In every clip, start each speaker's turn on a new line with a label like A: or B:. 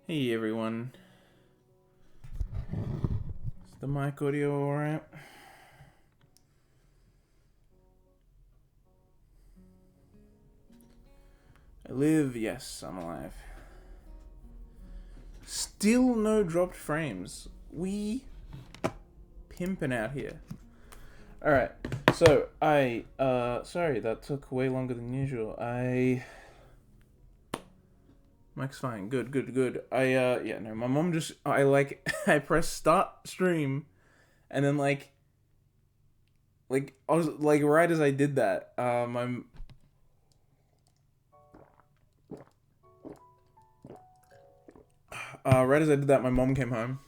A: Hey everyone. Is the mic audio alright? I live, yes, I'm alive. Still no dropped frames. We pimping out here. Alright, so sorry, that took way longer than usual. Mic's fine, good. My mom just, I pressed start stream, and then I was, right as I did that, right as I did that, my mom came home,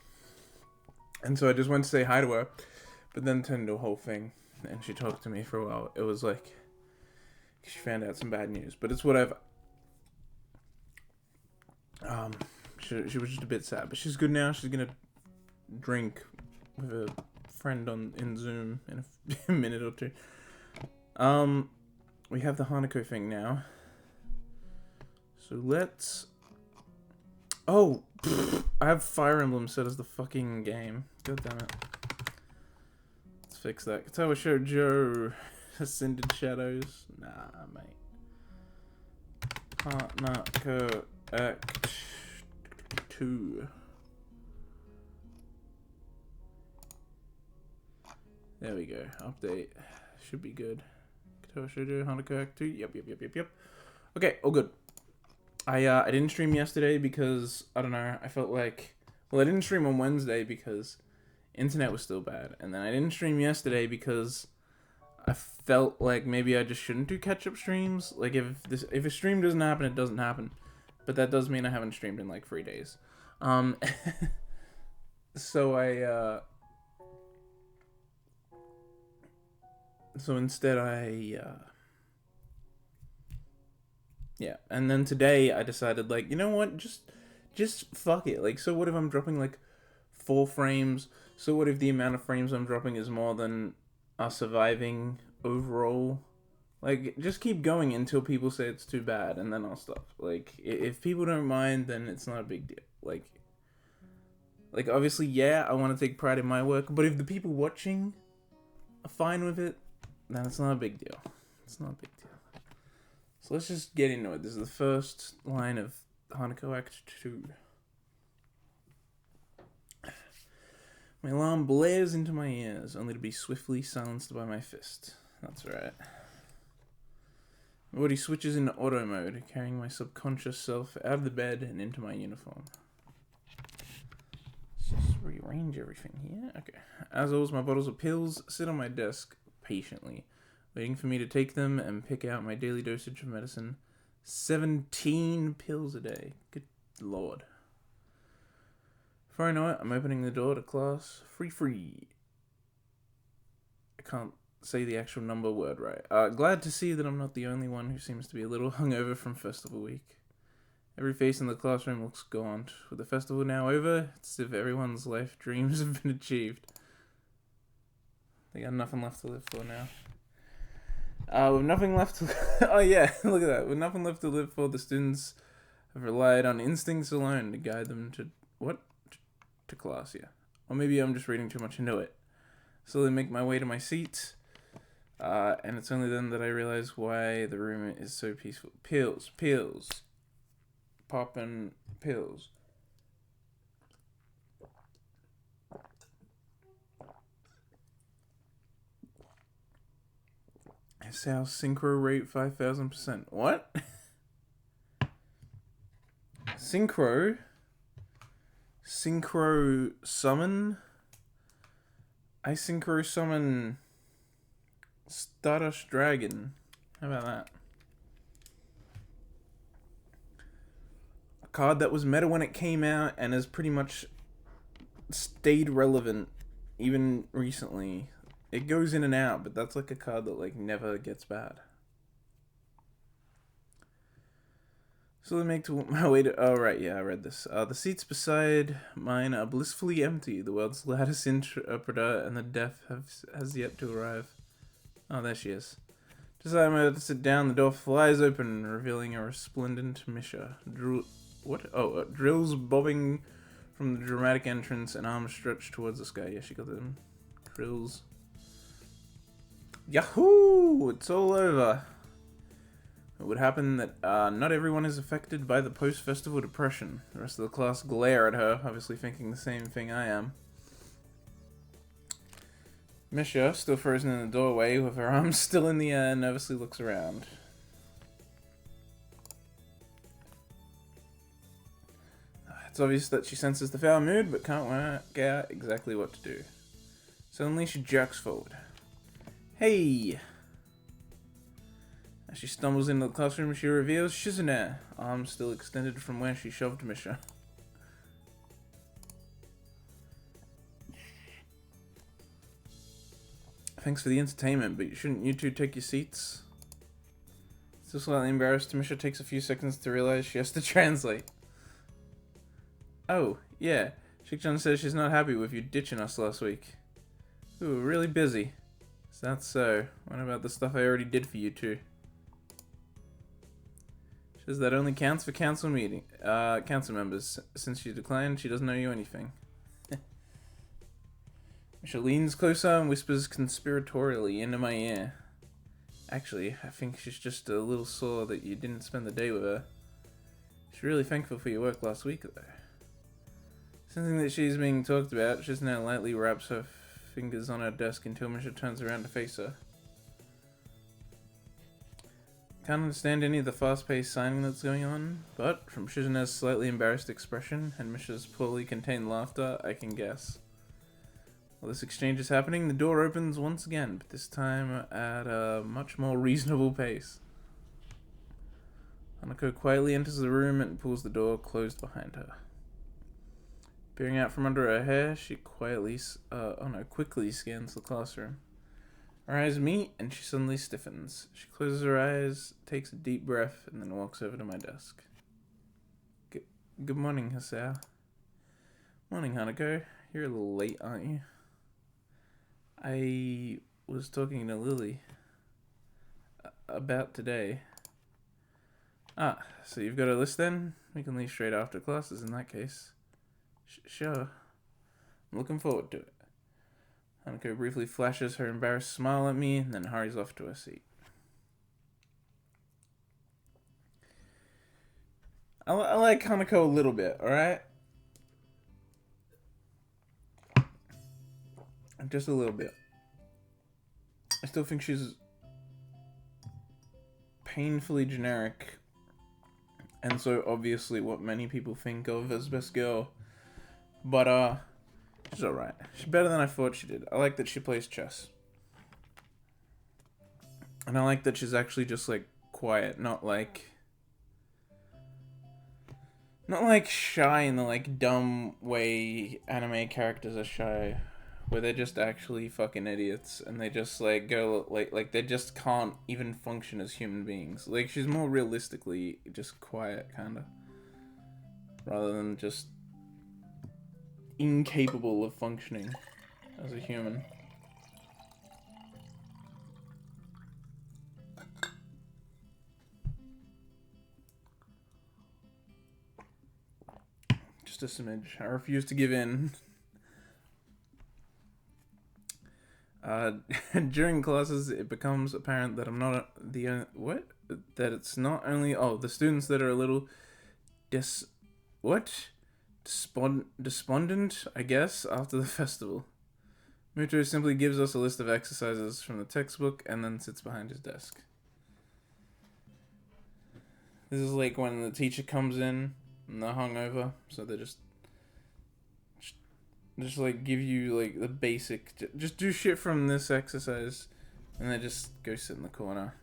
A: and so I just went to say hi to her, but then turned into a whole thing, and she talked to me for a while. It was like, she found out some bad news, but it's whatever. She was just a bit sad, but she's good now. She's gonna drink with a friend in Zoom in a minute or two. We have the Hanako thing now. So let's... Oh! I have Fire Emblem set as the fucking game. God damn it. Let's fix that. Katawa Shoujo. Ascended Shadows. Nah, mate. Hanako Act 2. There we go. Update. Should be good. Katawa Shoujo, Hanako Act 2. Yep. Okay, all good. I didn't stream yesterday because, I don't know, I felt like... Well, I didn't stream on Wednesday because internet was still bad. And then I didn't stream yesterday because I felt like maybe I just shouldn't do catch-up streams. Like, if a stream doesn't happen, it doesn't happen. But that does mean I haven't streamed in, 3 days. So So instead yeah, and then today I decided, you know what, just fuck it. So what if I'm dropping 4 frames? So what if the amount of frames I'm dropping is more than are surviving overall? Just keep going until people say it's too bad, and then I'll stop. If people don't mind, then it's not a big deal. Obviously, yeah, I want to take pride in my work, but if the people watching are fine with it, then it's not a big deal. It's not a big deal. So let's just get into it. This is the first line of Hanako Act 2. My alarm blares into my ears, only to be swiftly silenced by my fist. That's right. My body switches into auto mode, carrying my subconscious self out of the bed and into my uniform. Let's just rearrange everything here. Okay. As always, my bottles of pills sit on my desk patiently, waiting for me to take them and pick out my daily dosage of medicine. 17 pills a day. Good lord. Before I know it, I'm opening the door to class. Free. I can't say the actual number word right. Glad to see that I'm not the only one who seems to be a little hungover from festival week. Every face in the classroom looks gaunt. With the festival now over, it's as if everyone's life dreams have been achieved. They got nothing left to live for now. With nothing left to... Oh yeah, look at that. With nothing left to live for, the students have relied on instincts alone to guide them to... What? To class, yeah. Or maybe I'm just reading too much into it. Slowly make my way to my seat. And it's only then that I realize why the room is so peaceful. Pills. Poppin' pills. Sales synchro rate 5,000%. What? Synchro summon? I synchro summon Stardust Dragon. How about that? A card that was meta when it came out and has pretty much stayed relevant even recently. It goes in and out, but that's a card that never gets bad. So I make my way to... Oh, right, yeah, I read this. The seats beside mine are blissfully empty. The world's loudest interpreter and the deaf has yet to arrive. Oh, there she is. Just as I'm about to sit down, the door flies open, revealing a resplendent Misha. What? Oh, drills bobbing from the dramatic entrance and arms stretched towards the sky. Yeah, she got them. Drills. Yahoo! It's all over. It would happen that not everyone is affected by the post-festival depression. The rest of the class glare at her, obviously thinking the same thing I am. Misha, still frozen in the doorway with her arms still in the air, nervously looks around. It's obvious that she senses the foul mood, but can't work out exactly what to do. Suddenly she jerks forward. Hey! As she stumbles into the classroom, she reveals Shizune, arms still extended from where she shoved Misha. Thanks for the entertainment, but shouldn't you two take your seats? Still slightly embarrassed, Misha takes a few seconds to realize she has to translate. Oh, yeah. Shikchan says she's not happy with you ditching us last week. We were really busy. Is that so? What about the stuff I already did for you two? She says that only counts for council members. Since she declined, she doesn't owe you anything. Misha leans closer and whispers conspiratorially into my ear. Actually, I think she's just a little sore that you didn't spend the day with her. She's really thankful for your work last week, though. Something that she's being talked about, she now lightly wraps her fingers on her desk until Misha turns around to face her. Can't understand any of the fast-paced signing that's going on, but from Shizune's slightly embarrassed expression and Misha's poorly contained laughter, I can guess. While this exchange is happening, the door opens once again, but this time at a much more reasonable pace. Hanako quietly enters the room and pulls the door closed behind her. Peering out from under her hair, she quickly scans the classroom. Her eyes meet, and she suddenly stiffens. She closes her eyes, takes a deep breath, and then walks over to my desk. Good morning, Hasao. Morning, Hanako. You're a little late, aren't you? I was talking to Lily about today. Ah, so you've got a list then? We can leave straight after classes in that case. Sure. I'm looking forward to it. Hanako briefly flashes her embarrassed smile at me and then hurries off to her seat. I like Hanako a little bit, alright? Just a little bit. I still think she's painfully generic, and so obviously what many people think of as best girl. But, she's alright. She's better than I thought she did. I like that she plays chess. And I like that she's actually just, like, quiet, not like shy in the, like, dumb way anime characters are shy. Where they're just actually fucking idiots, and they just, like, go, like, they just can't even function as human beings. Like, she's more realistically just quiet, kinda. Rather than just incapable of functioning as a human. Just a smidge. I refuse to give in. During classes, it becomes apparent that I'm not that it's not only the students that are a little despondent, I guess, after the festival. Muto simply gives us a list of exercises from the textbook and then sits behind his desk. This is like when the teacher comes in and they're hungover, so they just like give you like the basic, just do shit from this exercise, and then just go sit in the corner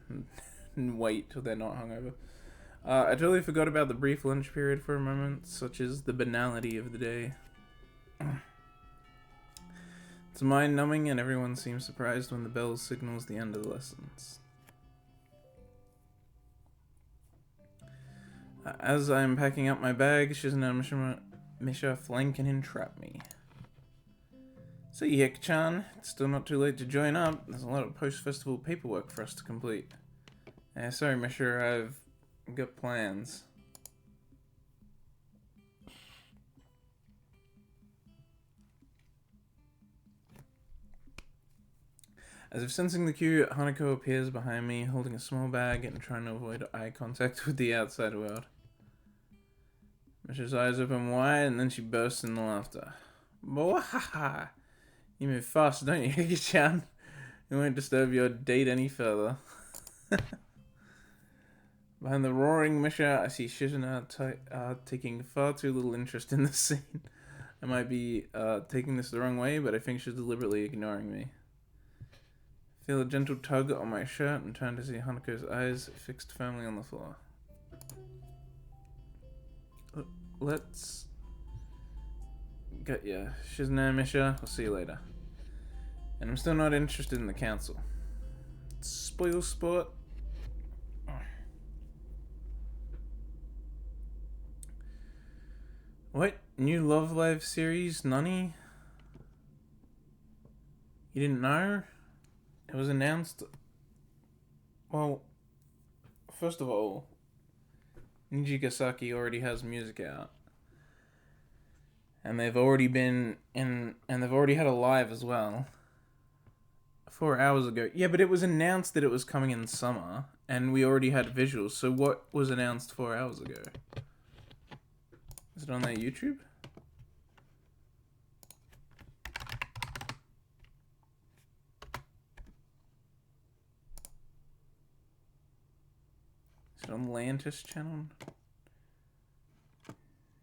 A: and wait till they're not hungover. I totally forgot about the brief lunch period for a moment, such as the banality of the day. It's mind-numbing, and everyone seems surprised when the bell signals the end of the lessons. As I'm packing up my bag, Shizune and Misha flank and entrap me. So, Hik-chan, it's still not too late to join up. There's a lot of post-festival paperwork for us to complete. Sorry, Misha, I've got plans. As if sensing the cue, Hanako appears behind me, holding a small bag and trying to avoid eye contact with the outside world. Misha's eyes open wide, and then she bursts into laughter. Mwahaha! You move fast, don't you, Hiki-chan? It won't disturb your date any further. Behind the roaring Misha, I see Shizuna taking far too little interest in the scene. I might be taking this the wrong way, but I think she's deliberately ignoring me. Feel a gentle tug on my shirt and turn to see Hanako's eyes fixed firmly on the floor. Let's get ya. Shizuna, Misha, I'll see you later. And I'm still not interested in the council. Spoil sport. What? New Love Live series? Nani? You didn't know? It was announced... Well, first of all, Nijigasaki already has music out. And they've already been in... And they've already had a live as well. 4 hours ago. Yeah, but it was announced that it was coming in summer. And we already had visuals. So what was announced 4 hours ago? Is it on their YouTube? Is it on Lantis channel?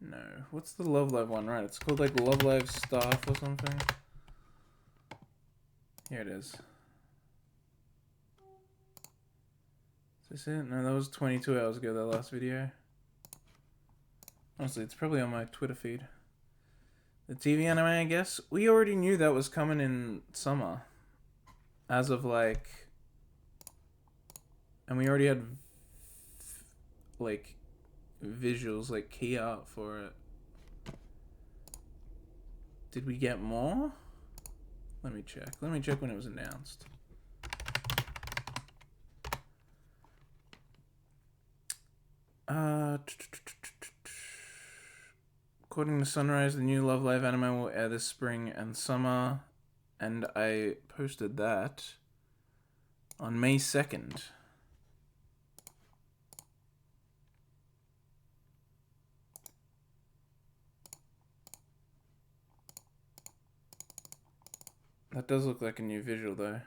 A: No. What's the Love Live one? Right, it's called like Love Live Staff or something. Here it is. Is this it? No, that was 22 hours ago, that last video. Honestly, it's probably on my Twitter feed. The TV anime, I guess. We already knew that was coming in summer. As of like... And we already had... like... visuals, like key art for it. Did we get more? Let me check. Let me check when it was announced. According to Sunrise, the new Love Live anime will air this spring and summer, and I posted that on May 2nd. That does look like a new visual, though.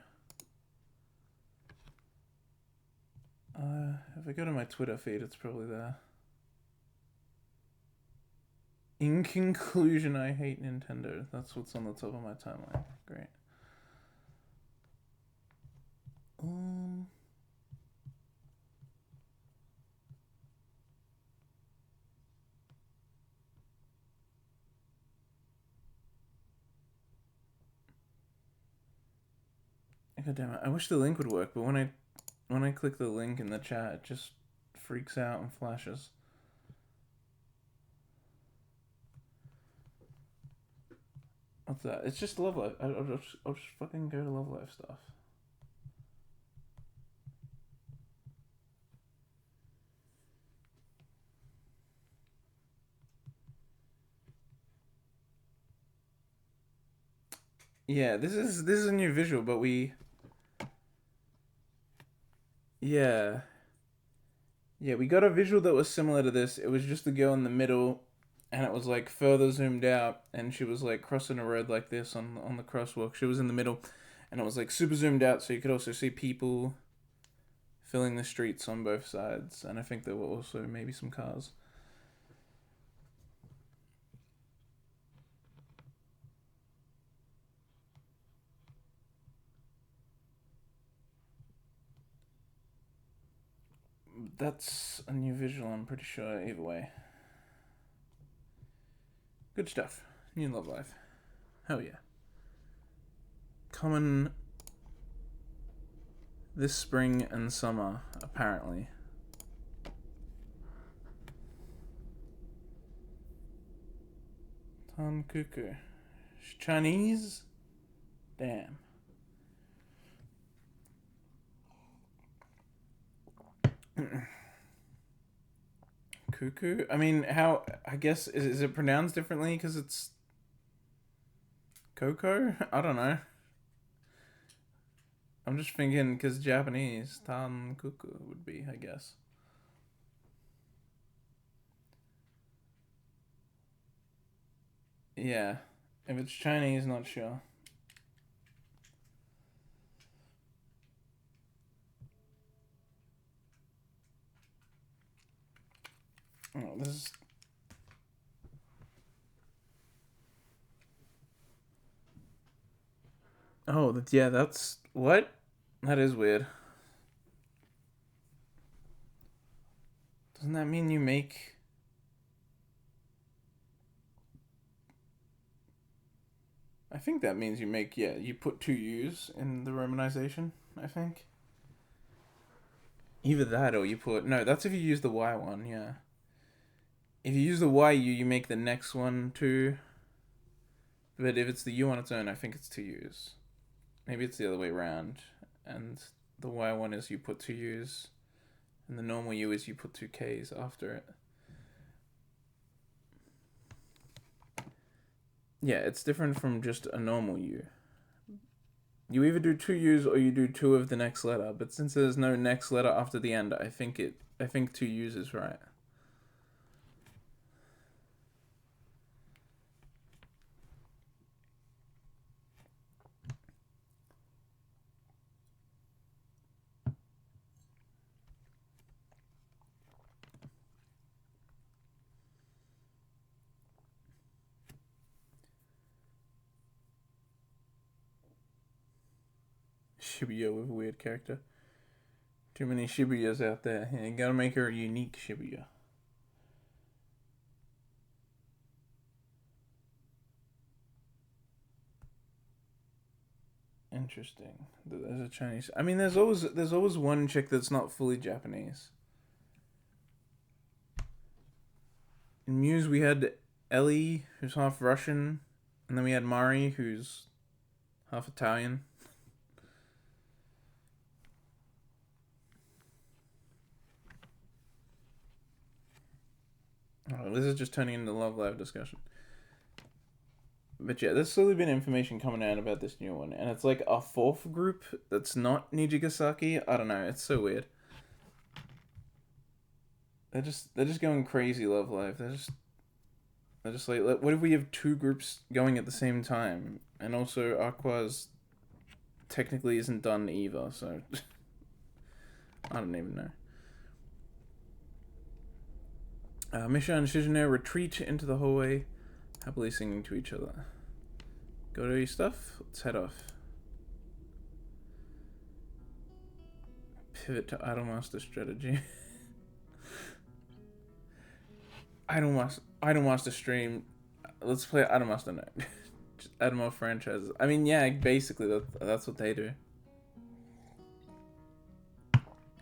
A: If I go to my Twitter feed, it's probably there. In conclusion, I hate Nintendo. That's what's on the top of my timeline. Great. God damn it! I wish the link would work, but when I click the link in the chat, it just freaks out and flashes. What's that? It's just Love Live. I'll just fucking go to Love Live stuff. Yeah, this is a new visual, but we... Yeah, we got a visual that was similar to this. It was just the girl in the middle, and it was like further zoomed out, and she was like crossing a road like this on the crosswalk. She was in the middle, and it was like super zoomed out, so you could also see people filling the streets on both sides, and I think there were also maybe some cars. That's a new visual, I'm pretty sure, either way. Good stuff. New Love Live. Hell yeah. Coming this spring and summer, apparently. Tankuku. Chinese? Damn. Cuckoo? I mean, how... I guess... Is it pronounced differently because it's... Coco? I don't know. I'm just thinking because Japanese Tankuku would be, I guess. Yeah. If it's Chinese, not sure. Oh, this is... Oh, yeah, that's... What? That is weird. Doesn't that mean you make... I think that means you make, yeah, you put two U's in the romanization, I think. Either that or you put... No, that's if you use the Y one, yeah. If you use the YU, you make the next one two. But if it's the U on its own, I think it's two U's. Maybe it's the other way around. And the Y one is you put two U's. And the normal U is you put two K's after it. Yeah, it's different from just a normal U. You either do two U's or you do two of the next letter. But since there's no next letter after the end, I think two U's is right. Shibuya with a weird character. Too many Shibuyas out there. Yeah, you gotta make her a unique Shibuya. Interesting. There's a Chinese. I mean, there's always one chick that's not fully Japanese. In Muse, we had Ellie, who's half Russian, and then we had Mari, who's half Italian. Oh, this is just turning into a Love Live discussion. But yeah, there's slowly been information coming out about this new one, and it's like a fourth group that's not Nijigasaki. I don't know, it's so weird. They're just going crazy Love Live. They're just like, what if we have two groups going at the same time, and also Aqua's technically isn't done either, so I don't even know. Misha and Shizune retreat into the hallway, happily singing to each other. Go to your stuff? Let's head off. Pivot to Idolmaster strategy. Idolmaster stream. Let's play Idolmaster now. Just add more franchises. I mean, yeah, basically that's what they do.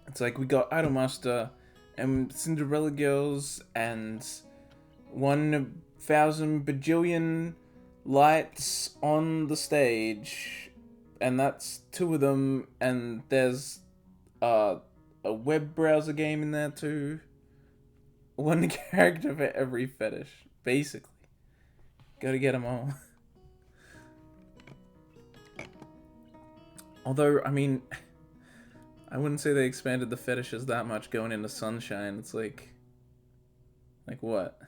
A: It's like we got Idolmaster and Cinderella Girls and 1,000 bajillion lights on the stage, and that's two of them, and there's a web browser game in there too. One character for every fetish, basically. Gotta get them all. Although, I mean, I wouldn't say they expanded the fetishes that much going into Sunshine. It's like what?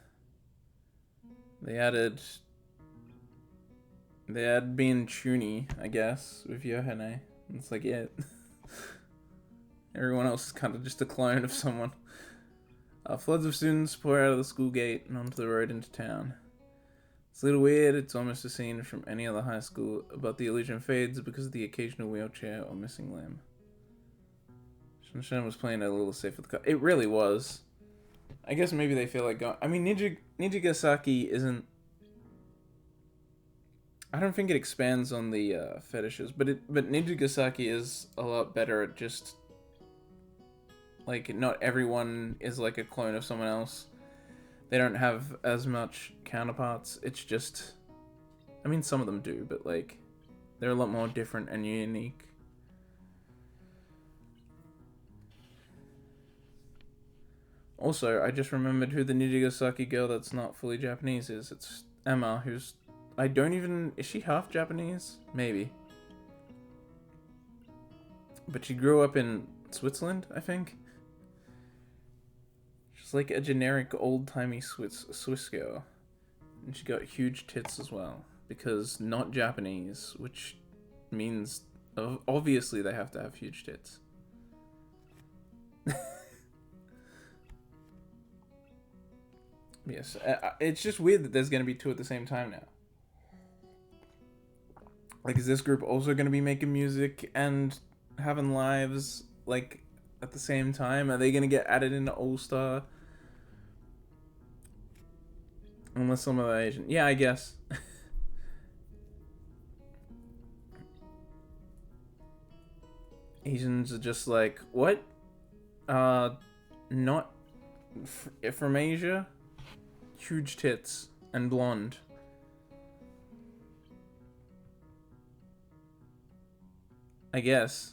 A: They had being Chuni, I guess, with Yohane. It's like it. Everyone else is kind of just a clone of someone. Floods of students pour out of the school gate and onto the road into town. It's a little weird. It's almost a scene from any other high school, but the illusion fades because of the occasional wheelchair or missing limb. Sunshine was playing it a little safe with the car. It really was. I guess maybe they feel like going... I mean, Nijigasaki isn't... I don't think it expands on the fetishes, but Nijigasaki is a lot better at just... Like, not everyone is like a clone of someone else. They don't have as much counterparts. It's just... I mean, some of them do, but, like, they're a lot more different and unique. Also, I just remembered who the Nijigasaki girl that's not fully Japanese is. It's Emma, who's... I don't even... Is she half Japanese? Maybe. But she grew up in Switzerland, I think. She's like a generic old-timey Swiss girl. And she got huge tits as well. Because not Japanese, which means obviously they have to have huge tits. Yes, it's just weird that there's going to be two at the same time now. Like, is this group also going to be making music and having lives, like, at the same time? Are they going to get added into All-Star? Unless some of the Asian... Yeah, I guess. Asians are just like, what? Not from Asia? Huge tits and blonde. I guess.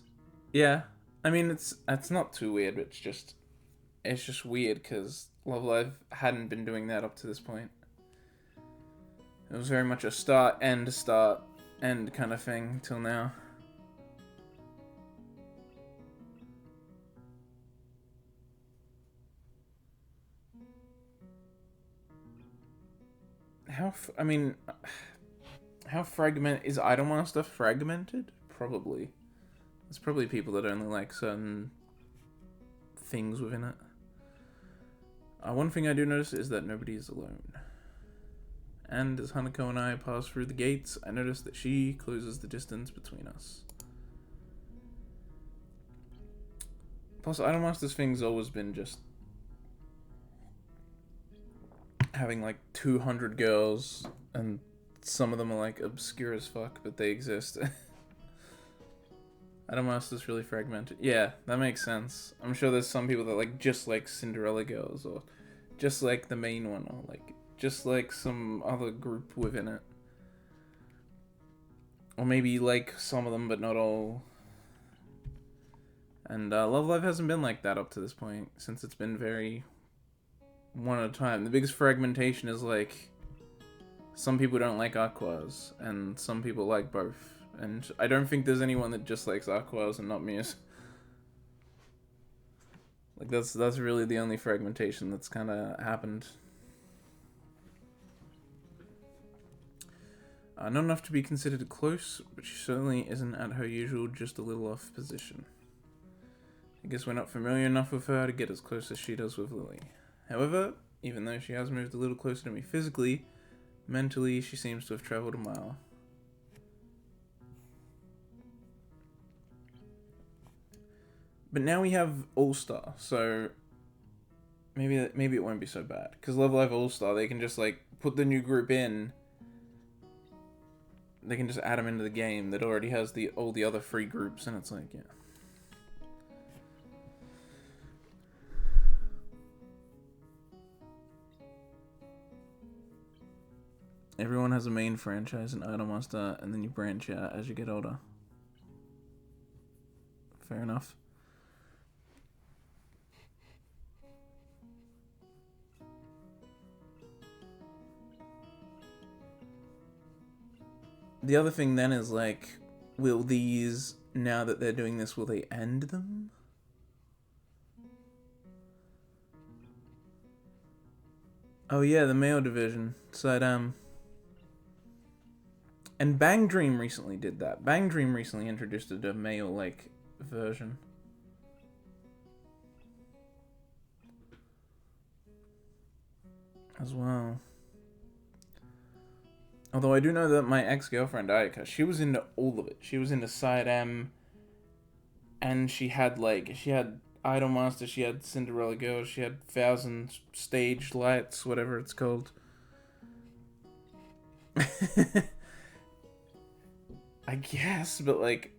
A: Yeah. I mean, it's not too weird, but it's just weird because Love Live hadn't been doing that up to this point. It was very much a start, end kind of thing till now. How is Idolmaster fragmented? Probably. There's probably people that only like certain things within it. One thing I do notice is that nobody is alone. And as Hanako and I pass through the gates, I notice that she closes the distance between us. Plus, Idolmaster's thing's always been just having like 200 girls, and some of them are like obscure as fuck, but they exist. Idolmaster's really fragmented. Yeah, that makes sense. I'm sure there's some people that like just like Cinderella girls, or just like the main one, or like just like some other group within it. Or maybe like some of them, but not all. And Love Live hasn't been like that up to this point, since it's been very one at a time. The biggest fragmentation is like some people don't like Aquas, and some people like both. And I don't think there's anyone that just likes Aquas and not Muse. Like that's really the only fragmentation that's kind of happened. Not enough to be considered close, but she certainly isn't at her usual, just a little off position. I guess we're not familiar enough with her to get as close as she does with Lily. However, even though she has moved a little closer to me physically, mentally she seems to have traveled a mile. But now we have All-Star, so maybe it won't be so bad. Because Love Live All-Star, they can just like put the new group in. They can just add them into the game that already has all the other free groups, and it's like, yeah. Everyone has a main franchise in Idolmaster, and then you branch out as you get older. Fair enough. The other thing then is like, will these, now that they're doing this, will they end them? Oh yeah, the male division. Side and Bang Dream recently did that. Bang Dream recently introduced a male, like, version. As well. Although I do know that my ex-girlfriend, Ayaka, she was into all of it. She was into Side M. And she had Idolmaster, she had Cinderella Girls, she had 1,000 Stage Lights, whatever it's called. I guess, but like,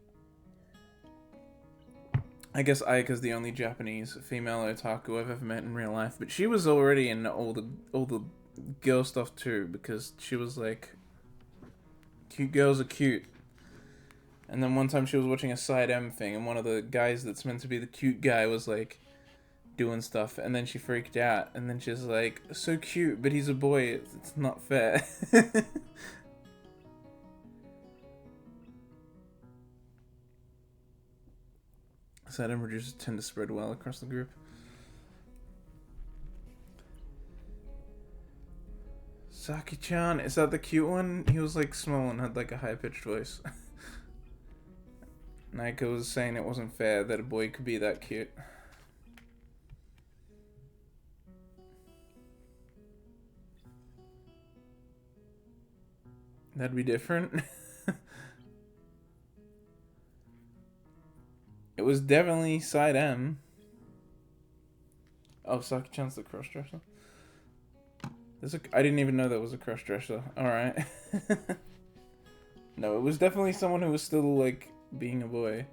A: I guess Ayaka's the only Japanese female otaku I've ever met in real life, but she was already in all the girl stuff too, because she was like, cute girls are cute. And then one time she was watching a Side M thing, and one of the guys that's meant to be the cute guy was like doing stuff, and then she freaked out, and then she's like, so cute, but he's a boy, it's not fair. Side producers tend to spread well across the group. Saki-chan, is that the cute one? He was like small and had like a high-pitched voice. Naiko was saying it wasn't fair that a boy could be that cute. That'd be different. It was definitely side M. Oh, Saki-chan's the crossdresser. I didn't even know that was a crossdresser. Alright. No, it was definitely someone who was still, like, being a boy.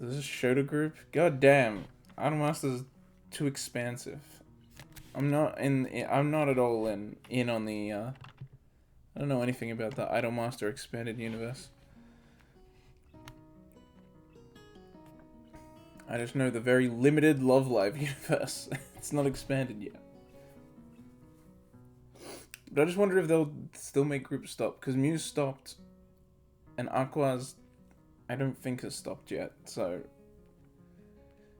A: This is Shoujo group? God damn. Idolmaster's too expansive. I'm not at all in on the, I don't know anything about the Idolmaster expanded universe. I just know the very limited Love Live universe. It's not expanded yet. But I just wonder if they'll still make groups stop, because Muse stopped, and Aqua's, I don't think has stopped yet, so...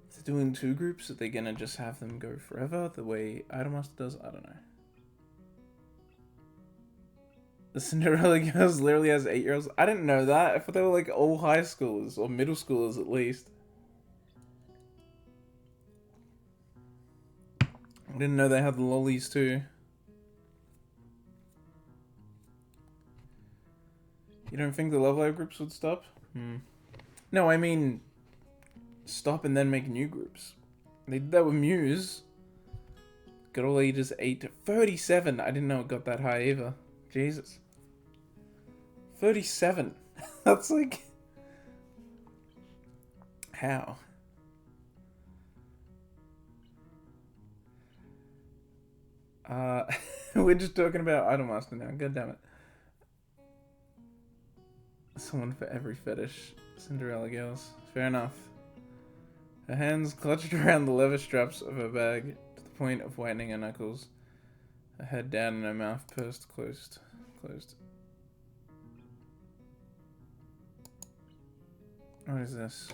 A: If they're doing 2 groups, are they gonna just have them go forever, the way Idolmaster does? I don't know. The Cinderella Girls literally has 8-year-olds? I didn't know that. I thought they were like all high schoolers, or middle schoolers at least. I didn't know they had the lollies too. You don't think the Love Live groups would stop? No, I mean, stop and then make new groups. They did that with Muse. Got all ages 8 to 37. I didn't know it got that high either. Jesus. 37. That's like... How? We're just talking about Idolmaster now. God damn it. Someone for every fetish. Cinderella Girls. Fair enough. Her hands clutched around the leather straps of her bag to the point of whitening her knuckles. Her head down and her mouth pursed closed. What is this?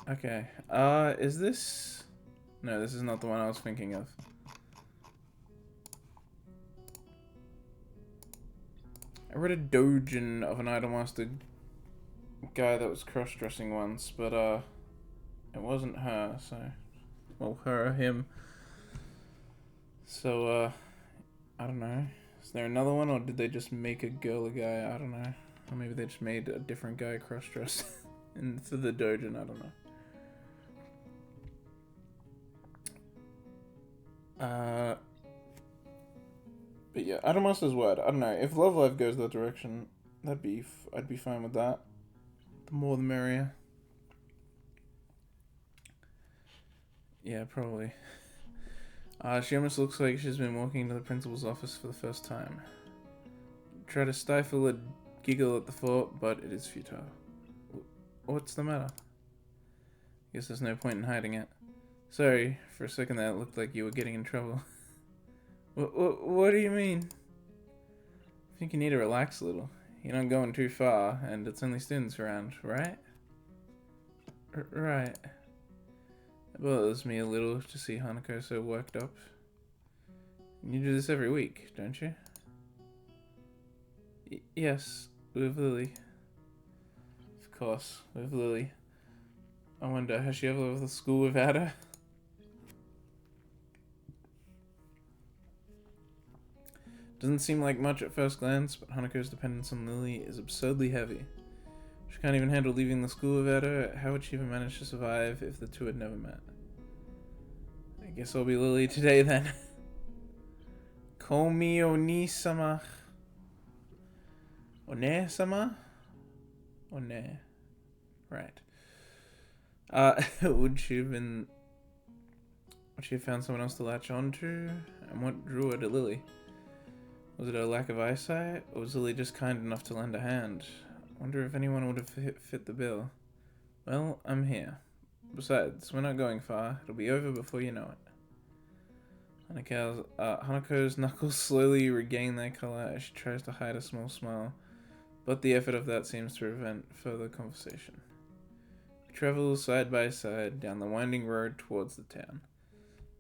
A: Okay. Is this... No, this is not the one I was thinking of. I read a doujin of an Idolmaster guy that was cross-dressing once, but, it wasn't her, so... Well, her or him. So, I don't know. Is there another one, or did they just make a girl a guy? I don't know. Or maybe they just made a different guy cross-dressed for the doujin, I don't know. But yeah, Idolmaster's word. I don't know. If Love Live goes that direction, I'd be fine with that. The more the merrier. Yeah, probably. She almost looks like she's been walking into the principal's office for the first time. Try to stifle a giggle at the thought, but it is futile. What's the matter? Guess there's no point in hiding it. Sorry, for a second there it looked like you were getting in trouble. What do you mean? I think you need to relax a little. You're not going too far, and it's only students around, right? Right. It bothers me a little to see Hanako so worked up. You do this every week, don't you? Yes, with Lily. Of course, with Lily. I wonder, has she ever left the school without her? Doesn't seem like much at first glance, but Hanako's dependence on Lily is absurdly heavy. She can't even handle leaving the school without her. How would she even manage to survive if the two had never met? I guess I'll be Lily today then. Call me Oni-sama. One-sama? One. Right. Would she have found someone else to latch on to? And what drew her to Lily? Was it her lack of eyesight, or was Lily just kind enough to lend a hand? I wonder if anyone would have fit the bill. Well, I'm here. Besides, we're not going far. It'll be over before you know it. Hanako's knuckles slowly regain their color as she tries to hide a small smile, but the effort of that seems to prevent further conversation. We travel side by side down the winding road towards the town.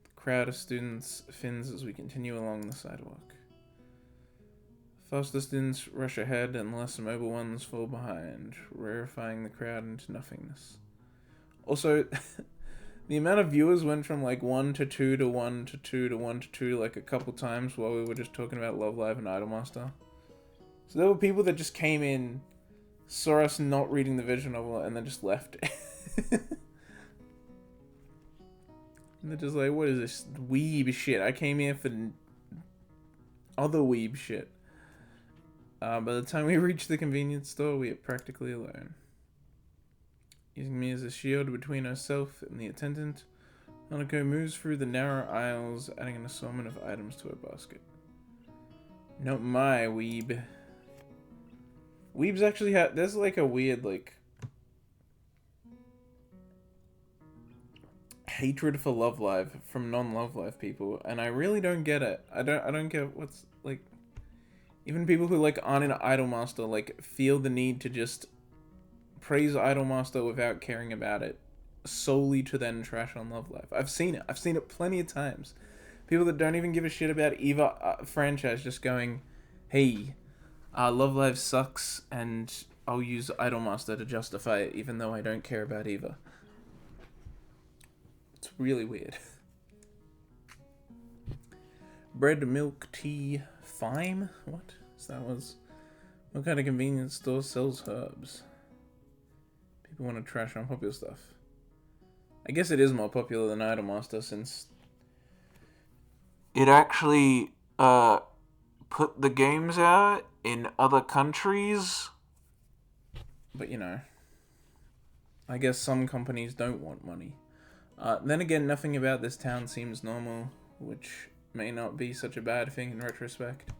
A: The crowd of students thins as we continue along the sidewalk. Faster students rush ahead and less mobile ones fall behind, rarefying the crowd into nothingness. Also, the amount of viewers went from like 1 to 2 to 1 to 2 to 1 to 2 like a couple times while we were just talking about Love Live and Idolmaster. So there were people that just came in, saw us not reading the visual novel, and then just left. And they're just like, what is this weeb shit? I came here for other weeb shit. By the time we reach the convenience store, we are practically alone. Using me as a shield between herself and the attendant, Hanako moves through the narrow aisles, adding an assortment of items to her basket. Not my weeb. Weebs actually have... There's like a weird, like... hatred for Love Live from non-Love Live people, and I really don't get it. I don't get what's, like... Even people who, like, aren't in Idolmaster, like, feel the need to just praise Idolmaster without caring about it, solely to then trash on Love Live. I've seen it. I've seen it plenty of times. People that don't even give a shit about either franchise just going, hey, Love Live sucks, and I'll use Idolmaster to justify it, even though I don't care about either. It's really weird. Bread, milk, tea, thyme? What? So that was... What kind of convenience store sells herbs? People want to trash on popular stuff. I guess it is more popular than Idolmaster since... it actually, put the games out in other countries. But, you know, I guess some companies don't want money. Then again, nothing about this town seems normal, which may not be such a bad thing in retrospect.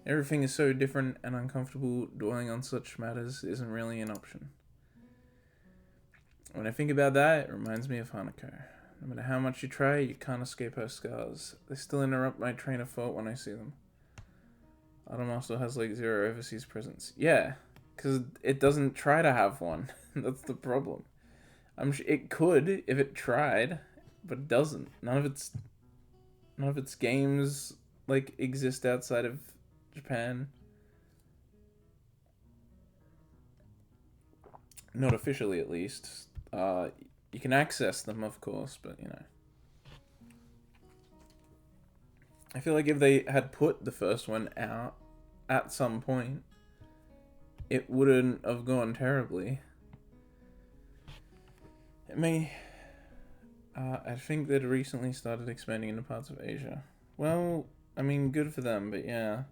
A: Everything is so different, and uncomfortable dwelling on such matters isn't really an option. When I think about that, it reminds me of Hanako. No matter how much you try, you can't escape her scars. They still interrupt my train of thought when I see them. Idolmaster has like 0 overseas presence. Yeah, because it doesn't try to have one. That's the problem. It could if it tried, but it doesn't. None of its games like exist outside of Japan. Not officially, at least. You can access them, of course, but you know. I feel like if they had put the first one out at some point, it wouldn't have gone terribly. It may... I think they'd recently started expanding into parts of Asia. Well, I mean, good for them, but yeah.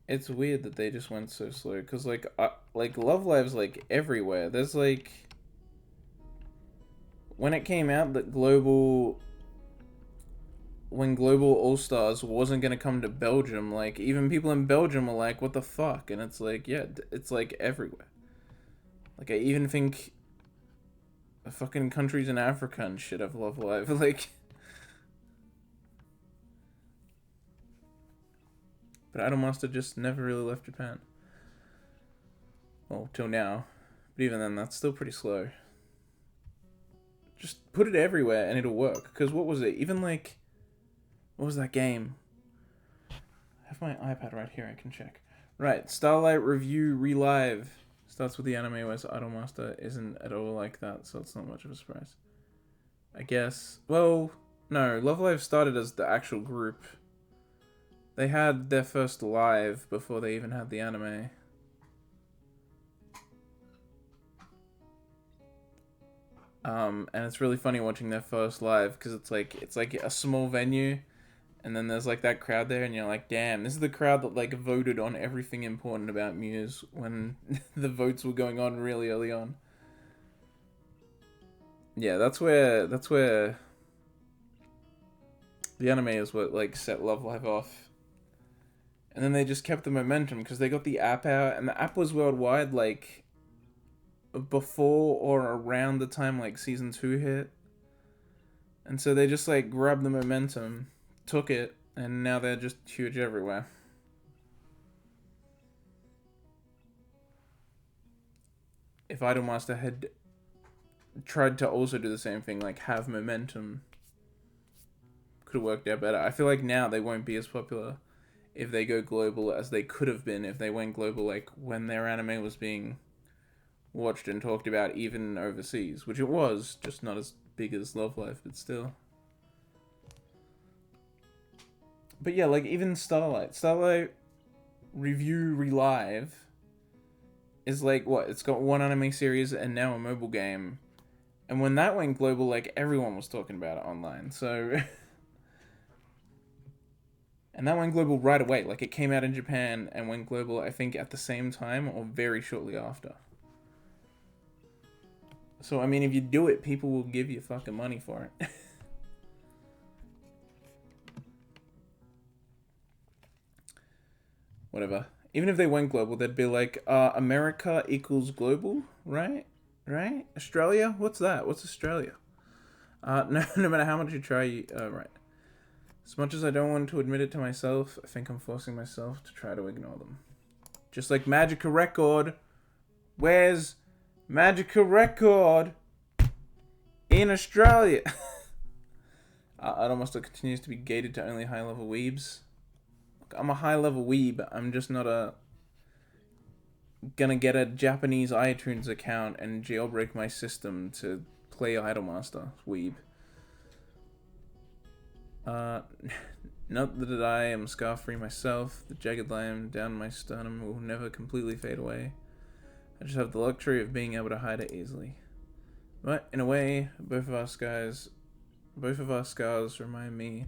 A: It's weird that they just went so slow, because, like Love Live's, like, everywhere. There's, like... When it came out that when Global All-Stars wasn't gonna come to Belgium, like, even people in Belgium were like, what the fuck? And it's like, yeah, it's, like, everywhere. Like, I even think... fucking countries in Africa and shit have Love Live, like... But Idolmaster just never really left Japan. Well, till now. But even then, that's still pretty slow. Just put it everywhere and it'll work. Because what was it? Even like... What was that game? I have my iPad right here, I can check. Right, Starlight Review Relive. Starts with the anime, whereas Idolmaster isn't at all like that, so it's not much of a surprise. I guess. Well, no, Love Live started as the actual group. They had their first live before they even had the anime. And it's really funny watching their first live, because it's like a small venue, and then there's like that crowd there, and you're like, damn, this is the crowd that like voted on everything important about Muse when the votes were going on really early on. Yeah, that's where the anime is what like set Love Live off. And then they just kept the momentum because they got the app out, and the app was worldwide like before or around the time like season 2 hit. And so they just like grabbed the momentum took it, and now they're just huge everywhere. If Idolmaster had tried to also do the same thing, like have momentum, could have worked out better. I feel like now they won't be as popular if they go global as they could have been if they went global, like when their anime was being watched and talked about even overseas, which it was, just not as big as Love Life, but still. But yeah, like even Starlight Review Relive is like, what, it's got one anime series and now a mobile game. And when that went global, like everyone was talking about it online, so and that went global right away. Like it came out in Japan and went global, I think, at the same time or very shortly after. So, I mean, if you do it, people will give you fucking money for it. Whatever. Even if they went global, they'd be like, America equals global, right? Right? Australia? What's that? What's Australia? No matter how much you try, right. As much as I don't want to admit it to myself, I think I'm forcing myself to try to ignore them. Just like Magica Record. Where's Magica Record in Australia? Idolmaster continues to be gated to only high-level weebs. Look, I'm a high-level weeb. I'm just not gonna get a Japanese iTunes account and jailbreak my system to play Idolmaster weeb. Not that I am scar-free myself. The jagged line down my sternum will never completely fade away. I just have the luxury of being able to hide it easily. But, in a way, both of our scars remind me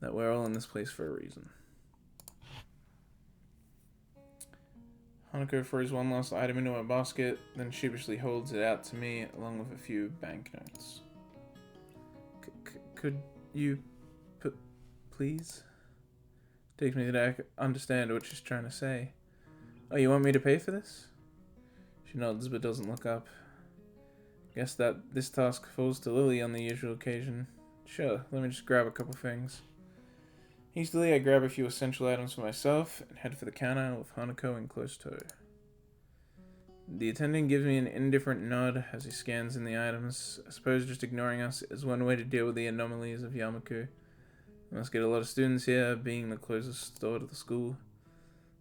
A: that we're all in this place for a reason. Hanako throws one last item into my basket, then sheepishly holds it out to me, along with a few banknotes. Could you... please? Takes me to understand what she's trying to say. Oh, you want me to pay for this? She nods but doesn't look up. Guess that this task falls to Lily on the usual occasion. Sure, let me just grab a couple things. Hastily, I grab a few essential items for myself and head for the counter with Hanako in close tow. The attendant gives me an indifferent nod as he scans in the items. I suppose just ignoring us is one way to deal with the anomalies of Yamaku. We must get a lot of students here, being the closest store to the school.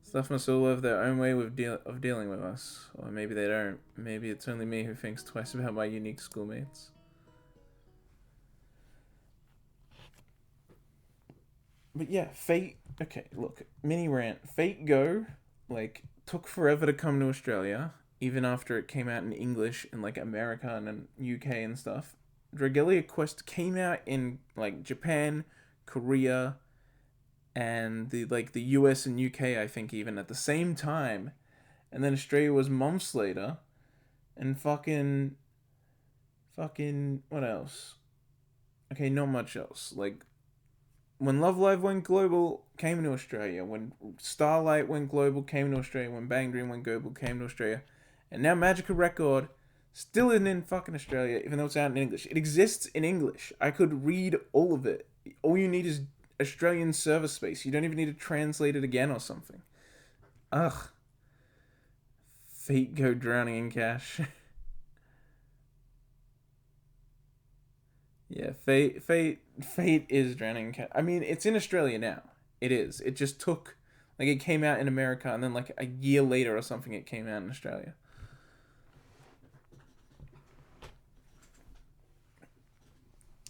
A: Staff must all have their own way of dealing with us. Or maybe they don't. Maybe it's only me who thinks twice about my unique schoolmates. But yeah, Fate... Okay, look. Mini rant. Fate Go, like, took forever to come to Australia, even after it came out in English in, like, America and UK and stuff. Dragalia Quest came out in, like, Japan, Korea, and the US and UK, I think, even at the same time, and then Australia was months later, and fucking what else? Okay, not much else. Like when Love Live went global, came to Australia. When Starlight went global, came to Australia. When Bang Dream went global, came to Australia, and now Magica Record still isn't in fucking Australia, even though it's out in English. It exists in English. I could read all of it. All you need is Australian server space. You don't even need to translate it again or something. Ugh. Fate Go drowning in cash. Yeah, Fate is drowning in cash. I mean, it's in Australia now. It is. It just took, like, it came out in America, and then like a year later or something, it came out in Australia.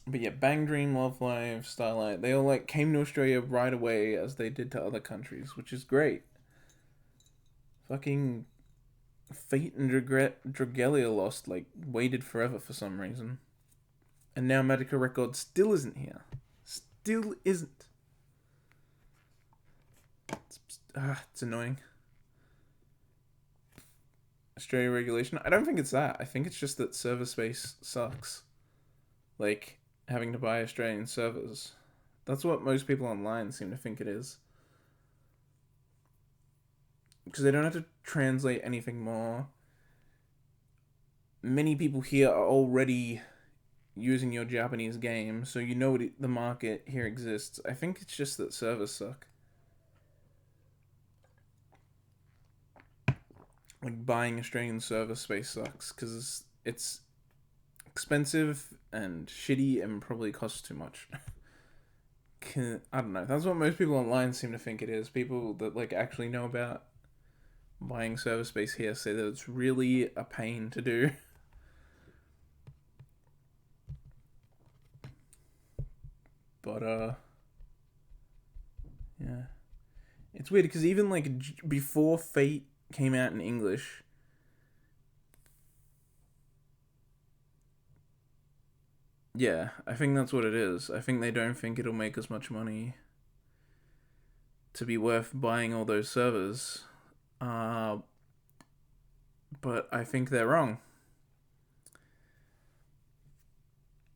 A: But yeah, Bang Dream, Love Live, Starlight, they all like came to Australia right away as they did to other countries, which is great. Fucking Fate and Dragalia Lost, like, waited forever for some reason. And now Magica Record still isn't here. Still isn't. It's annoying. Australia regulation? I don't think it's that. I think it's just that server space sucks. Like, having to buy Australian servers. That's what most people online seem to think it is. Because they don't have to translate anything more. Many people here are already using your Japanese game, so you know the market here exists. I think it's just that servers suck. Like, buying Australian server space sucks, because it's expensive and shitty and probably costs too much. I don't know. That's what most people online seem to think it is. People that, like, actually know about buying server space here say that it's really a pain to do. But, yeah. It's weird, because even, like, before Fate came out in English, yeah, I think that's what it is. I think they don't think it'll make as much money to be worth buying all those servers. But I think they're wrong.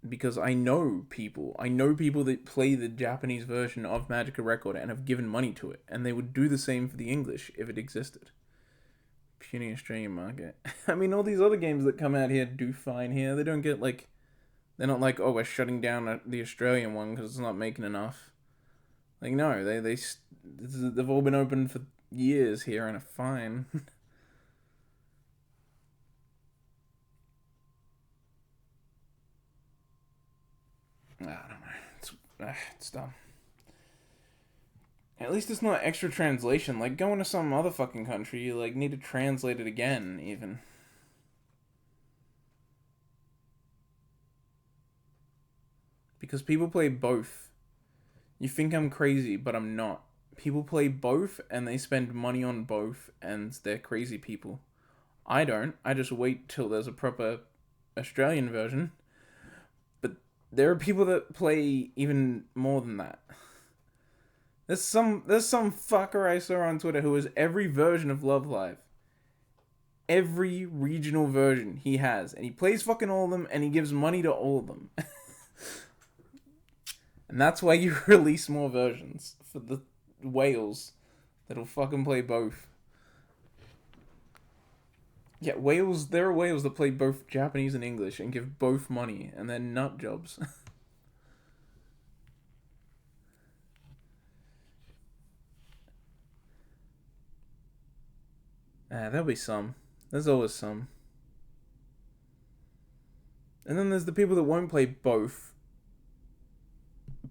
A: Because I know people that play the Japanese version of Magica Record and have given money to it, and they would do the same for the English if it existed. Puny Australian market. I mean, all these other games that come out here do fine here. They don't get, like, they're not like, oh, we're shutting down the Australian one because it's not making enough. Like, no, they've all been open for years here and are fine. I don't know. It's dumb. At least it's not extra translation. Like, going to some other fucking country, you, like, need to translate it again, even. Because people play both. You think I'm crazy, but I'm not. People play both, and they spend money on both, and they're crazy people. I don't. I just wait till there's a proper Australian version. But there are people that play even more than that. There's some fucker I saw on Twitter who has every version of Love Live. Every regional version he has. And he plays fucking all of them, and he gives money to all of them. And that's why you release more versions. For the whales that'll fucking play both. Yeah, whales, there are whales that play both Japanese and English and give both money, and they're nut jobs. There'll be some. There's always some. And then there's the people that won't play both,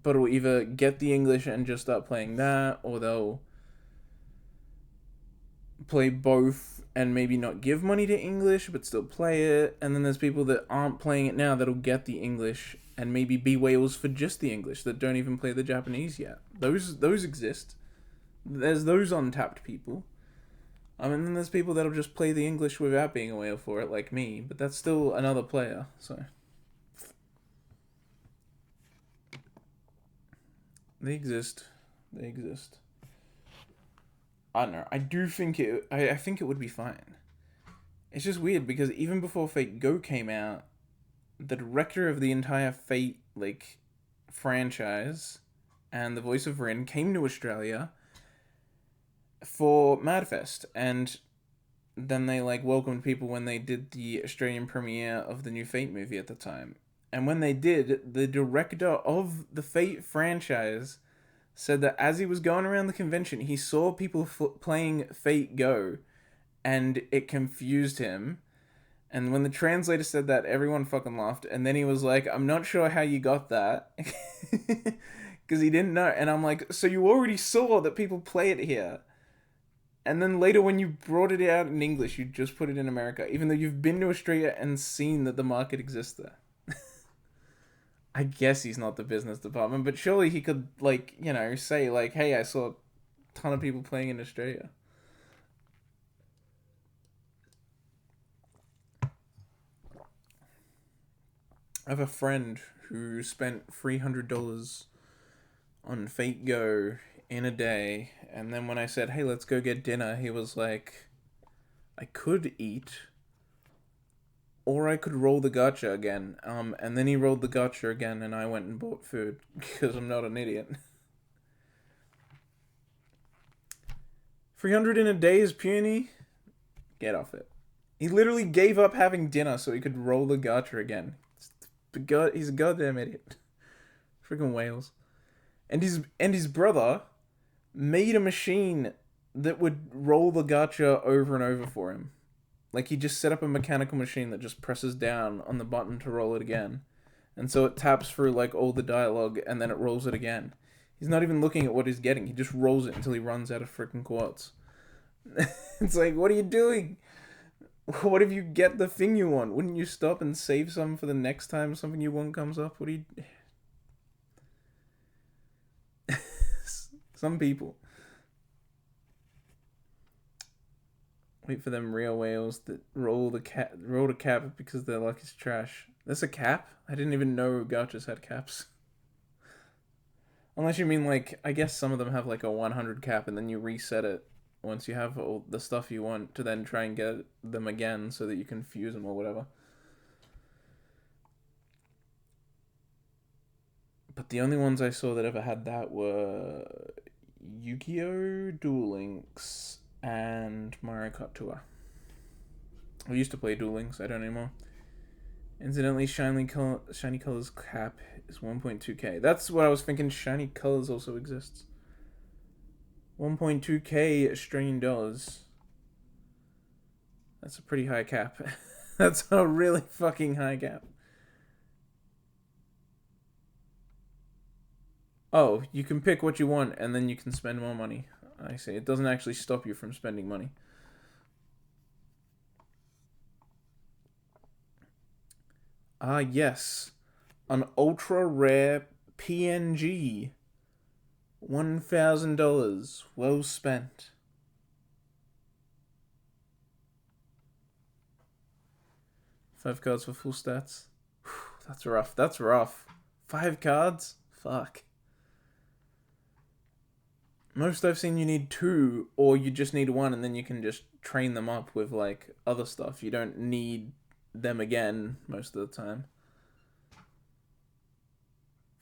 A: but will either get the English and just start playing that, or they'll play both and maybe not give money to English, but still play it. And then there's people that aren't playing it now that'll get the English and maybe be whales for just the English that don't even play the Japanese yet. Those exist. There's those untapped people. And then there's people that'll just play the English without being a whale for it, like me. But that's still another player, so. They exist. They exist. I don't know. I do think I think it would be fine. It's just weird because even before Fate Go came out, the director of the entire Fate, like, franchise and the voice of Rin came to Australia for Madfest, and then they, like, welcomed people when they did the Australian premiere of the new Fate movie at the time. And when they did, the director of the Fate franchise said that as he was going around the convention, he saw people playing Fate Go, and it confused him. And when the translator said that, everyone fucking laughed. And then he was like, I'm not sure how you got that. Because he didn't know. And I'm like, so you already saw that people play it here. And then later when you brought it out in English, you just put it in America. Even though you've been to Australia and seen that the market exists there. I guess he's not the business department. But surely he could, like, you know, say, like, hey, I saw a ton of people playing in Australia. I have a friend who spent $300 on Fate Go in a day, and then when I said, hey, let's go get dinner, he was like, I could eat, or I could roll the gacha again. And then he rolled the gacha again, and I went and bought food, because I'm not an idiot. 300 in a day is puny? Get off it. He literally gave up having dinner so he could roll the gacha again. He's a goddamn idiot. Freaking Wales. And his brother made a machine that would roll the gacha over and over for him. Like, he just set up a mechanical machine that just presses down on the button to roll it again. And so it taps through, like, all the dialogue, and then it rolls it again. He's not even looking at what he's getting. He just rolls it until he runs out of freaking quartz. It's like, what are you doing? What if you get the thing you want? Wouldn't you stop and save some for the next time something you want comes up? What do you... Some people. Wait for them real whales that roll the cap because their luck is trash. That's a cap? I didn't even know gachas had caps. Unless you mean, like, I guess some of them have like a 100 cap and then you reset it once you have all the stuff you want to then try and get them again so that you can fuse them or whatever. But the only ones I saw that ever had that were Yu-Gi-Oh!, Duel Links, and Mario Kart Tour. I used to play Duel Links, I don't anymore. Incidentally, Shiny Colors cap is 1.2k. That's what I was thinking, Shiny Colors also exists. 1.2k Australian dollars. That's a pretty high cap. That's a really fucking high cap. Oh, you can pick what you want and then you can spend more money. I see. It doesn't actually stop you from spending money. Ah, yes. An ultra rare PNG. $1,000. Well spent. Five cards for full stats. Whew, that's rough. That's rough. 5 cards? Fuck. Most I've seen you need 2, or you just need 1 and then you can just train them up with, like, other stuff. You don't need them again most of the time.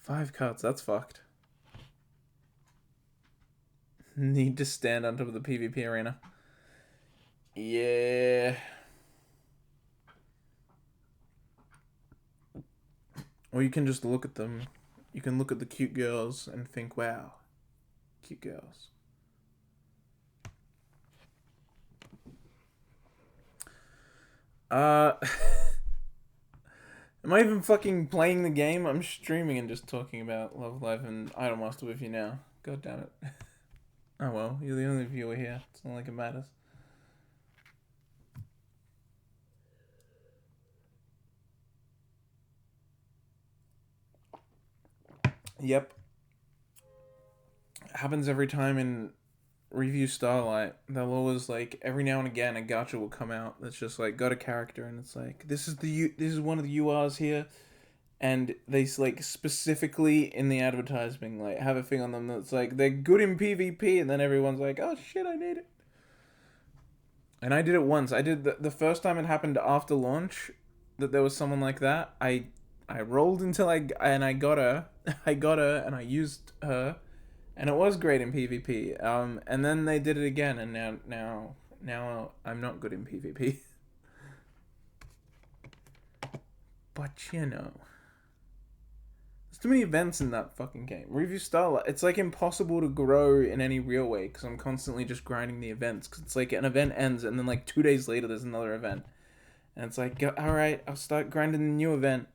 A: 5 cards, that's fucked. Need to stand on top of the PvP arena. Yeah. Or you can just look at them. You can look at the cute girls and think, wow, cute girls. Am I even fucking playing the game? I'm streaming and just talking about Love Live and Idolmaster with you now. God damn it. Oh well, you're the only viewer here. It's not like it matters. Yep. It happens every time in Review Starlight. They'll always, like, every now and again a gacha will come out that's just like got a character and it's like, this is one of the URs here, and they, like, specifically in the advertisement, like, have a thing on them that's like, they're good in PvP, and then everyone's like, oh shit, I need it. And I did it once. I did the first time it happened after launch, that there was someone like that. I rolled until I got her. I got her and I used her, and it was great in PvP. And then they did it again, and now I'm not good in PvP. But you know, there's too many events in that fucking game. Review Starlight, it's like impossible to grow in any real way because I'm constantly just grinding the events. Because it's like an event ends and then like 2 days later there's another event, and it's like, all right, I'll start grinding the new event.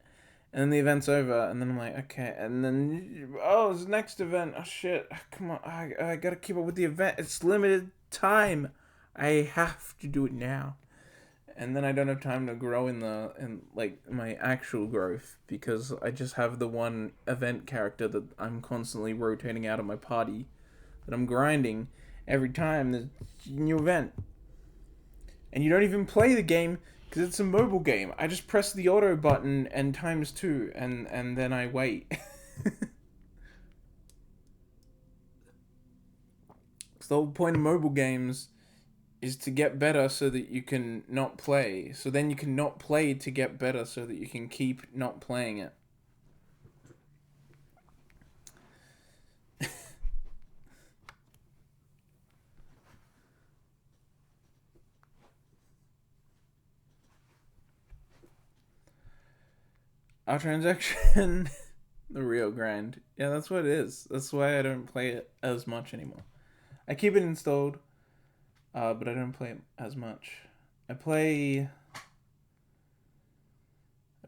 A: And then the event's over, and then I'm like, okay, and then, oh, it's the next event, oh shit, come on, I gotta keep up with the event, it's limited time, I have to do it now. And then I don't have time to grow in like, my actual growth, because I just have the one event character that I'm constantly rotating out of my party, that I'm grinding every time there's a new event. And you don't even play the game, because it's a mobile game. I just press the auto button and ×2, and then I wait. So the whole point of mobile games is to get better so that you can not play. So then you can not play to get better so that you can keep not playing it. Our transaction, the real grind. Yeah, that's what it is. That's why I don't play it as much anymore. I keep it installed, but I don't play it as much. I play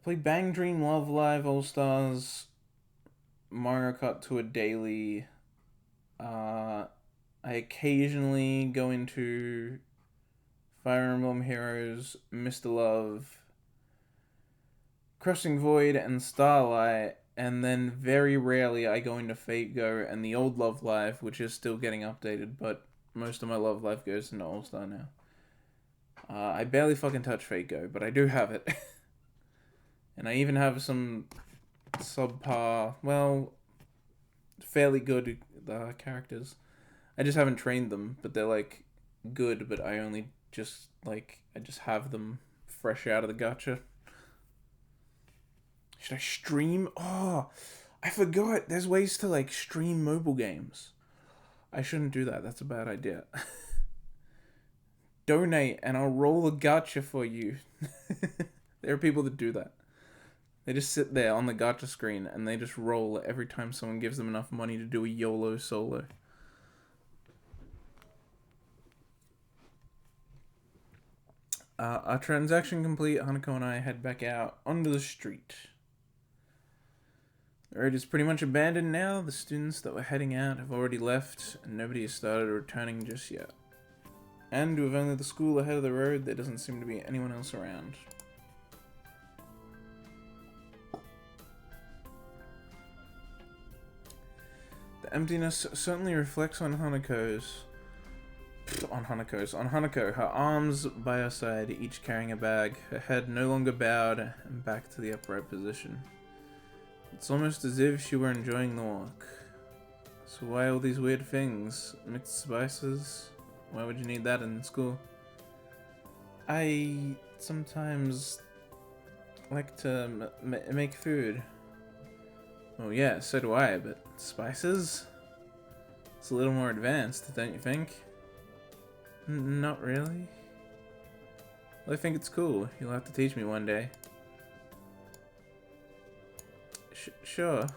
A: Bang Dream, Love Live, All Stars, Mario Kart Tour daily. I occasionally go into Fire Emblem Heroes, Mr. Love, Crossing Void, and Starlight, and then very rarely I go into Fate Go and the old Love Live, which is still getting updated, but most of my Love Live goes into All Star now. I barely fucking touch Fate Go, but I do have it. And I even have some subpar, well, fairly good characters. I just haven't trained them, but they're like good, but I only just I just have them fresh out of the gacha. Should I stream? Oh, I forgot. There's ways to like stream mobile games. I shouldn't do that. That's a bad idea. Donate and I'll roll a gacha for you. There are people that do that. They just sit there on the gacha screen and they just roll every time someone gives them enough money to do a YOLO solo. Our transaction complete, Hanako and I head back out onto the street. The road is pretty much abandoned now. The students that were heading out have already left, and nobody has started returning just yet. And with only the school ahead of the road, there doesn't seem to be anyone else around. The emptiness certainly reflects on Hanako. Her arms by her side, each carrying a bag, her head no longer bowed and back to the upright position. It's almost as if she were enjoying the walk. So why all these weird things? Mixed spices? Why would you need that in school? I sometimes like to make food. Oh yeah, so do I, but spices? It's a little more advanced, don't you think? Not really. Well, I think it's cool. You'll have to teach me one day. Sure.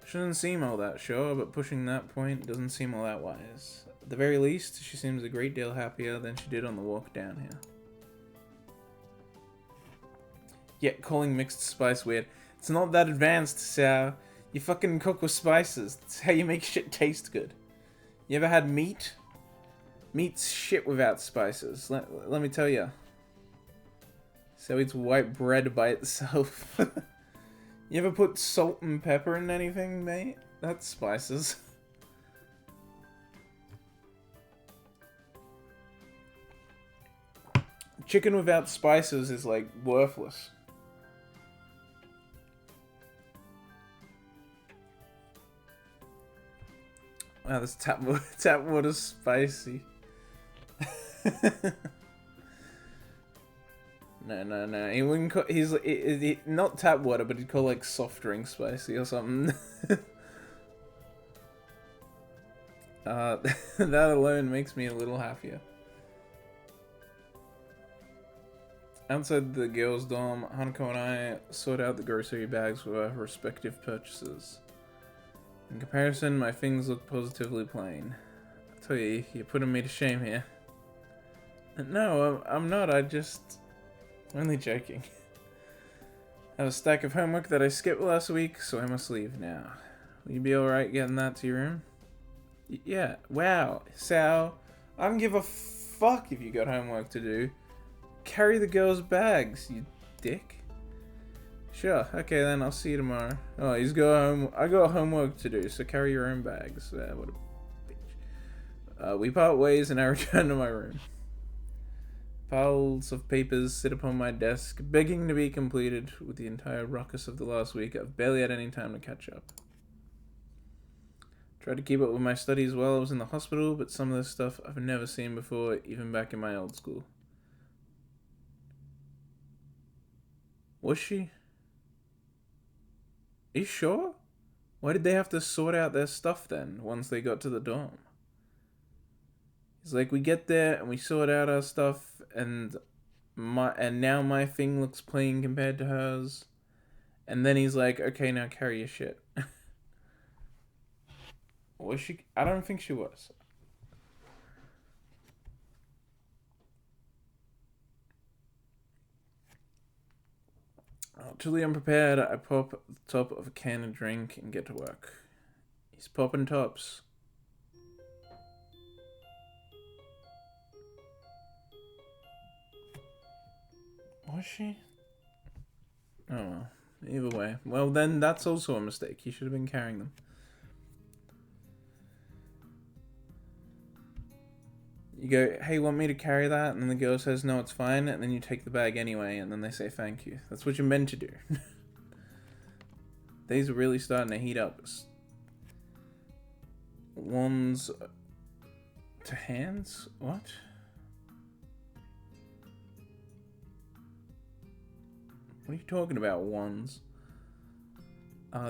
A: Shouldn't seem all that sure, but pushing that point doesn't seem all that wise. At the very least, she seems a great deal happier than she did on the walk down here. Yet calling mixed spice weird. It's not that advanced, Sao. You fucking cook with spices. That's how you make shit taste good. You ever had meat? Meat's shit without spices. Let me tell you. So eats white bread by itself. You ever put salt and pepper in anything, mate? That's spices. Chicken without spices is like worthless. Wow, this tap water's spicy. No. He wouldn't call, he's not tap water, but he'd call like soft drink spicy or something. That alone makes me a little happier. Outside the girls' dorm, Hanako and I sort out the grocery bags for our respective purchases. In comparison, my things look positively plain. I tell you, you're putting me to shame here. No, I'm not. I'm only joking. I have a stack of homework that I skipped last week, so I must leave now. Will you be alright getting that to your room? Yeah. Wow. Sal, I don't give a fuck if you got homework to do. Carry the girls' bags, you dick. Sure. Okay, then I'll see you tomorrow. Oh, he's got home. I got homework to do, so carry your own bags. What a bitch. We part ways, and I return to my room. Piles of papers sit upon my desk, begging to be completed. With the entire ruckus of the last week, I've barely had any time to catch up. Tried to keep up with my studies while I was in the hospital, but some of this stuff I've never seen before, even back in my old school. Was she? Are you sure? Why did they have to sort out their stuff then, once they got to the dorm? It's like we get there and we sort out our stuff, and now my thing looks plain compared to hers. And then he's like, okay, now carry your shit. Was she? I don't think she was. Truly unprepared, I pop the top of a can of drink and get to work. He's popping tops. Was she? Oh well. Either way. Well, then that's also a mistake. He should have been carrying them. You go, hey, want me to carry that? And then the girl says, no, it's fine. And then you take the bag anyway, and then they say thank you. That's what you're meant to do. These are really starting to heat up. Wands to hands? What? What are you talking about, wands?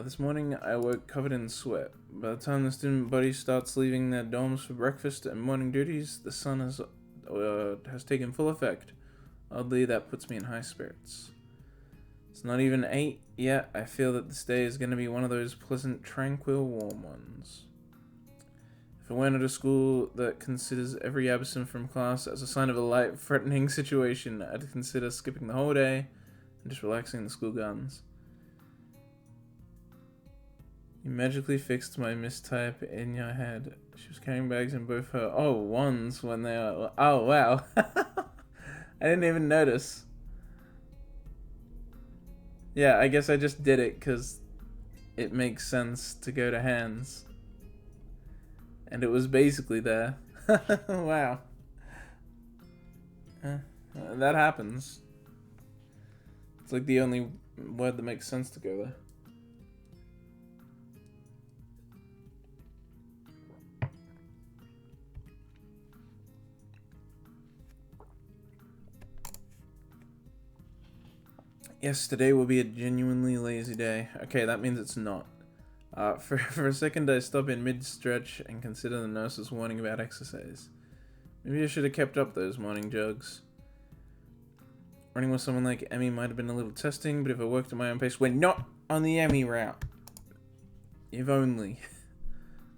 A: This morning I woke covered in sweat. By the time the student body starts leaving their dorms for breakfast and morning duties, the sun has taken full effect. Oddly, that puts me in high spirits. It's not even 8 yet. I feel that this day is going to be one of those pleasant, tranquil, warm ones. If I went at a school that considers every absence from class as a sign of a life-threatening situation, I'd consider skipping the whole day and just relaxing in the school gardens. You magically fixed my mistype in your head. She was carrying bags in both her ones when they are. Oh wow. I didn't even notice. Yeah, I guess I just did it because it makes sense to go to hands. And it was basically there. Wow. That happens. It's like the only word that makes sense to go there. Yes, today will be a genuinely lazy day. Okay, that means it's not. For a second, I stop in mid-stretch and consider the nurse's warning about exercise. Maybe I should have kept up those morning jogs. Running with someone like Emmy might have been a little testing, but if I worked at my own pace, we're not on the Emmy route. If only.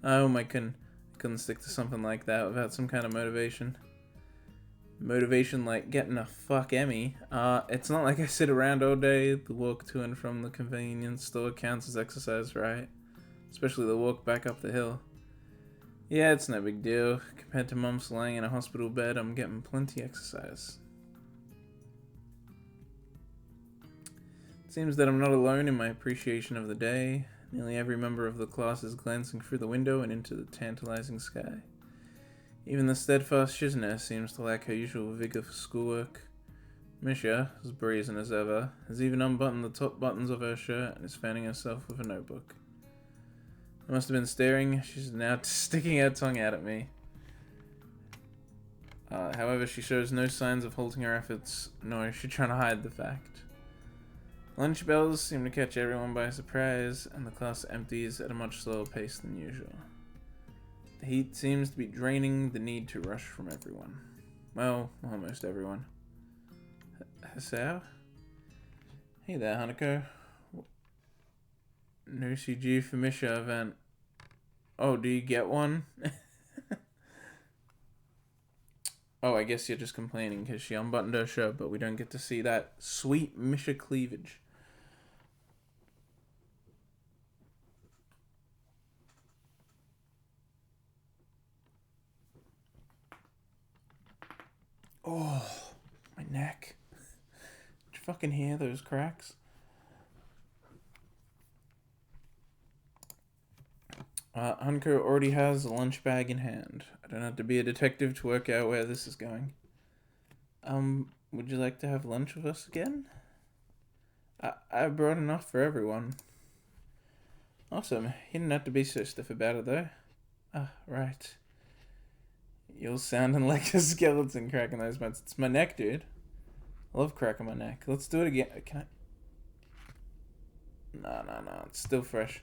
A: I couldn't stick to something like that without some kind of motivation. Motivation like getting a fuck Emmy. It's not like I sit around all day. The walk to and from the convenience store counts as exercise, right? Especially the walk back up the hill. Yeah, it's no big deal. Compared to months lying in a hospital bed, I'm getting plenty exercise. It seems that I'm not alone in my appreciation of the day. Nearly every member of the class is glancing through the window and into the tantalizing sky. Even the steadfast Shizune seems to lack her usual vigor for schoolwork. Misha, as brazen as ever, has even unbuttoned the top buttons of her shirt and is fanning herself with a notebook. I must have been staring. She's now sticking her tongue out at me. However, she shows no signs of halting her efforts, nor is she trying to hide the fact. Lunch bells seem to catch everyone by surprise, and the class empties at a much slower pace than usual. The heat seems to be draining the need to rush from everyone. Well, almost everyone. Hasao? Hey there, Hanako. No CG for Misha event. Oh, do you get one? Oh, I guess you're just complaining because she unbuttoned her shirt, but we don't get to see that sweet Misha cleavage. Oh, my neck. Did you fucking hear those cracks? Hanako already has a lunch bag in hand. I don't have to be a detective to work out where this is going. Would you like to have lunch with us again? I brought enough for everyone. Awesome. You didn't have to be so stiff about it, though. Right. You're sounding like a skeleton cracking those bones. It's my neck, dude. I love cracking my neck. Let's do it again. Can I? No. It's still fresh.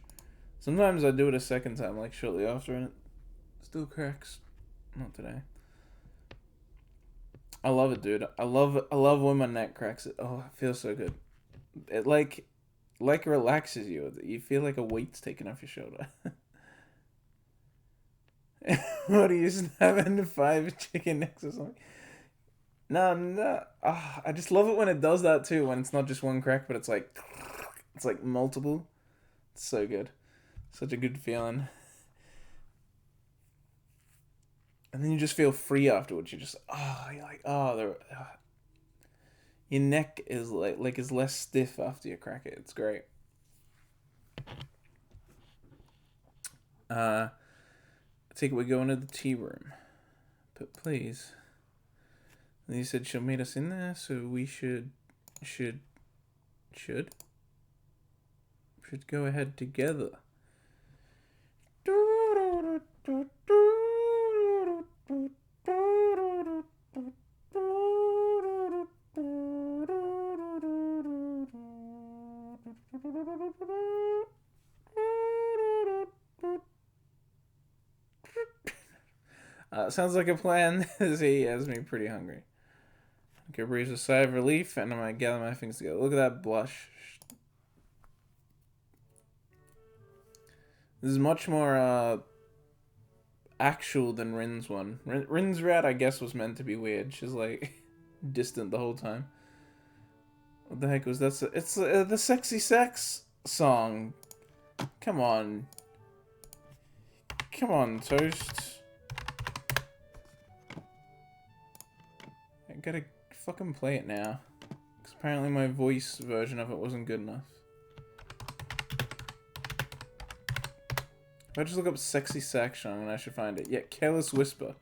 A: Sometimes I do it a second time, like shortly after, and it still cracks. Not today. I love it, dude. I love when my neck cracks. It. Oh, it feels so good. It like relaxes you. You feel like a weight's taken off your shoulder. What are you having 5 chicken necks or something? No, no. I just love it when it does that too. When it's not just one crack, but it's like multiple. It's so good. Such a good feeling. And then you just feel free afterwards. You just you're like your neck is is less stiff after you crack it. It's great. I take it we're going to the tea room, but please. And he said she'll meet us in there, so we should go ahead together. Sounds like a plan. He has me pretty hungry. Okay, breathe a sigh of relief, and I'm gonna gather my things together. Look at that blush. This is much more actual than Rin's one. Rin's rat, I guess, was meant to be weird. She's like distant the whole time. What the heck was that? It's the sexy sex song. Come on, Toast. I gotta fucking play it now. Because apparently my voice version of it wasn't good enough. If I just look up sexy sax song and I should find it. Yeah, Careless Whisper.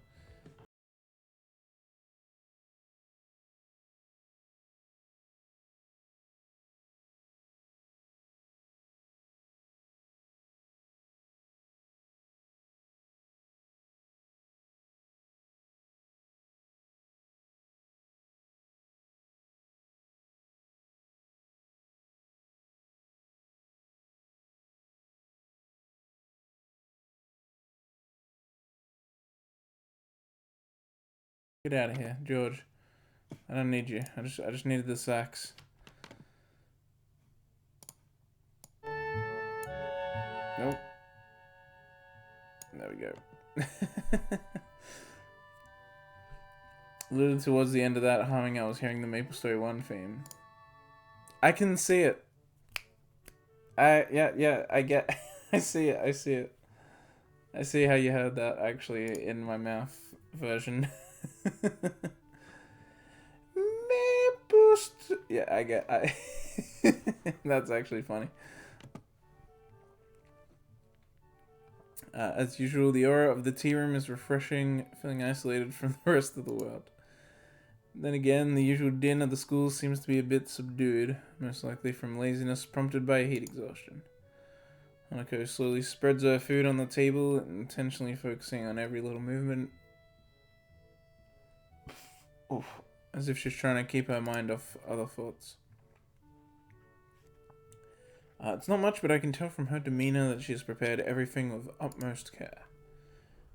A: Get out of here, George. I don't need you. I just needed the sax. Nope. There we go. A little towards the end of that humming, I was hearing the Maple Story 1 theme. I can see it. I get. I see it. I see how you heard that actually in my mouth version. Yeah, that's actually funny. As usual, the aura of the tea room is refreshing, feeling isolated from the rest of the world. Then again, the usual din of the school seems to be a bit subdued, most likely from laziness prompted by heat exhaustion. Hanako slowly spreads her food on the table, intentionally focusing on every little movement. Oof. As if she's trying to keep her mind off other thoughts. It's not much, but I can tell from her demeanor that she has prepared everything with utmost care.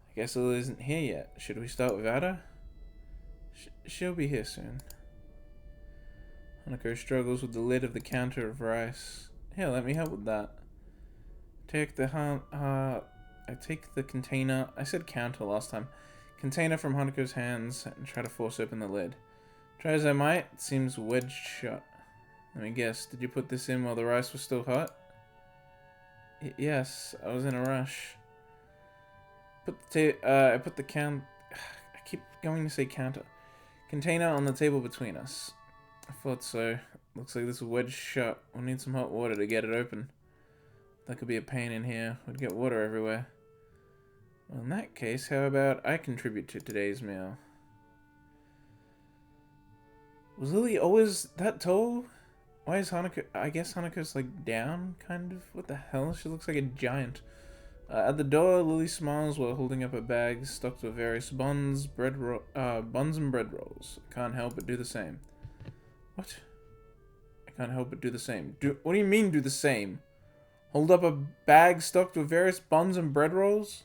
A: I guess Lily isn't here yet. Should we start without her? She'll be here soon. Hanako struggles with the lid of the counter of rice. Here, let me help with that. I take the container. I said counter last time. Container from Hanako's hands and try to force open the lid. Try as I might, it seems wedged shut. Let me guess, did you put this in while the rice was still hot? Yes, I was in a rush. I put the I keep going to say counter. Container on the table between us. I thought so. Looks like this is wedged shut. We'll need some hot water to get it open. That could be a pain in here. We'd get water everywhere. Well, in that case, how about I contribute to today's meal? Was Lily always that tall? Why is Hanako... I guess Hanako's like down, kind of? What the hell? She looks like a giant. At the door, Lily smiles while holding up a bag stocked with various buns and bread rolls. I can't help but do the same. What? I can't help but do the same. What do you mean do the same? Hold up a bag stocked with various buns and bread rolls?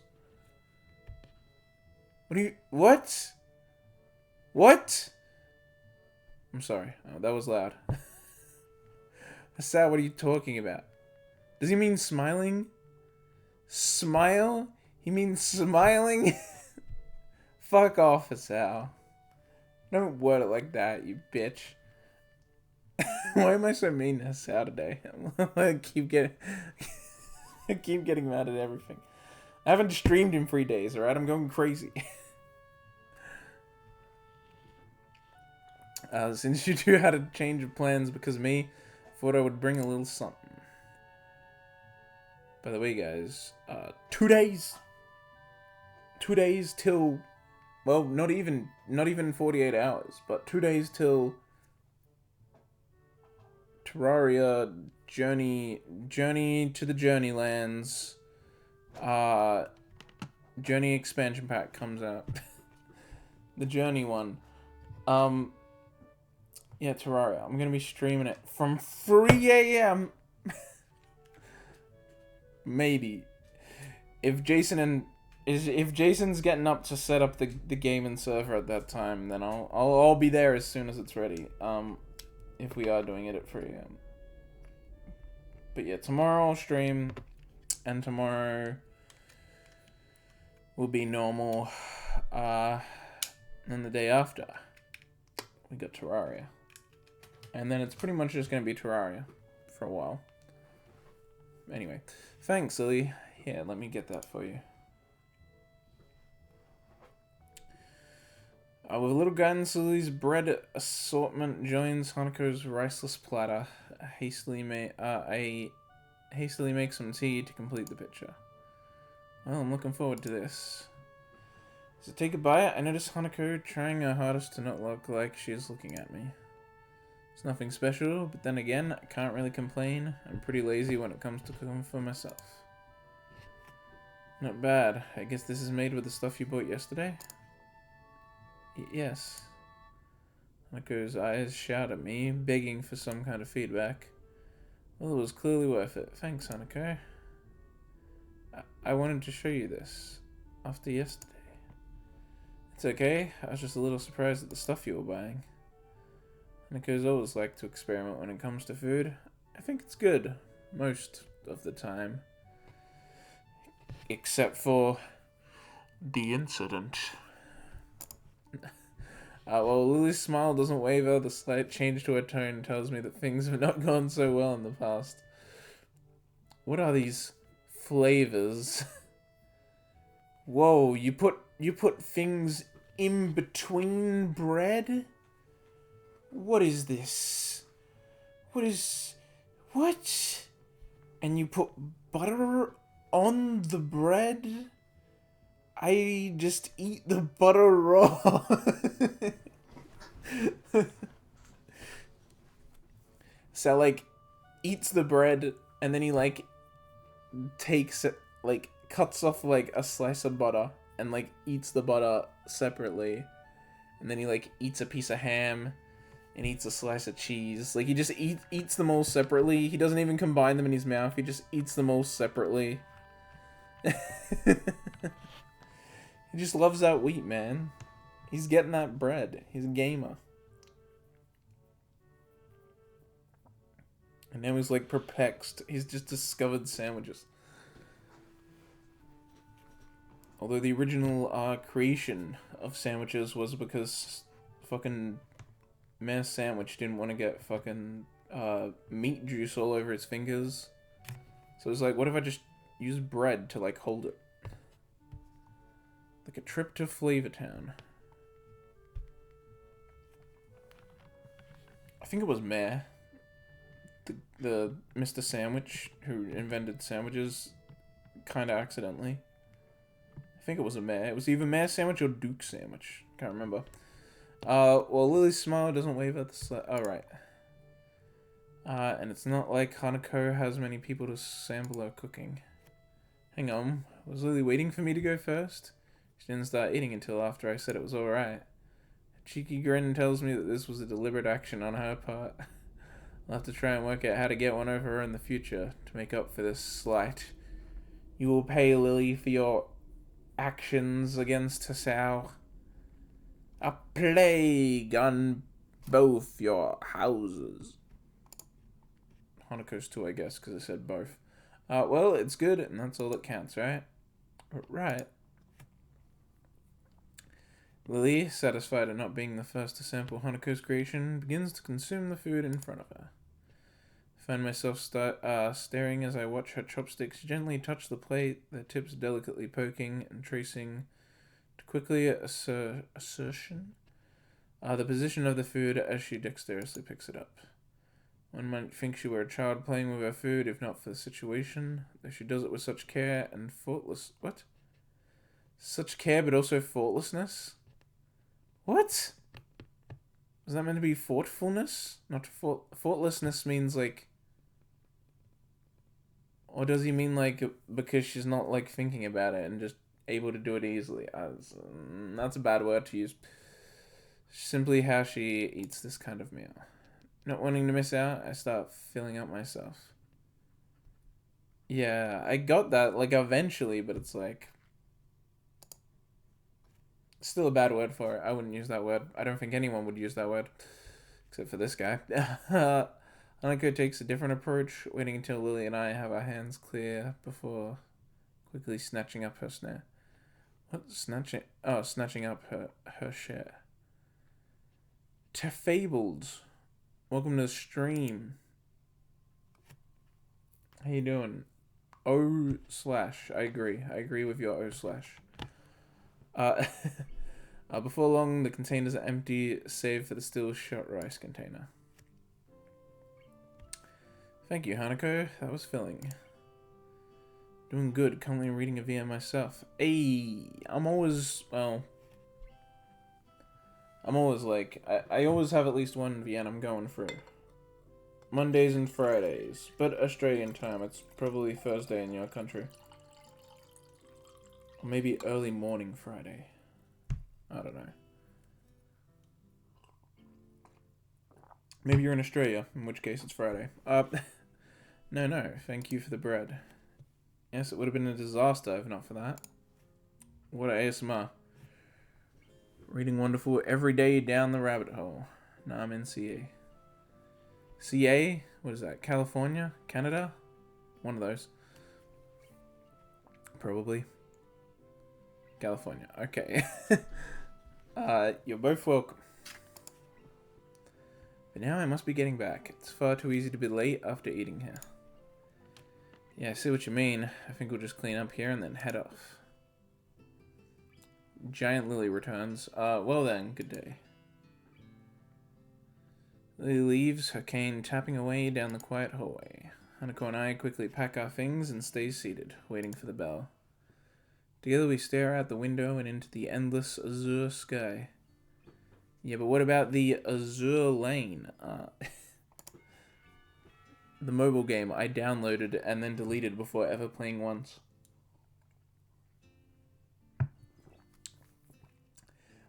A: What? What? I'm sorry. Oh, that was loud. Hasao, what are you talking about? Does he mean smiling? Smile? He means smiling? Fuck off, Hasao. Don't word it like that, you bitch. Why am I so mean to Hasao today? I keep getting mad at everything. I haven't streamed in 3 days, alright? I'm going crazy. Since you two had a change of plans because of me, thought I would bring a little something. By the way, guys, 2 days. 2 days till, well, not even 48 hours, but 2 days till Terraria Journey to the Journeylands, Journey expansion pack comes out. The Journey one. Yeah, Terraria. I'm gonna be streaming it from 3 a.m. Maybe. If Jason's getting up to set up the gaming server at that time, then I'll be there as soon as it's ready. If we are doing it at 3 a.m. But yeah, tomorrow I'll stream, and tomorrow will be normal. And the day after, we got Terraria. And then it's pretty much just going to be Terraria for a while. Anyway, thanks, Lily. Yeah, let me get that for you. With a little guidance, Lily's bread assortment joins Hanako's riceless platter. I hastily make some tea to complete the picture. Well, I'm looking forward to this. As I take a bite, I notice Hanako trying her hardest to not look like she is looking at me. It's nothing special, but then again, I can't really complain. I'm pretty lazy when it comes to cooking for myself. Not bad. I guess this is made with the stuff you bought yesterday? Yes. Hanako's eyes shout at me, begging for some kind of feedback. Well, it was clearly worth it. Thanks, Hanako. I wanted to show you this after yesterday. It's okay. I was just a little surprised at the stuff you were buying. Hanako's always liked to experiment when it comes to food. I think it's good, most of the time. Except for the incident. Well, Lily's smile doesn't waver. The slight change to her tone tells me that things have not gone so well in the past. What are these flavors? Whoa, you put things in between bread? What is this? What? And you put butter on the bread? I just eat the butter raw. So, like, eats the bread, and then he, like, takes it, like, cuts off, like, a slice of butter, and, like, eats the butter separately. And then he, like, eats a piece of ham, and eats a slice of cheese. Like, he just eats them all separately. He doesn't even combine them in his mouth. He just eats them all separately. He just loves that wheat, man. He's getting that bread. He's a gamer. And now he's, like, perplexed. He's just discovered sandwiches. Although the original creation of sandwiches was because fucking Mayor Sandwich didn't want to get fucking meat juice all over his fingers. So it was like, what if I just use bread to, like, hold it? Like a trip to Flavortown. I think it was Mayor. The Mr. Sandwich who invented sandwiches kind of accidentally. I think it was a Mayor. It was either Mayor Sandwich or Duke Sandwich. Can't remember. Well, Lily's smile doesn't wave at the alright. And it's not like Hanako has many people to sample her cooking. Hang on, was Lily waiting for me to go first? She didn't start eating until after I said it was alright. A cheeky grin tells me that this was a deliberate action on her part. I'll have to try and work out how to get one over her in the future to make up for this slight. You will pay, Lily, for your actions against Hasao. A plague on both your houses. Hanako's too, I guess, because I said both. Well, it's good, and that's all that counts, right? Right. Lily, satisfied at not being the first to sample Hanako's creation, begins to consume the food in front of her. I find myself staring as I watch her chopsticks gently touch the plate, their tips delicately poking and tracing to quickly assertion the position of the food as she dexterously picks it up. One might think she were a child playing with her food, if not for the situation, though she does it with such care and such care, but also thoughtlessness? What? Is that meant to be thoughtfulness? Not thoughtlessness means, like... Or does he mean, like, because she's not, like, thinking about it and just able to do it easily? That's a bad word to use. Simply how she eats this kind of meal. Not wanting to miss out, I start filling up myself. Yeah, I got that, like, eventually, but it's like... Still a bad word for it. I wouldn't use that word. I don't think anyone would use that word. Except for this guy. Hanako takes a different approach, waiting until Lily and I have our hands clear before quickly snatching up her snare. What? Snatching? Oh, snatching up her share. Tefabled. Welcome to the stream. How you doing? O/. I agree. I agree with your O/. Before long, the containers are empty, save for the still shot rice container. Thank you, Hanako. That was filling. Doing good. Currently reading a VM myself. Hey, I'm always like, I always have at least one VN I'm going through. Mondays and Fridays. But Australian time. It's probably Thursday in your country. Or maybe early morning Friday. I don't know. Maybe you're in Australia, in which case it's Friday. No, thank you for the bread. Yes, it would have been a disaster if not for that. What a ASMR. Reading wonderful every day down the rabbit hole. Now I'm in CA. CA? What is that? California? Canada? One of those. Probably. California. Okay. You're both welcome. But now I must be getting back. It's far too easy to be late after eating here. Yeah, I see what you mean. I think we'll just clean up here and then head off. Giant Lily returns. Well then, good day. Lily leaves, her cane tapping away down the quiet hallway. Hanako and I quickly pack our things and stay seated, waiting for the bell. Together we stare out the window and into the endless azure sky. Yeah, but what about the Azure Lane? The mobile game I downloaded and then deleted before ever playing once.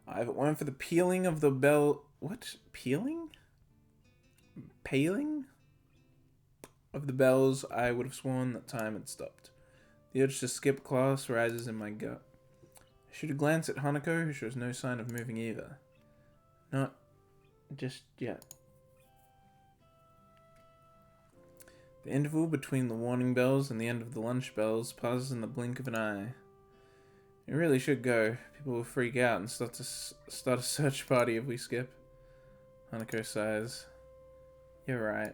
A: If it weren't for the pealing of the bell... What? Peeling? Paling? Of the bells, I would have sworn that time had stopped. The urge to skip class rises in my gut. I shoot a glance at Hanako, who shows no sign of moving either. Not just yet. The interval between the warning bells and the end of the lunch bells passes in the blink of an eye. It really should go. People will freak out and start a search party if we skip. Hanako sighs. You're right.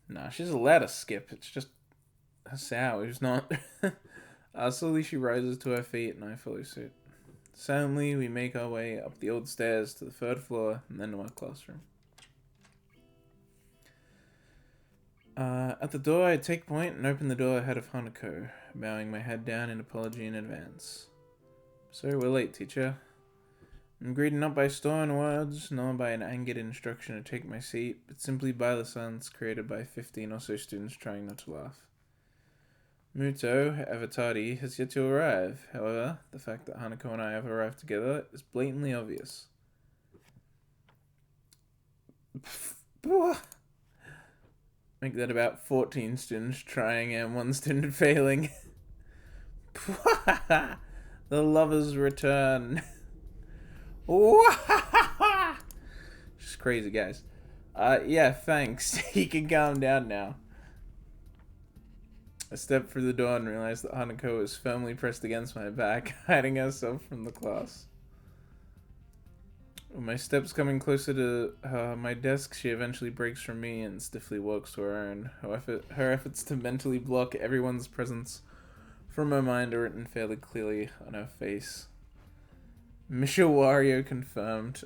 A: Nah, she's allowed to skip. It's just Sao who's not. Slowly she rises to her feet and I follow suit. Silently, we make our way up the old stairs to the third floor and then to our classroom. At the door, I take point and open the door ahead of Hanako, bowing my head down in apology in advance. Sorry we're late, teacher. I'm greeted not by stern words, nor by an angered instruction to take my seat, but simply by the silence created by 15 or so students trying not to laugh. Muto, ever tardy, has yet to arrive. However, the fact that Hanako and I have arrived together is blatantly obvious. Make that about 14 students trying and 1 student failing. The lovers return. crazy, guys. Yeah, thanks. He can calm down now. I stepped through the door and realized that Hanako was firmly pressed against my back, hiding herself from the class. With my steps coming closer to my desk, she eventually breaks from me and stiffly walks to her own. Her efforts to mentally block everyone's presence from her mind are written fairly clearly on her face. Misha Wario confirmed.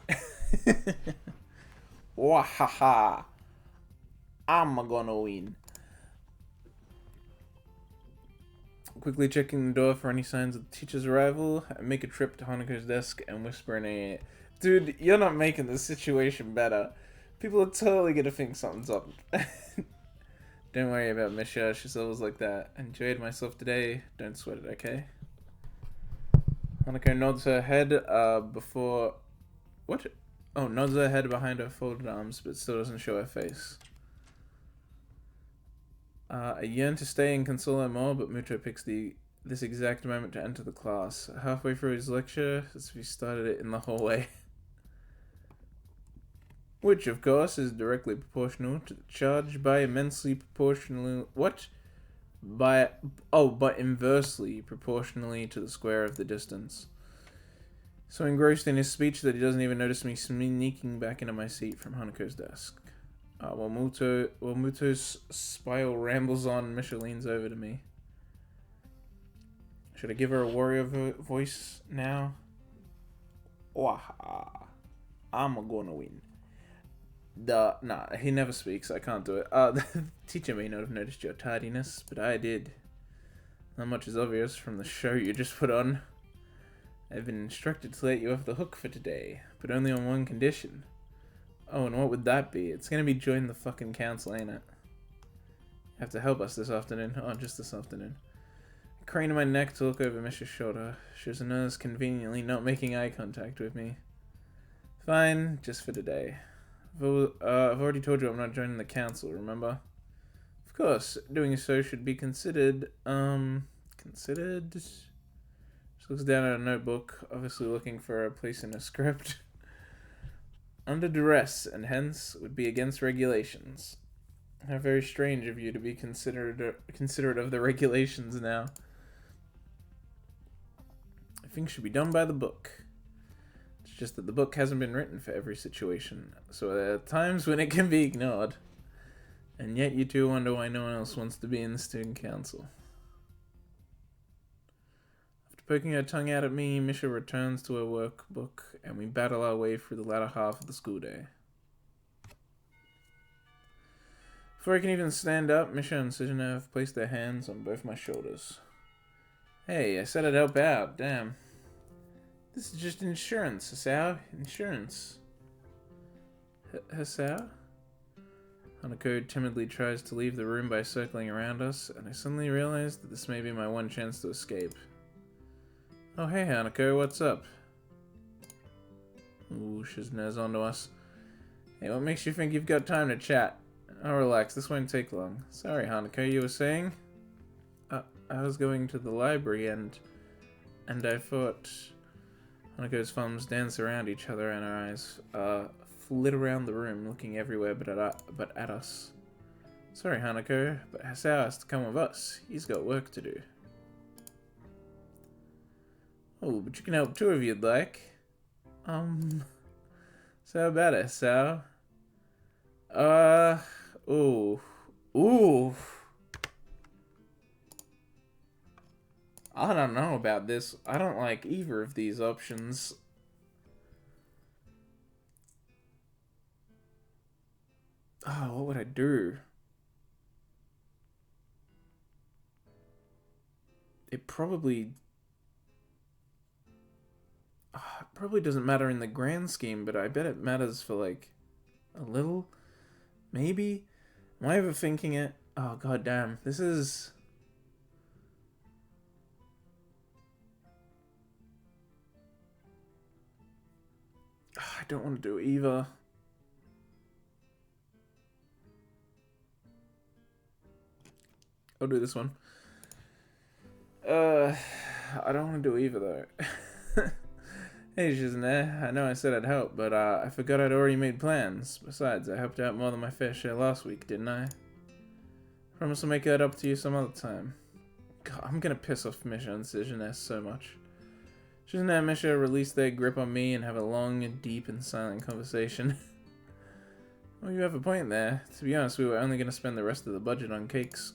A: Wahaha. I'm gonna win. Quickly checking the door for any signs of the teacher's arrival, I make a trip to Hanako's desk and whisper in her ear. Dude, you're not making the situation better. People are totally gonna think something's up. Don't worry about Misha, she's always like that. Enjoyed myself today, don't sweat it, okay? Hanako nods her head before... What? Oh, nods her head behind her folded arms, but still doesn't show her face. I yearn to stay and console her more, but Muto picks this exact moment to enter the class. Halfway through his lecture, as if he started it in the hallway. Which, of course, is directly proportional to the charge by immensely proportionally... What? But inversely proportionally to the square of the distance. So engrossed in his speech that he doesn't even notice me sneaking back into my seat from Hanako's desk. While Muto's spiral rambles on, Misha leans over to me. Should I give her a warrior voice now? Waha. I'm gonna win. Nah, he never speaks. I can't do it. The teacher may not have noticed your tardiness, but I did. Not much is obvious from the show you just put on. I've been instructed to let you off the hook for today, but only on one condition. Oh, and what would that be? It's gonna be join the fucking council, ain't it? You have to help us this afternoon. Oh, just this afternoon. I crane my neck to look over Misha's shoulder. She was a nurse conveniently not making eye contact with me. Fine, just for today. I've already told you I'm not joining the council, remember? Of course, doing so should be considered, considered? She looks down at a notebook, obviously looking for a place in a script. Under duress, and hence would be against regulations. How very strange of you to be considerate of the regulations now. I think should be done by the book. It's just that the book hasn't been written for every situation, so there are times when it can be ignored. And yet you two wonder why no one else wants to be in the student council. After poking her tongue out at me, Misha returns to her workbook, and we battle our way through the latter half of the school day. Before I can even stand up, Misha and Sujina have placed their hands on both my shoulders. Hey, I said I'd help out, damn. This is just insurance, Hasao. Insurance. Hasao? Hanako timidly tries to leave the room by circling around us, and I suddenly realize that this may be my one chance to escape. Oh hey Hanako, what's up? Ooh, Shizuna's onto us. Hey, what makes you think you've got time to chat? Oh, relax, this won't take long. Sorry Hanako, you were saying? I was going to the library and I thought... Hanako's thumbs dance around each other and her eyes flit around the room, looking everywhere but at us. Sorry, Hanako, but Hasao has to come with us. He's got work to do. Oh, but you can help too if you'd like. So how about it, Hasao? Ooh. I don't know about this. I don't like either of these options. Oh, what would I do? It probably doesn't matter in the grand scheme, but I bet it matters for, like, a little? Maybe? Am I overthinking it? Oh, goddamn. This is... I don't want to do either. I'll do this one. I don't want to do either though. Hey, Shizune, I know I said I'd help, but I forgot I'd already made plans. Besides, I helped out more than my fair share last week, didn't I? Promise I'll make that up to you some other time. God, I'm gonna piss off Misha and Shizune so much. Shizune and Misha release their grip on me and have a long, deep, and silent conversation. Well, you have a point there. To be honest, we were only gonna spend the rest of the budget on cakes.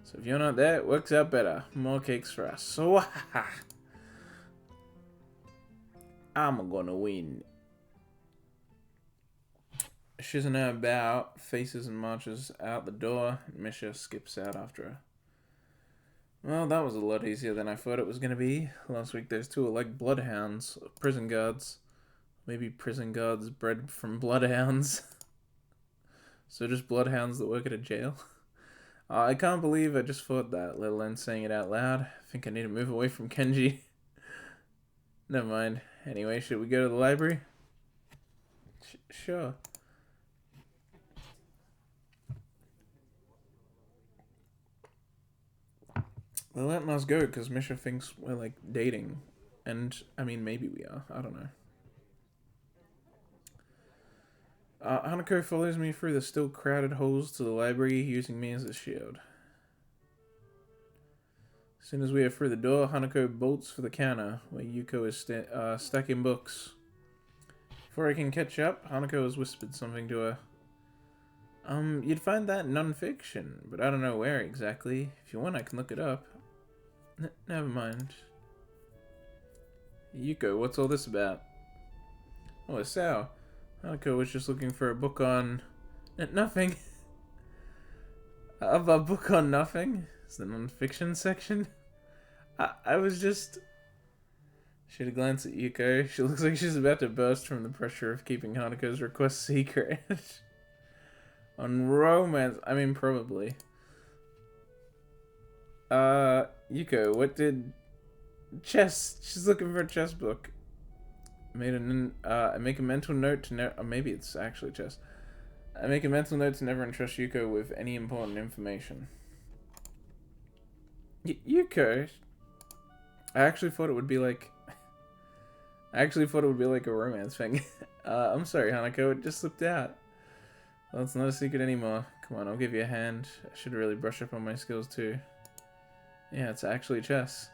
A: So if you're not there, it works out better. More cakes for us. So, I'm gonna win. Shizune bow, faces and marches out the door. Misha skips out after her. Well, that was a lot easier than I thought it was gonna be. Last week those two were like bloodhounds, prison guards. Maybe prison guards bred from bloodhounds. So just bloodhounds that work at a jail. I can't believe I just thought that, let alone saying it out loud. I think I need to move away from Kenji. Never mind. Anyway, should we go to the library? Sure. Well, that must go, because Misha thinks we're, like, dating. And, I mean, maybe we are. I don't know. Hanako follows me through the still crowded halls to the library, using me as a shield. As soon as we are through the door, Hanako bolts for the counter, where Yuko is stacking books. Before I can catch up, Hanako has whispered something to her. You'd find that non-fiction, but I don't know where exactly. If you want, I can look it up. Never mind. Yuko, what's all this about? Oh, it's Sao. Hanako was just looking for a book on... nothing. A book on nothing? It's the non-fiction section? I was just... She had a glance at Yuko. She looks like she's about to burst from the pressure of keeping Hanako's request secret. On romance... I mean, probably. Yuko, what did... Chess. She's looking for a chess book. I make a mental note to maybe it's actually chess. I make a mental note to never entrust Yuko with any important information. Yuko? I actually thought it would be like... I actually thought it would be like a romance thing. I'm sorry, Hanako, it just slipped out. Well, it's not a secret anymore. Come on, I'll give you a hand. I should really brush up on my skills too. Yeah, it's actually chess.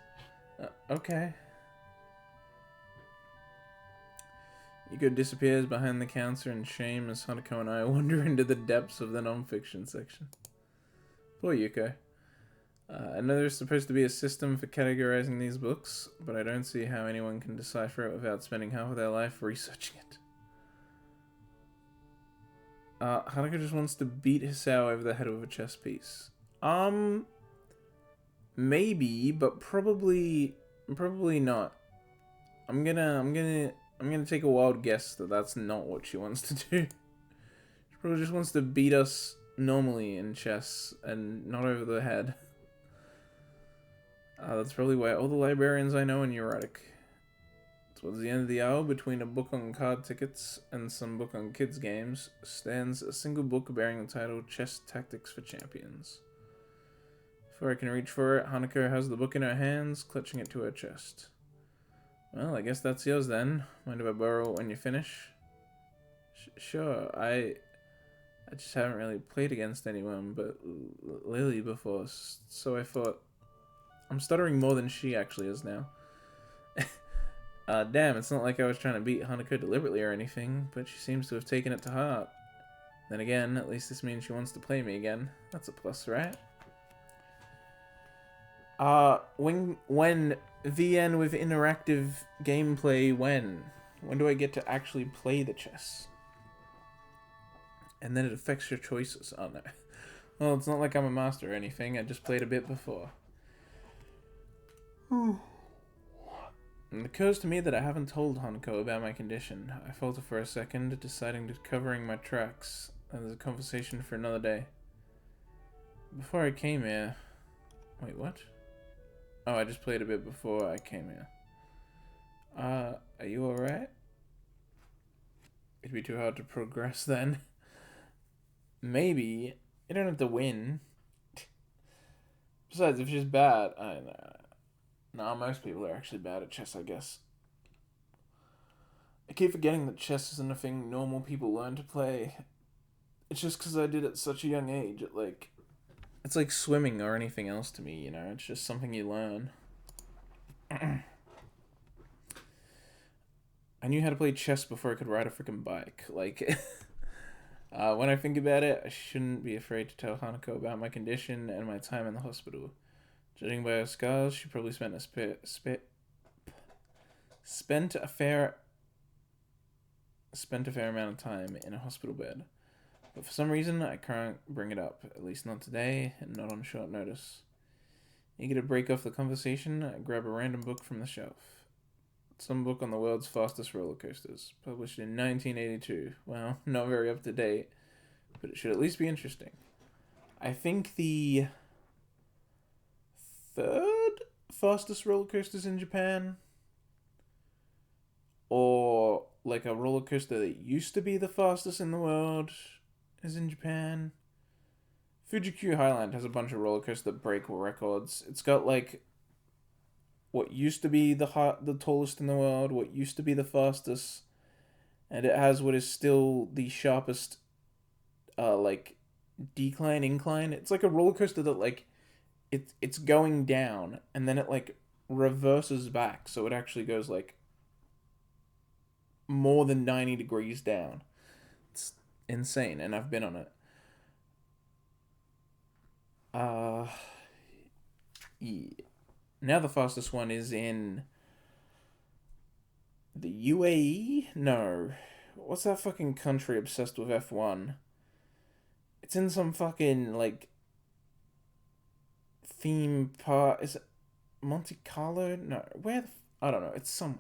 A: Okay. Yuko disappears behind the counter in shame as Hanako and I wander into the depths of the non-fiction section. Poor Yuko. I know there's supposed to be a system for categorizing these books, but I don't see how anyone can decipher it without spending half of their life researching it. Hanako just wants to beat Hisao over the head with a chess piece. Maybe, but probably not. I'm gonna take a wild guess that that's not what she wants to do. She probably just wants to beat us normally in chess and not over the head. That's probably why all the librarians I know are neurotic. Towards the end of the hour, between a book on card tickets and some book on kids games, stands a single book bearing the title Chess Tactics for Champions. Before I can reach for it, Hanako has the book in her hands, clutching it to her chest. Well, I guess that's yours then. Mind if I borrow it when you finish? Sure, I just haven't really played against anyone but Lily before, so I thought... I'm stuttering more than she actually is now. Damn, it's not like I was trying to beat Hanako deliberately or anything, but she seems to have taken it to heart. Then again, at least this means she wants to play me again. That's a plus, right? When VN with interactive gameplay, when do I get to actually play the chess? And then it affects your choices. Oh no. Well, it's not like I'm a master or anything, I just played a bit before. It occurs to me that I haven't told Hanako about my condition. I falter for a second, deciding to covering my tracks. That is a conversation for another day. Before I came here... Wait, what? Oh, I just played a bit before I came here. Are you alright? It'd be too hard to progress then. Maybe. You don't have to win. Besides, if she's bad... Nah, most people are actually bad at chess, I guess. I keep forgetting that chess isn't a thing normal people learn to play. It's just because I did it at such a young age. It's like swimming or anything else to me, you know? It's just something you learn. I knew how to play chess before I could ride a freaking bike. When I think about it, I shouldn't be afraid to tell Hanako about my condition and my time in the hospital. Judging by her scars, she probably spent a fair amount of time in a hospital bed. But for some reason, I can't bring it up. At least not today, and not on short notice. Eager to break off the conversation, I grab a random book from the shelf. Some book on the world's fastest roller coasters, published in 1982. Well, not very up to date, but it should at least be interesting. I think the third fastest roller coasters in Japan, or like a roller coaster that used to be the fastest in the world, is in Japan. Fuji-Q Highland has a bunch of roller coasters that break records. It's got like what used to be the tallest in the world, what used to be the fastest, and it has what is still the sharpest decline incline. It's like a roller coaster that like it's going down and then it like reverses back, so it actually goes like more than 90 degrees down. It's insane, and I've been on it. Yeah. Now the fastest one is in the UAE? No. What's that fucking country obsessed with F1? It's in some fucking, like, theme park. Is it Monte Carlo? No. Where the... I don't know. It's somewhere.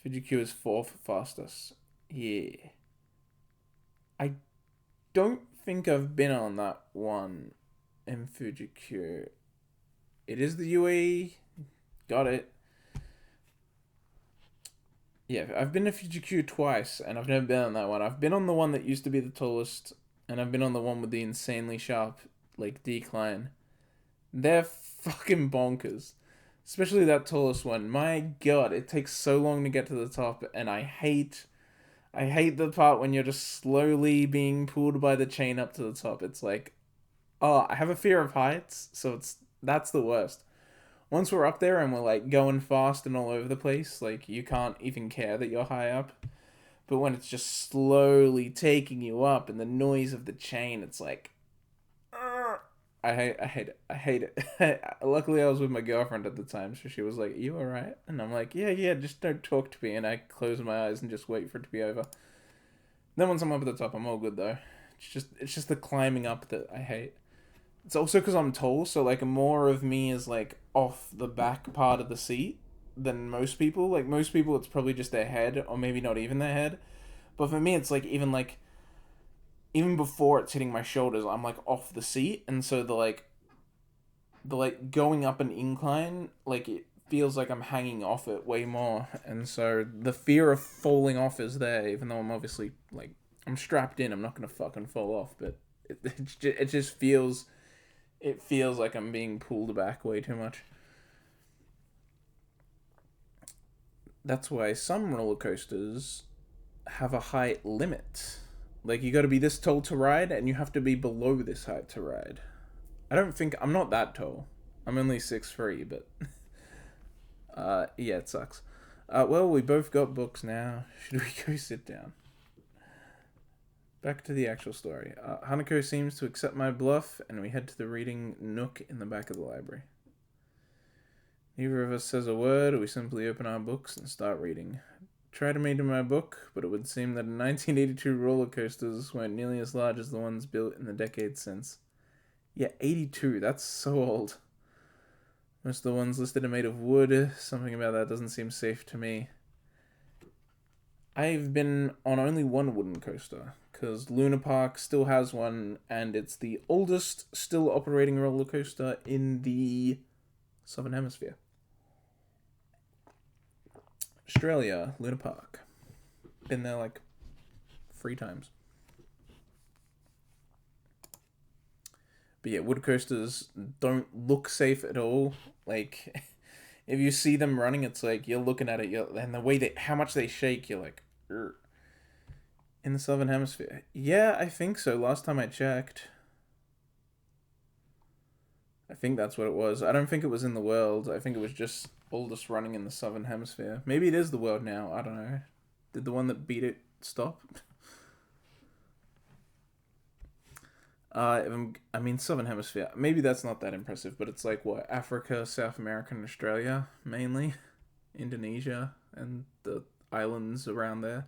A: Fuji-Q is fourth fastest. Yeah. I don't think I've been on that one in Fuji-Q. It is the UAE. Got it. Yeah, I've been to Fuji-Q twice, and I've never been on that one. I've been on the one that used to be the tallest, and I've been on the one with the insanely sharp, like, decline. They're fucking bonkers. Especially that tallest one. My god, it takes so long to get to the top, and I hate the part when you're just slowly being pulled by the chain up to the top. It's like, oh, I have a fear of heights, so that's the worst. Once we're up there and we're like going fast and all over the place, like you can't even care that you're high up. But when it's just slowly taking you up and the noise of the chain, it's like, I hate it. Luckily, I was with my girlfriend at the time, so she was like, "You alright?" And I'm like, "Yeah, just don't talk to me." And I close my eyes and just wait for it to be over. Then once I'm up at the top, I'm all good though. It's just the climbing up that I hate. It's also because I'm tall, so like more of me is like off the back part of the seat than most people. Like most people, it's probably just their head, or maybe not even their head. But for me, it's like even before it's hitting my shoulders, I'm like off the seat, and so the going up an incline, like it feels like I'm hanging off it way more, and so the fear of falling off is there. Even though I'm obviously like I'm strapped in, I'm not gonna fucking fall off, but it just feels. It feels like I'm being pulled back way too much. That's why some roller coasters have a height limit. Like, you gotta be this tall to ride, and you have to be below this height to ride. I'm not that tall. I'm only 6'3", but... yeah, it sucks. Well, we both got books now. Should we go sit down? Back to the actual story. Hanako seems to accept my bluff, and we head to the reading nook in the back of the library. Neither of us says a word, we simply open our books and start reading. Try to read in my book, but it would seem that 1982 roller coasters weren't nearly as large as the ones built in the decades since. Yeah, 82, that's so old. Most of the ones listed are made of wood. Something about that doesn't seem safe to me. I've been on only one wooden coaster, because Luna Park still has one, and it's the oldest still operating roller coaster in the Southern Hemisphere. Australia, Luna Park. Been there like 3 times. But yeah, wood coasters don't look safe at all. Like, if you see them running, it's like you're looking at it, and the way how much they shake, you're like, "Ugh." In the Southern Hemisphere. Yeah, I think so. Last time I checked. I think that's what it was. I don't think it was in the world. I think it was just all just running in the Southern Hemisphere. Maybe it is the world now. I don't know. Did the one that beat it stop? I mean, Southern Hemisphere. Maybe that's not that impressive, but it's like, what, Africa, South America, and Australia, mainly. Indonesia, and the islands around there.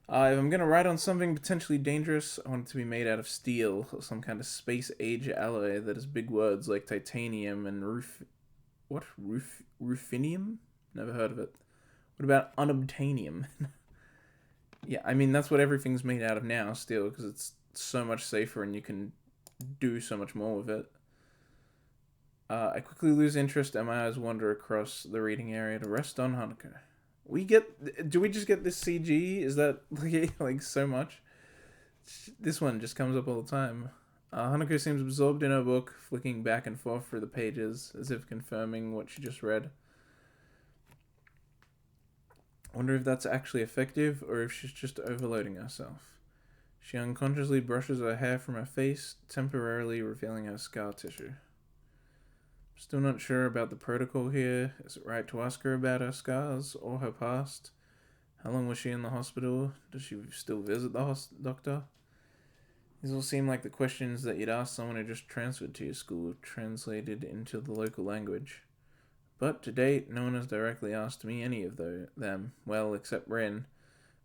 A: If I'm going to write on something potentially dangerous, I want it to be made out of steel, or some kind of space-age alloy that has big words like titanium and ruthenium? Never heard of it. What about unobtainium? Yeah, I mean, that's what everything's made out of now, steel, because it's so much safer and you can do so much more with it. I quickly lose interest and my eyes wander across the reading area to rest on Hanako. Do we just get this CG? Is that like so much? This one just comes up all the time. Hanako seems absorbed in her book, flicking back and forth through the pages, as if confirming what she just read. I wonder if that's actually effective, or if she's just overloading herself. She unconsciously brushes her hair from her face, temporarily revealing her scar tissue. Still not sure about the protocol here. Is it right to ask her about her scars or her past? How long was she in the hospital? Does she still visit the doctor? These all seem like the questions that you'd ask someone who just transferred to your school, translated into the local language. But to date, no one has directly asked me any of them. Well, except Rin.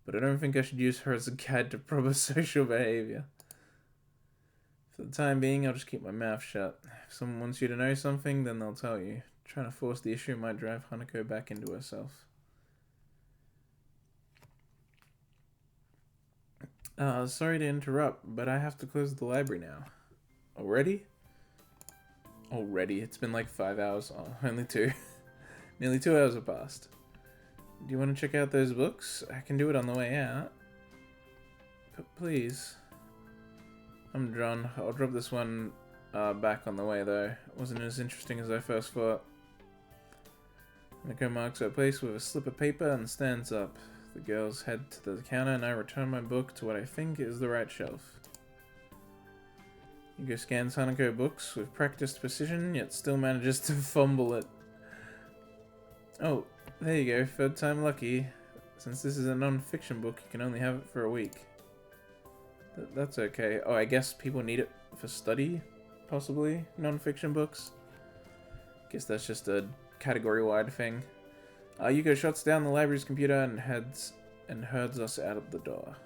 A: But I don't think I should use her as a guide to proper social behavior. For the time being, I'll just keep my mouth shut. If someone wants you to know something, then they'll tell you. Trying to force the issue might drive Hanako back into herself. Sorry to interrupt, but I have to close the library now. Already? It's been like 5 hours. Oh, only 2. Nearly 2 hours have passed. Do you want to check out those books? I can do it on the way out. But please. I'm drawn. I'll drop this one back on the way, though. It wasn't as interesting as I first thought. Hanako marks her place with a slip of paper and stands up. The girls head to the counter and I return my book to what I think is the right shelf. Yuko scans Hanako books with practiced precision, yet still manages to fumble it. Oh, there you go, third time lucky. Since this is a non-fiction book, you can only have it for a week. That's okay. Oh, I guess people need it for study, possibly, non-fiction books. Guess that's just a category-wide thing. Yuko shuts down the library's computer and herds us out of the door.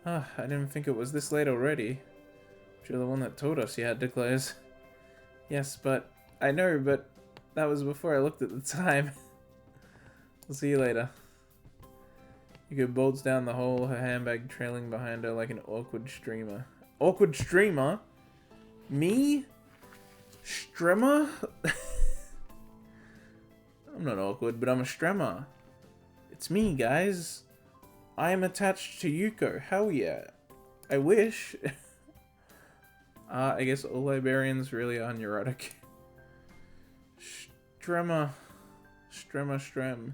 A: I didn't think it was this late already. But you're the one that told us you had to close. Yes, but I know, but that was before I looked at the time. We'll see you later. Yuko bolts down the hall, her handbag trailing behind her like an awkward streamer. Awkward streamer? Me? Stremmer? I'm not awkward, but I'm a stremmer. It's me, guys. I am attached to Yuko. Hell yeah. I wish. I guess all librarians really are neurotic. Stremmer. Strem.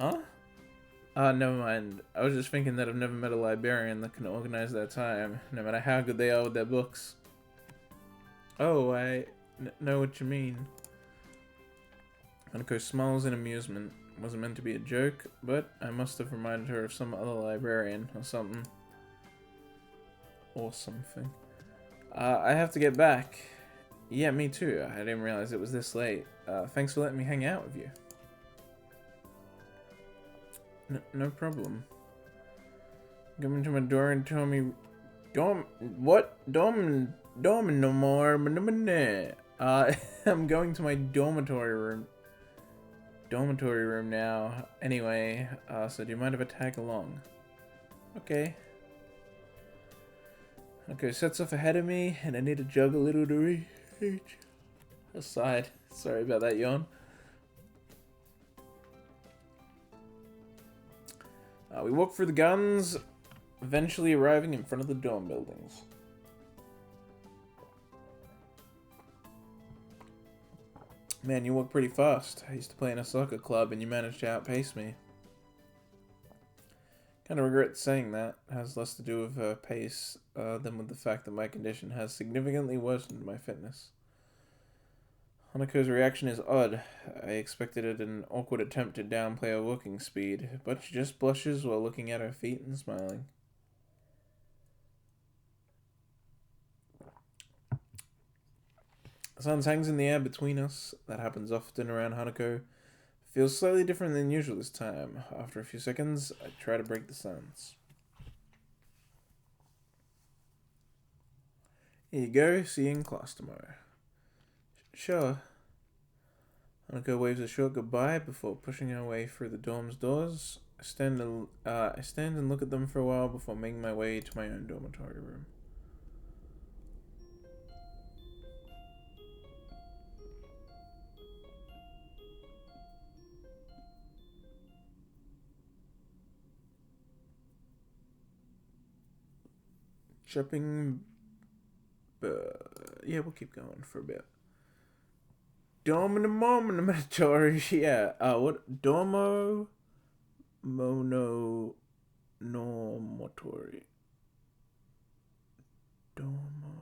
A: Huh? Never mind. I was just thinking that I've never met a librarian that can organize their time, no matter how good they are with their books. Oh, I know what you mean. Hanako smiles in amusement. It wasn't meant to be a joke, but I must have reminded her of some other librarian or something. Or something. I have to get back. Yeah, me too. I didn't realize it was this late. Thanks for letting me hang out with you. No problem. Come into my door and tell me... Dom no more. I'm going to my dormitory room now. Anyway, so do you mind if I tag along? Okay. Okay, sets off ahead of me, and I need to jug a little to reach. Aside. Sorry about that yawn. We walk through the gardens, eventually arriving in front of the dorm buildings. Man, you walk pretty fast. I used to play in a soccer club and you managed to outpace me. Kind of regret saying that. It has less to do with pace than with the fact that my condition has significantly worsened my fitness. Hanako's reaction is odd. I expected it an awkward attempt to downplay her walking speed, but she just blushes while looking at her feet and smiling. The sun hangs in the air between us. That happens often around Hanako. Feels slightly different than usual this time. After a few seconds, I try to break the silence. Here you go. See you in class tomorrow. Sure. Hanako waves a short goodbye before pushing her way through the dorm's doors. I stand and look at them for a while before making my way to my own dormitory room. Shopping. Yeah, we'll keep going for a bit. Dormitory. Yeah. What? Dormo. Mono. Normatory. Dormo.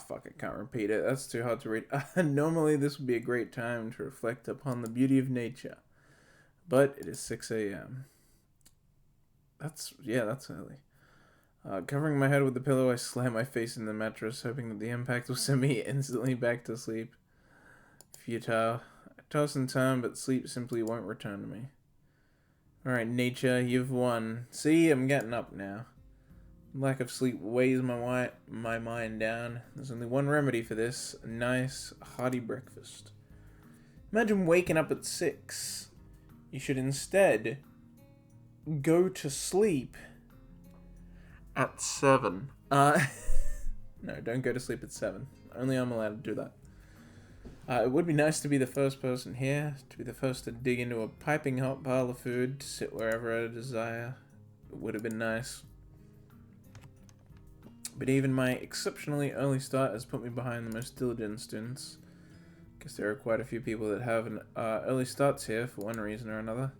A: Fuck, I can't repeat it. That's too hard to read. Normally, this would be a great time to reflect upon the beauty of nature. But it is 6 a.m. That's early. Covering my head with the pillow, I slam my face in the mattress, hoping that the impact will send me instantly back to sleep. Futile. I toss and turn, but sleep simply won't return to me. Alright, nature, you've won. See, I'm getting up now. Lack of sleep weighs my mind down. There's only one remedy for this: a nice, hearty breakfast. Imagine waking up at 6. You should instead go to sleep at 7. No, don't go to sleep at 7. Only I'm allowed to do that. It would be nice to be the first person here, to be the first to dig into a piping hot pile of food, to sit wherever I desire. It would have been nice. But even my exceptionally early start has put me behind the most diligent students. Guess there are quite a few people that have early starts here for one reason or another.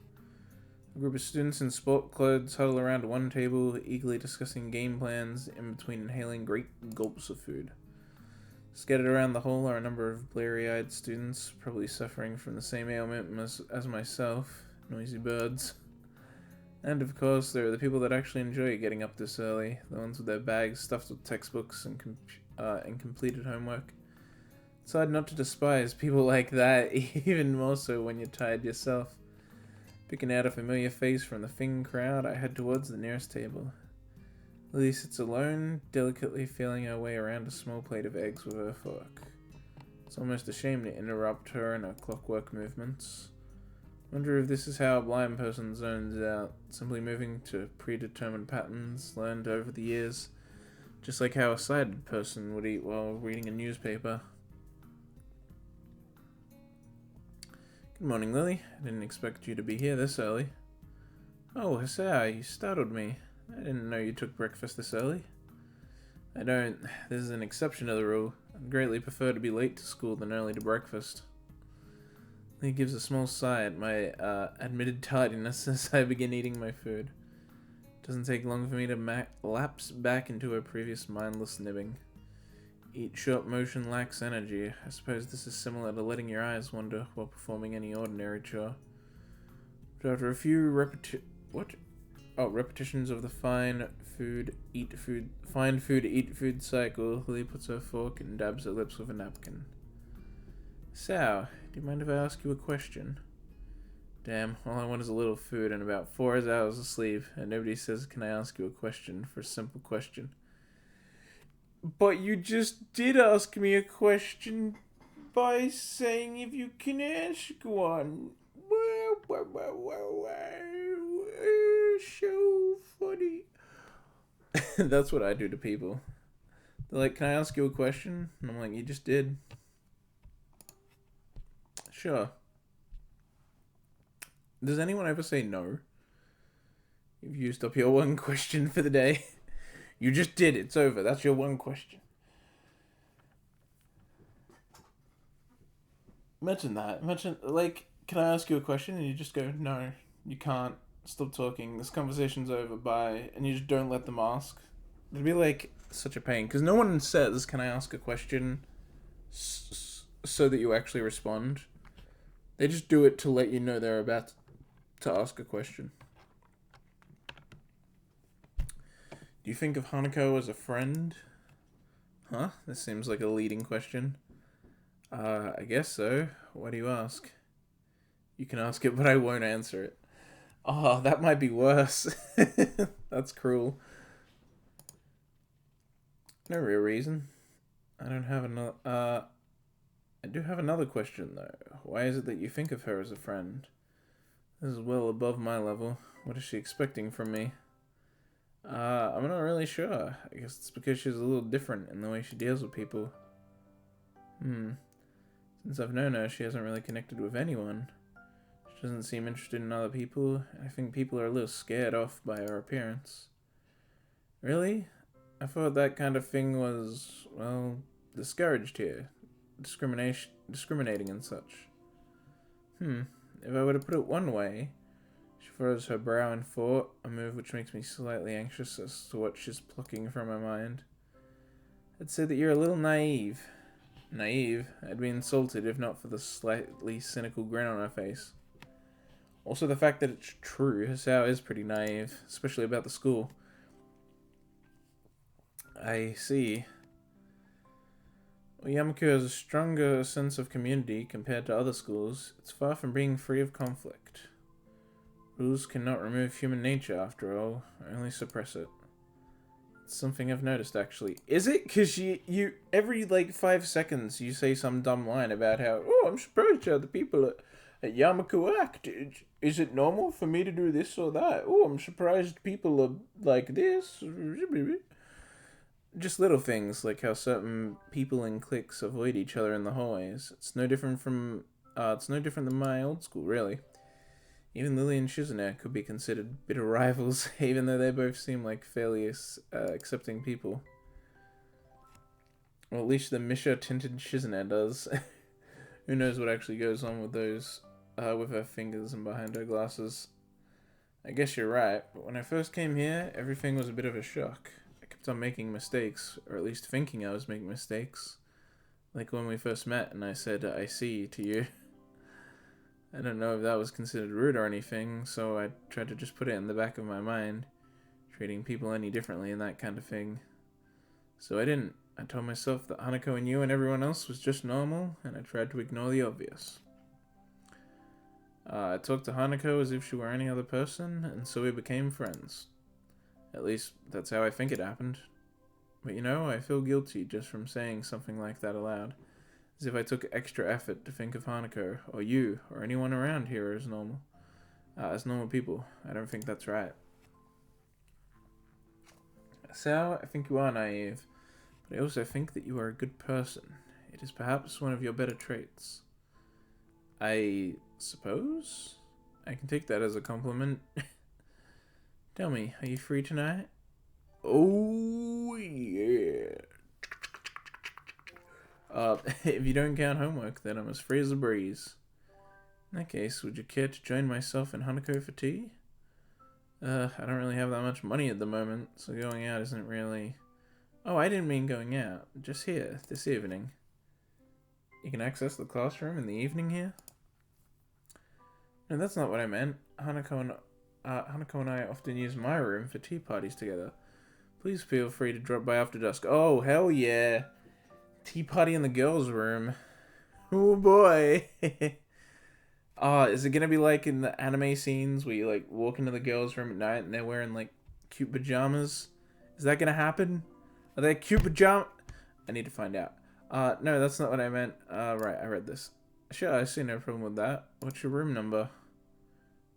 A: A group of students in sport clothes huddle around one table, eagerly discussing game plans in between inhaling great gulps of food. Scattered around the hall are a number of bleary-eyed students, probably suffering from the same ailment as myself, noisy birds. And of course, there are the people that actually enjoy getting up this early, the ones with their bags stuffed with textbooks and completed homework. It's hard not to despise people like that, even more so when you're tired yourself. Picking out a familiar face from the thin crowd, I head towards the nearest table. Lily sits alone, delicately feeling her way around a small plate of eggs with her fork. It's almost a shame to interrupt her in her clockwork movements. Wonder if this is how a blind person zones out, simply moving to predetermined patterns learned over the years, just like how a sighted person would eat while reading a newspaper. Good morning, Lily. I didn't expect you to be here this early. Oh, Hasai, you startled me. I didn't know you took breakfast this early. I don't. This is an exception to the rule. I'd greatly prefer to be late to school than early to breakfast. He gives a small sigh at my admitted tardiness as I begin eating my food. It doesn't take long for me to lapse back into her previous mindless nibbing. Each short motion lacks energy. I suppose this is similar to letting your eyes wander while performing any ordinary chore. But after a few repetitions of the find food, eat food cycle, Lily puts her fork and dabs her lips with a napkin. So, do you mind if I ask you a question? Damn, all I want is a little food and about 4 hours of sleep, and nobody says, can I ask you a question for a simple question. But you just did ask me a question by saying if you can ask one. So funny. That's what I do to people. They're like, can I ask you a question? And I'm like, you just did. Sure. Does anyone ever say no? You've used up your one question for the day. You just did. It's over. That's your one question. Imagine that. Imagine, like, can I ask you a question? And you just go, no, you can't. Stop talking. This conversation's over. Bye. And you just don't let them ask. It'd be, like, such a pain. Because no one says, can I ask a question so that you actually respond. They just do it to let you know they're about to ask a question. Do you think of Hanako as a friend? Huh? This seems like a leading question. I guess so. Why do you ask? You can ask it, but I won't answer it. Oh, that might be worse. That's cruel. No real reason. I don't have another... I do have another question, though. Why is it that you think of her as a friend? This is well above my level. What is she expecting from me? I'm not really sure. I guess it's because she's a little different in the way she deals with people. Since I've known her, she hasn't really connected with anyone. She doesn't seem interested in other people. I think people are a little scared off by her appearance. Really? I thought that kind of thing was, well, discouraged here. Discriminating and such. If I were to put it one way, she furrows her brow in thought, a move which makes me slightly anxious as to what she's plucking from her mind. I'd say that you're a little naive. Naive? I'd be insulted if not for the slightly cynical grin on her face. Also the fact that it's true, Hisao is pretty naive, especially about the school. I see. Well, Yamaku has a stronger sense of community compared to other schools. It's far from being free of conflict. Rules cannot remove human nature, after all, only suppress it. It's something I've noticed, actually. Is it? Because you every, 5 seconds, you say some dumb line about how, oh, I'm surprised how the people at Yamaku act. Is it normal for me to do this or that? Oh, I'm surprised people are like this. Just little things, like how certain people in cliques avoid each other in the hallways. It's no different than my old school, really. Even Lily and Shizune could be considered bitter rivals, even though they both seem like fairly accepting people. Well, at least the Misha-tinted Shizune does. Who knows what actually goes on with those, with her fingers and behind her glasses. I guess you're right, but when I first came here, everything was a bit of a shock. I kept on making mistakes, or at least thinking I was making mistakes. Like when we first met and I said, I see to you. I don't know if that was considered rude or anything, so I tried to just put it in the back of my mind, treating people any differently and that kind of thing. So I didn't. I told myself that Hanako and you and everyone else was just normal, and I tried to ignore the obvious. I talked to Hanako as if she were any other person, and so we became friends. At least, that's how I think it happened. But you know, I feel guilty just from saying something like that aloud. As if I took extra effort to think of Hanako, or you, or anyone around here as normal. As normal people. I don't think that's right. So, I think you are naive, but I also think that you are a good person. It is perhaps one of your better traits. I suppose? I can take that as a compliment. Tell me, are you free tonight? Oh, yeah. If you don't count homework, then I'm as free as a breeze. In that case, would you care to join myself and Hanako for tea? I don't really have that much money at the moment, so going out isn't really... Oh, I didn't mean going out. Just here, this evening. You can access the classroom in the evening here? No, that's not what I meant. Hanako and I often use my room for tea parties together. Please feel free to drop by after dusk. Oh, hell yeah! Tea party in the girls' room. Oh boy! Is it gonna be like in the anime scenes where you walk into the girls' room at night and they're wearing cute pajamas? Is that gonna happen? Are they cute pajamas? I need to find out. No, that's not what I meant. Right, I read this. Sure, I see no problem with that. What's your room number?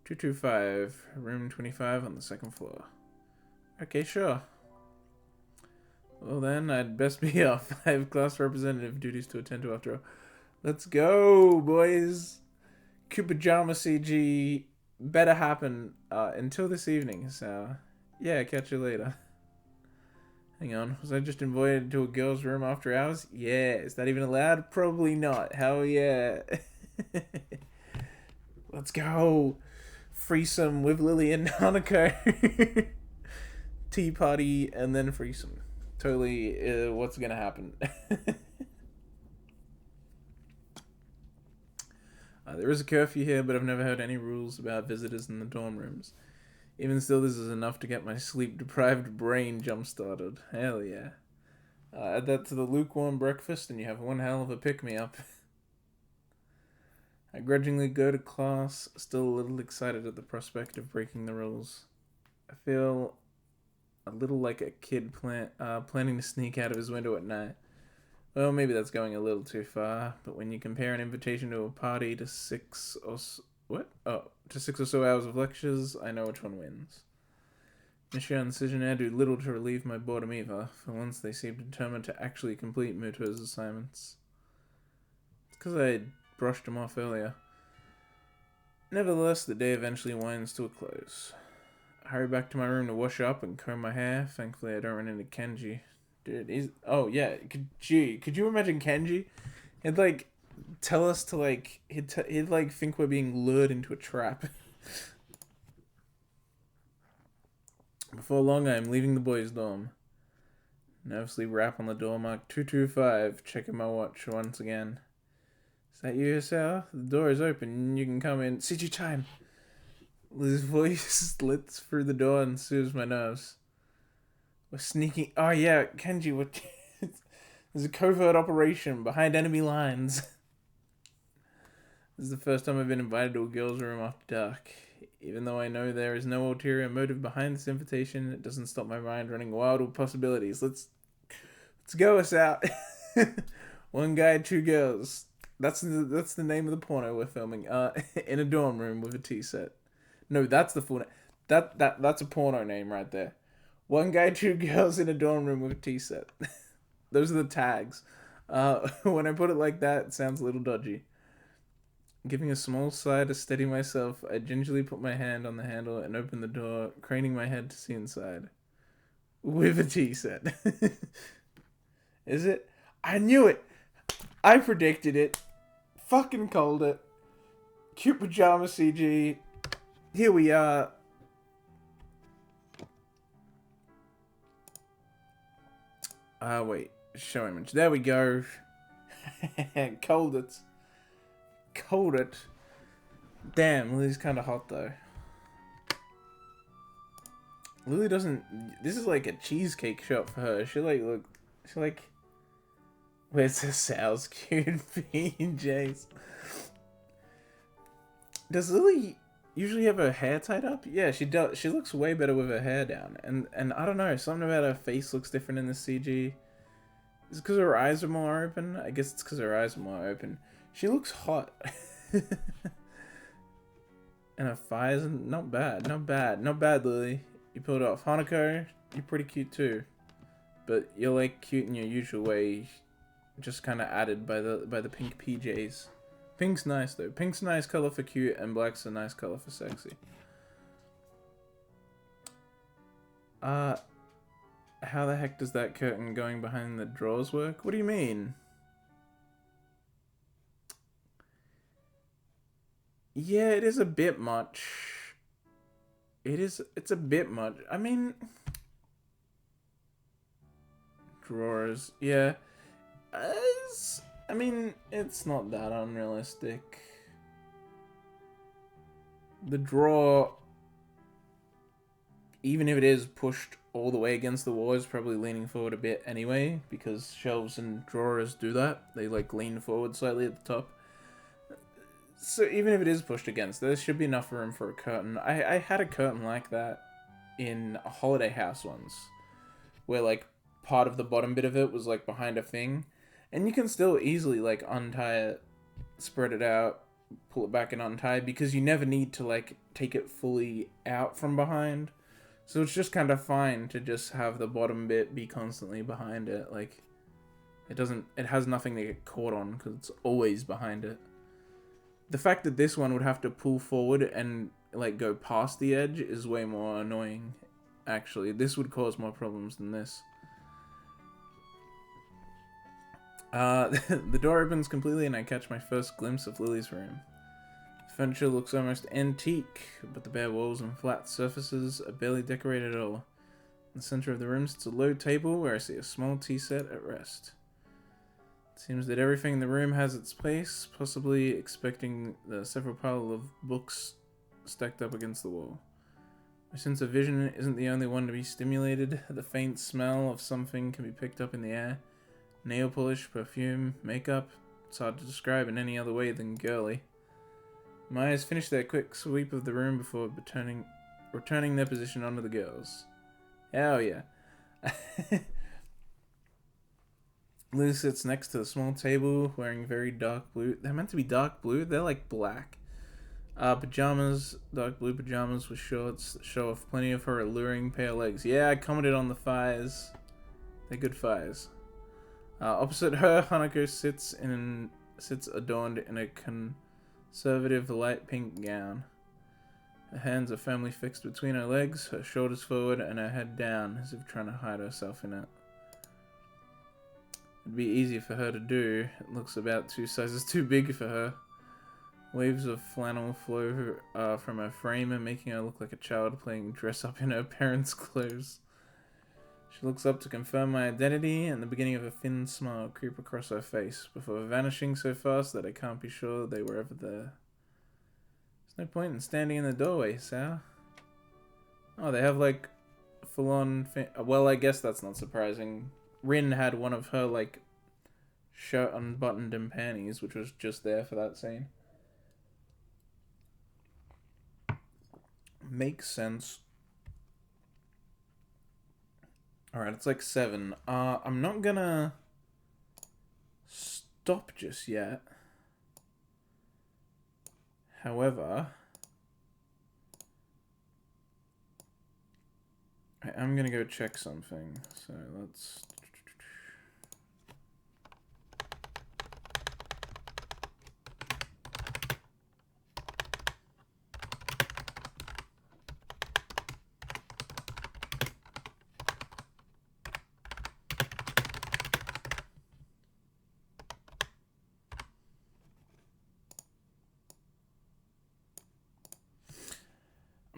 A: 225, room 25 on the second floor. Okay, sure. Well then, I'd best be off. I have class representative duties to attend to after all. Let's go, boys! Cute pajama CG better happen until this evening, so yeah, catch you later. Hang on, was I just invited to a girl's room after hours? Yeah, is that even allowed? Probably not. Hell yeah. Let's go. Threesome with Lily and Hanako. Tea party and then threesome. Totally what's gonna happen. There is a curfew here, but I've never heard any rules about visitors in the dorm rooms. Even still, this is enough to get my sleep-deprived brain jump-started. Hell yeah. Add that to the lukewarm breakfast and you have one hell of a pick-me-up. I grudgingly go to class, still a little excited at the prospect of breaking the rules. I feel a little like a kid planning to sneak out of his window at night. Well, maybe that's going a little too far, but when you compare an invitation to a party to 6 or to 6 or so hours of lectures, I know which one wins. Monsieur and Cisionaire do little to relieve my boredom either. For once, they seem determined to actually complete Muto's assignments. It's because I brushed him off earlier. Nevertheless, the day eventually winds to a close. I hurry back to my room to wash up and comb my hair. Thankfully, I don't run into Kenji. Dude, he's... Oh, yeah. Could you imagine Kenji? He'd, like, tell us to, like... He'd think we're being lured into a trap. Before long, I am leaving the boys' dorm. Nervously rap on the door mark 225, checking my watch once again. Is that you, sir? The door is open. You can come in. CG time! Liz's voice slits through the door and soothes my nerves. We're sneaking... Oh, yeah, Kenji, what... There's a covert operation behind enemy lines. This is the first time I've been invited to a girl's room after dark. Even though I know there is no ulterior motive behind this invitation, it doesn't stop my mind running wild with possibilities. Let's go us out. One guy, two girls. That's the name of the porno we're filming. In a dorm room with a tea set. No, that's the full name. That's a porno name right there. One guy, two girls in a dorm room with a tea set. Those are the tags. When I put it like that, it sounds a little dodgy. Giving a small sigh to steady myself, I gingerly put my hand on the handle and opened the door, craning my head to see inside. With a tea set. Is it? I knew it! I predicted it. Fucking called it. Cute pajama CG. Here we are. Wait. Show image. There we go. Called it. Called it. Damn, Lily's kind of hot though. Lily doesn't... This is like a cheesecake shop for her. She like... Where's the Sal's cute PJs? Does Lily usually have her hair tied up? Yeah, she does. She looks way better with her hair down. And I don't know, something about her face looks different in the CG. Is it because her eyes are more open? I guess it's because her eyes are more open. She looks hot. And her thighs are not bad. Not bad. Not bad, Lily. You pulled it off. Hanako, you're pretty cute too. But you're like cute in your usual way. Just kind of added by the pink PJs. Pink's nice though. Pink's a nice color for cute and black's a nice color for sexy. How the heck does that curtain going behind the drawers work? What do you mean? Yeah, it is a bit much. It's a bit much. I mean... Drawers, yeah. I mean, it's not that unrealistic. The drawer, even if it is pushed all the way against the wall, is probably leaning forward a bit anyway, because shelves and drawers do that. They like lean forward slightly at the top. So even if it is pushed against, there should be enough room for a curtain. I had a curtain like that in a holiday house once, where like part of the bottom bit of it was like behind a thing. And you can still easily, like, untie it, spread it out, pull it back and untie, because you never need to, like, take it fully out from behind. So it's just kind of fine to just have the bottom bit be constantly behind it. Like, it has nothing to get caught on, because it's always behind it. The fact that this one would have to pull forward and like go past the edge is way more annoying. Actually, this would cause more problems than this. The door opens completely and I catch my first glimpse of Lily's room. The furniture looks almost antique, but the bare walls and flat surfaces are barely decorated at all. In the center of the room sits a low table where I see a small tea set at rest. It seems that everything in the room has its place, possibly expecting the several pile of books stacked up against the wall. My sense of vision isn't the only one to be stimulated. The faint smell of something can be picked up in the air. Nail polish, perfume, makeup. It's hard to describe in any other way than girly. My eyes finish their quick sweep of the room before returning their position onto the girls. Hell yeah. Liz sits next to the small table wearing very dark blue. They're meant to be dark blue. They're like black. Pajamas, dark blue pajamas with shorts that show off plenty of her alluring pale legs. Yeah, I commented on the thighs. They're good thighs. Opposite her, Hanako sits adorned in a conservative light pink gown. Her hands are firmly fixed between her legs, her shoulders forward, and her head down, as if trying to hide herself in it. It'd be easy for her to do. It looks about 2 sizes too big for her. Waves of flannel flow from her frame and making her look like a child playing dress-up in her parents' clothes. She looks up to confirm my identity, and the beginning of a thin smile creep across her face, before vanishing so fast that I can't be sure they were ever there. There's no point in standing in the doorway, Sal. Oh, they have, like, full-on... Well, I guess that's not surprising. Rin had one of her, like, shirt unbuttoned and panties, which was just there for that scene. Makes sense. Alright, it's like 7. I'm not gonna stop just yet. However, I am gonna go check something. So let's...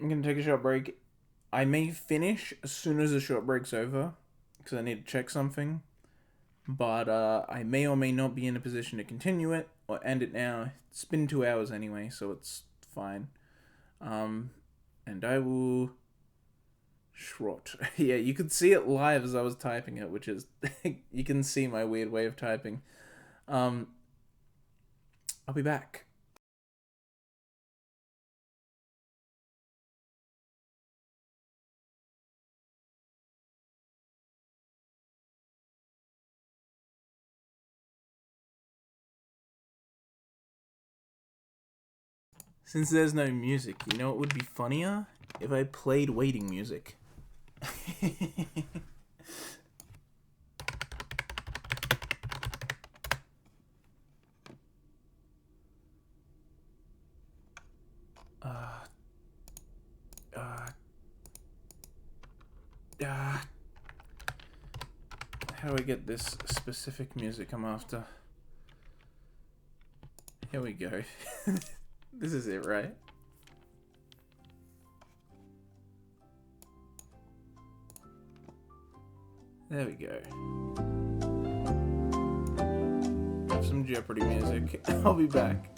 A: I'm going to take a short break. I may finish as soon as the short break's over, because I need to check something. But I may or may not be in a position to continue it, or end it now. It's been 2 hours anyway, so it's fine. And I will... Schrot. Yeah, you could see it live as I was typing it, which is... you can see my weird way of typing. I'll be back. Since there's no music, you know what would be funnier? If I played waiting music. How do I get this specific music I'm after? Here we go. This is it, right? There we go. Have some Jeopardy music. I'll be back.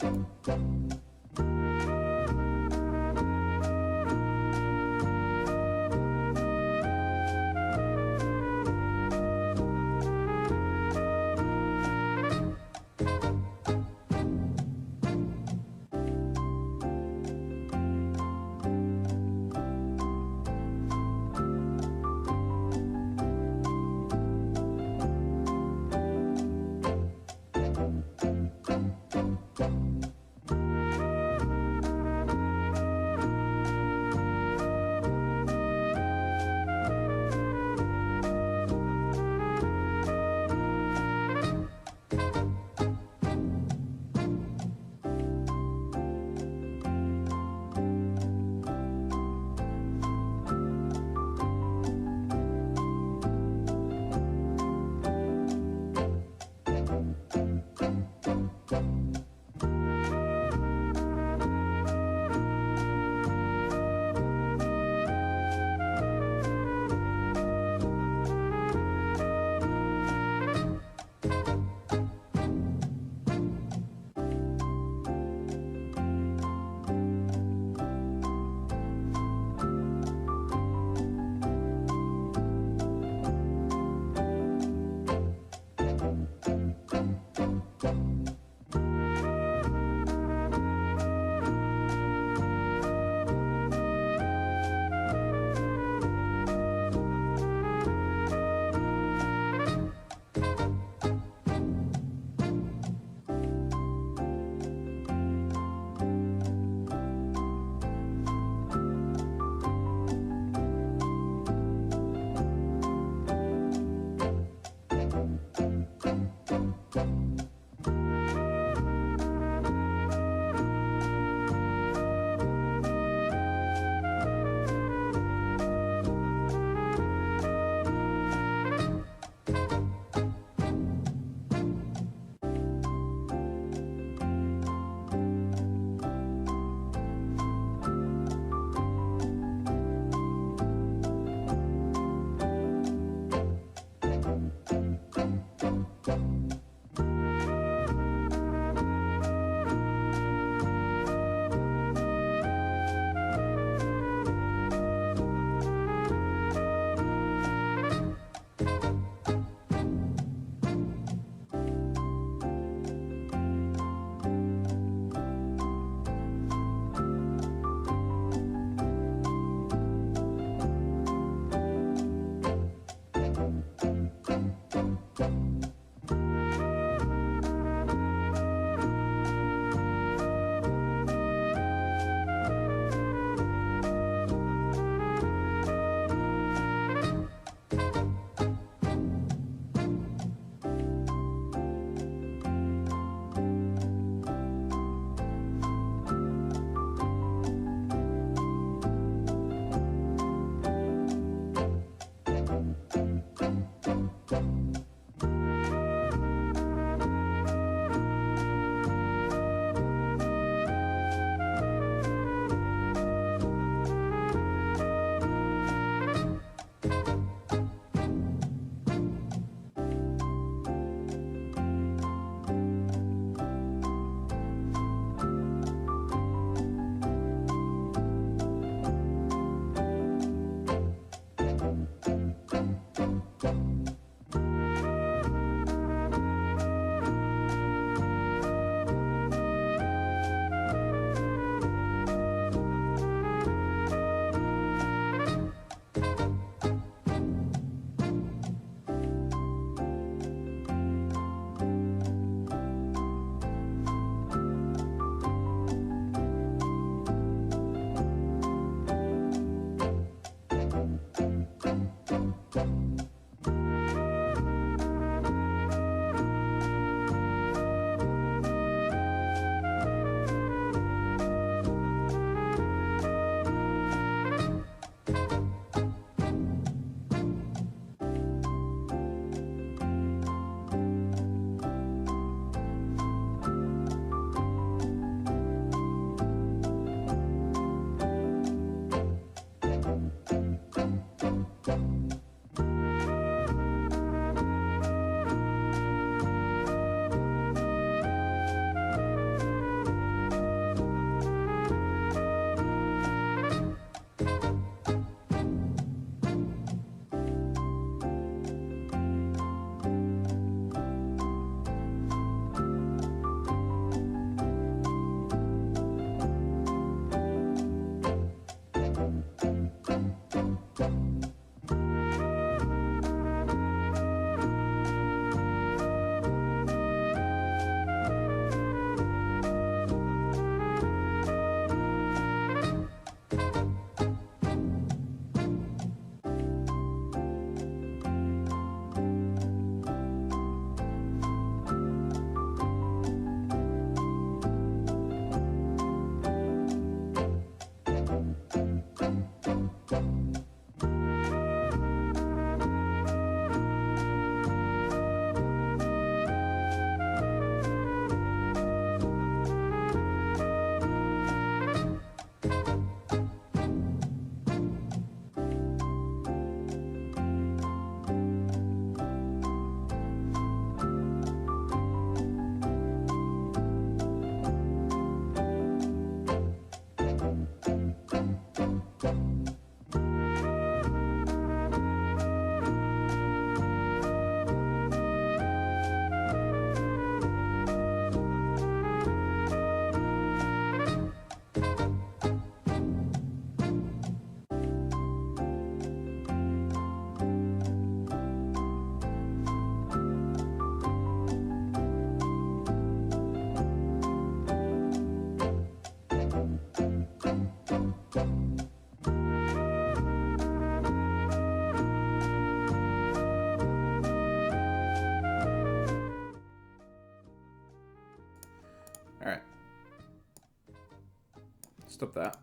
A: Stop that.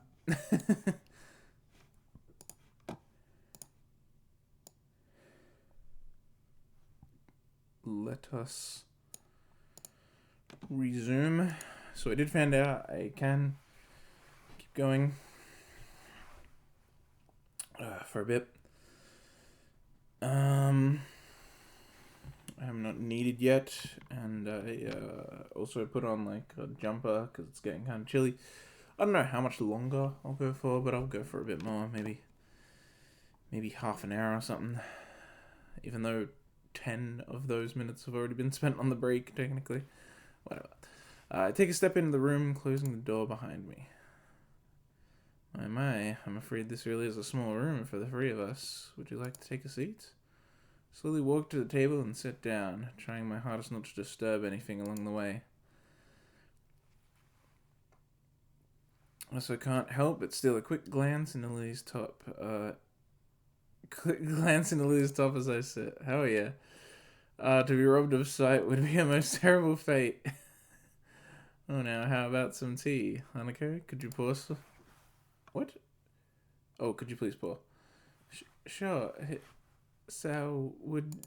A: Let us resume. So I did find out I can keep going for a bit. I'm not needed yet, and I also put on like a jumper because it's getting kind of chilly. I don't know how much longer I'll go for, but I'll go for a bit more, maybe half an hour or something. Even though 10 of those minutes have already been spent on the break, technically. Whatever. I take a step into the room, closing the door behind me. My, I'm afraid this really is a small room for the three of us. Would you like to take a seat? Slowly walk to the table and sit down, trying my hardest not to disturb anything along the way. Also can't help but steal a quick glance into Lily's top. Quick glance into Lily's top as I sit. Hell yeah. To be robbed of sight would be a most terrible fate. Oh, now how about some tea? Hanako, could you pour some? What? Oh, could you please pour? Sure. Sal, would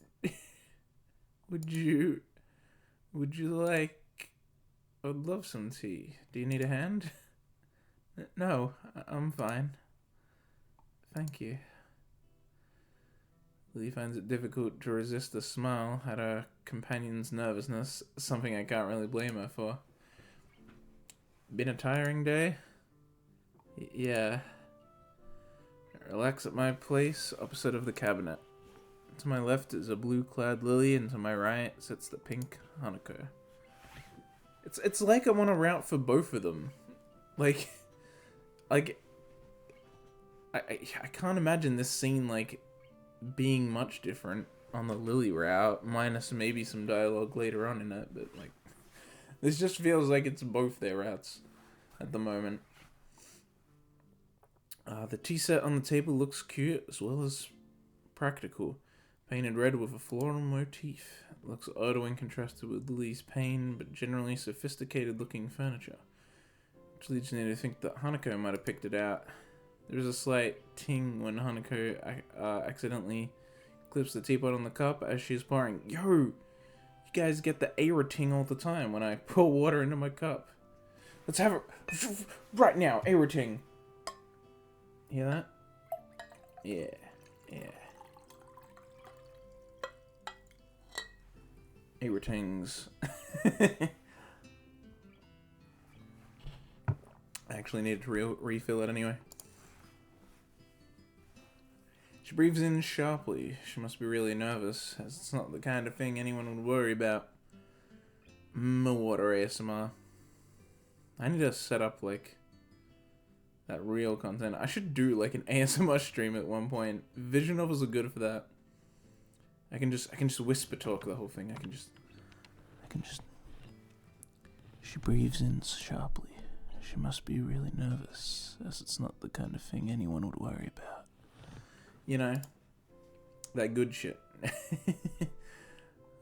A: you like? I'd love some tea. Do you need a hand? No, I'm fine. Thank you. Lily finds it difficult to resist a smile at her companion's nervousness, something I can't really blame her for. Been a tiring day? Yeah. I relax at my place, opposite of the cabinet. To my left is a blue-clad Lily, and to my right sits the pink Hanako. It's like I'm on a route for both of them. Like I can't imagine this scene, like, being much different on the Lily route, minus maybe some dialogue later on in it, but, like, this just feels like it's both their routes at the moment. The tea set on the table looks cute as well as practical. Painted red with a floral motif. It looks odd when contrasted with Lily's plain but generally sophisticated looking furniture, which leads me to think that Hanako might have picked it out. There's a slight ting when Hanako accidentally clips the teapot on the cup as she's pouring. Yo! You guys get the Eira ting all the time when I pour water into my cup. Let's have it right now, Eira ting. Hear that? Yeah. Eira tings. I actually needed to refill it anyway. She breathes in sharply. She must be really nervous, as it's not the kind of thing anyone would worry about. Water ASMR. I need to set up, like, that real content. I should do, like, an ASMR stream at one point. Vision novels are good for that. I can just whisper talk the whole thing. I can just. She breathes in sharply. She must be really nervous, as it's not the kind of thing anyone would worry about. You know, that good shit.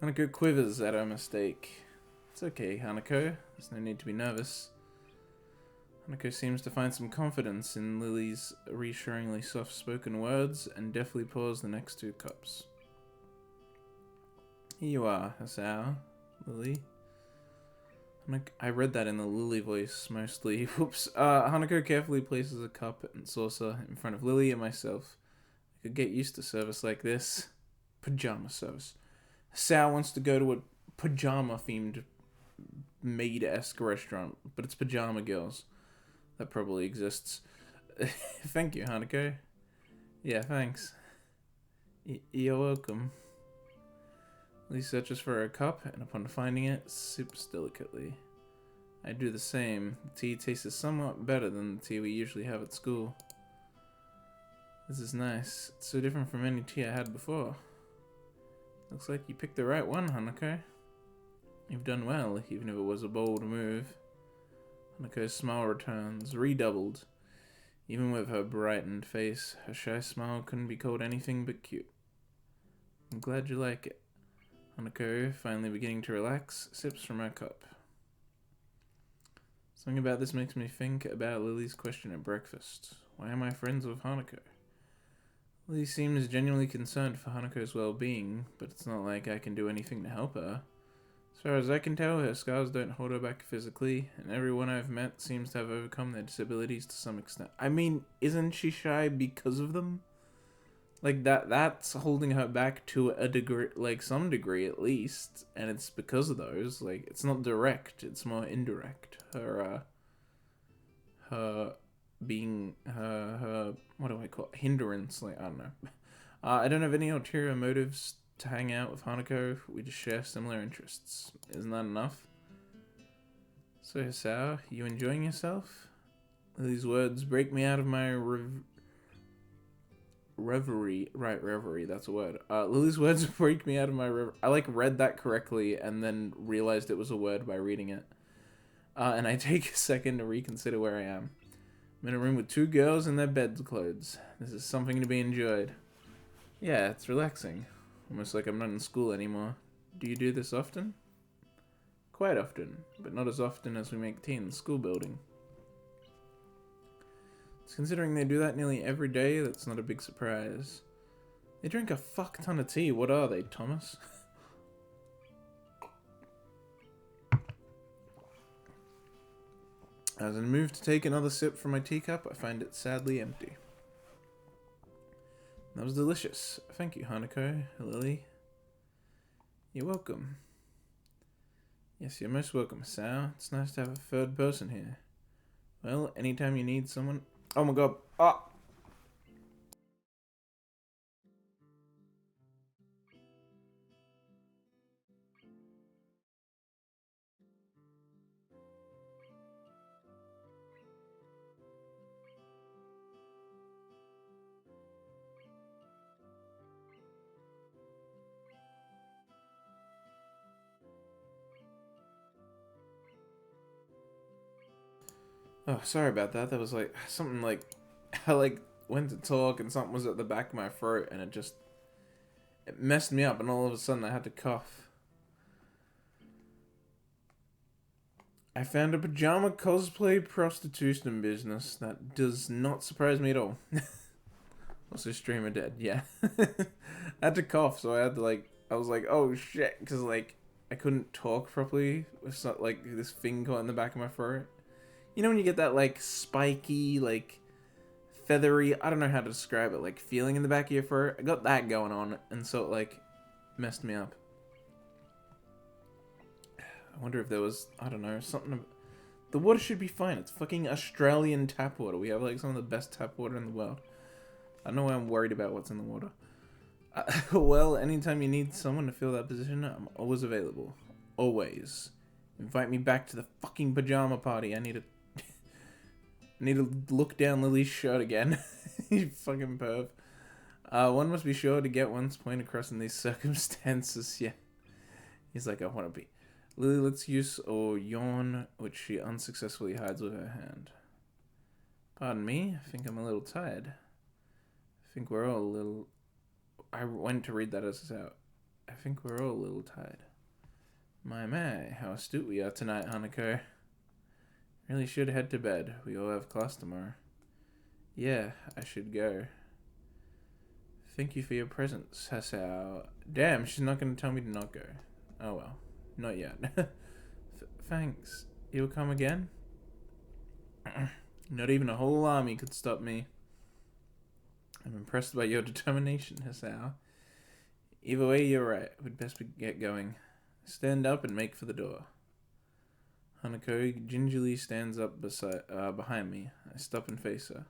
A: Hanako quivers at her mistake. It's okay, Hanako. There's no need to be nervous. Hanako seems to find some confidence in Lily's reassuringly soft-spoken words and deftly pours the next two cups. Here you are, Asao, Lily. I read that in the Lily voice, mostly. Whoops. Hanako carefully places a cup and saucer in front of Lily and myself. I could get used to service like this. Pajama service. Asao wants to go to a pajama-themed maid-esque restaurant, but it's Pajama Girls. That probably exists. Thank you, Hanako. Yeah, thanks. You're welcome. Lee searches for a cup, and upon finding it, sips delicately. I do the same. The tea tastes somewhat better than the tea we usually have at school. This is nice. It's so different from any tea I had before. Looks like you picked the right one, Hanako. You've done well, even if it was a bold move. Hanako's smile returns, redoubled. Even with her brightened face, her shy smile couldn't be called anything but cute. I'm glad you like it. Hanako, finally beginning to relax, sips from her cup. Something about this makes me think about Lily's question at breakfast. Why am I friends with Hanako? Lily seems genuinely concerned for Hanako's well-being, but it's not like I can do anything to help her. As far as I can tell, her scars don't hold her back physically, and everyone I've met seems to have overcome their disabilities to some extent. I mean, isn't she shy because of them? Like, that's holding her back to a degree, like, some degree at least, and it's because of those. Like, it's not direct, it's more indirect. Her being, what do I call it? Hindrance, like, I don't know. I don't have any ulterior motives to hang out with Hanako. We just share similar interests. Isn't that enough? So, Hisao, you enjoying yourself? These words break me out of my reverie. Right, reverie, that's a word. Lily's words break me out of my reverie. I, like, read that correctly and then realized it was a word by reading it. And I take a second to reconsider where I am. I'm in a room with two girls in their bedclothes. This is something to be enjoyed. Yeah, it's relaxing. Almost like I'm not in school anymore. Do you do this often? Quite often, but not as often as we make tea in the school building. Considering they do that nearly every day, that's not a big surprise. They drink a fuck ton of tea. What are they, Thomas? As I move to take another sip from my teacup, I find it sadly empty. That was delicious. Thank you, Hanako, Lily. You're welcome. Yes, you're most welcome, Sal. It's nice to have a third person here. Well, anytime you need someone... Oh my god. Ah! Oh, sorry about that. That was like something like I like went to talk and something was at the back of my throat and it messed me up and all of a sudden I had to cough. I found a pajama cosplay prostitution business. That does not surprise me at all. Also, streamer dead. Yeah. I had to cough, so I had to I was like, oh shit, because I couldn't talk properly with this thing caught in the back of my throat. You know when you get that spiky, feathery, I don't know how to describe it, feeling in the back of your throat? I got that going on, and so it messed me up. I wonder if there was, I don't know, something. The water should be fine. It's fucking Australian tap water. We have some of the best tap water in the world. I don't know why I'm worried about what's in the water. Well, anytime you need someone to fill that position, I'm always available. Always. Invite me back to the fucking pajama party. I need to look down Lily's shirt again. You fucking perv. One must be sure to get one's point across in these circumstances. Yeah. He's like, I want to be. Lily lets use or yawn, which she unsuccessfully hides with her hand. Pardon me, I think I'm a little tired. I think we're all a little... I went to read that as out. I think we're all a little tired. My, how astute we are tonight, Hanako. Really should head to bed. We all have class tomorrow. Yeah, I should go. Thank you for your presence, Hisao. Damn, she's not going to tell me to not go. Oh well, not yet. Thanks. You'll come again? Not even a whole army could stop me. I'm impressed by your determination, Hisao. Either way, you're right. We'd best get going. Stand up and make for the door. Hanako gingerly stands up behind me. I stop and face her.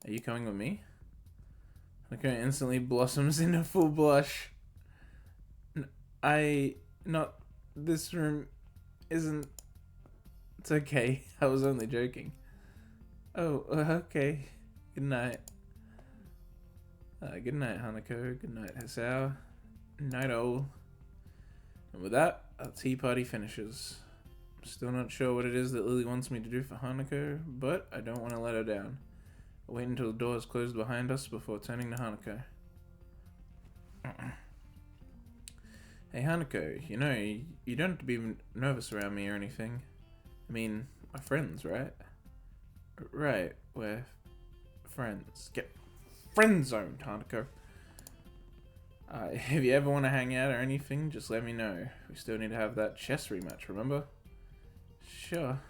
A: Are you coming with me? Hanako instantly blossoms in a full blush. Not... This room isn't... It's okay. I was only joking. Oh, okay. Good night. Good night, Hanako. Good night, Hisao. Night all. And with that, our tea party finishes. I'm still not sure what it is that Lily wants me to do for Hanako, but I don't want to let her down. I'll wait until the door is closed behind us before turning to Hanako. Hey Hanako, you know, you don't have to be nervous around me or anything. I mean, We're friends, right? Right, we're friends. Get friend zoned, Hanako. If you ever want to hang out or anything, just let me know. We still need to have that chess rematch, remember? Sure.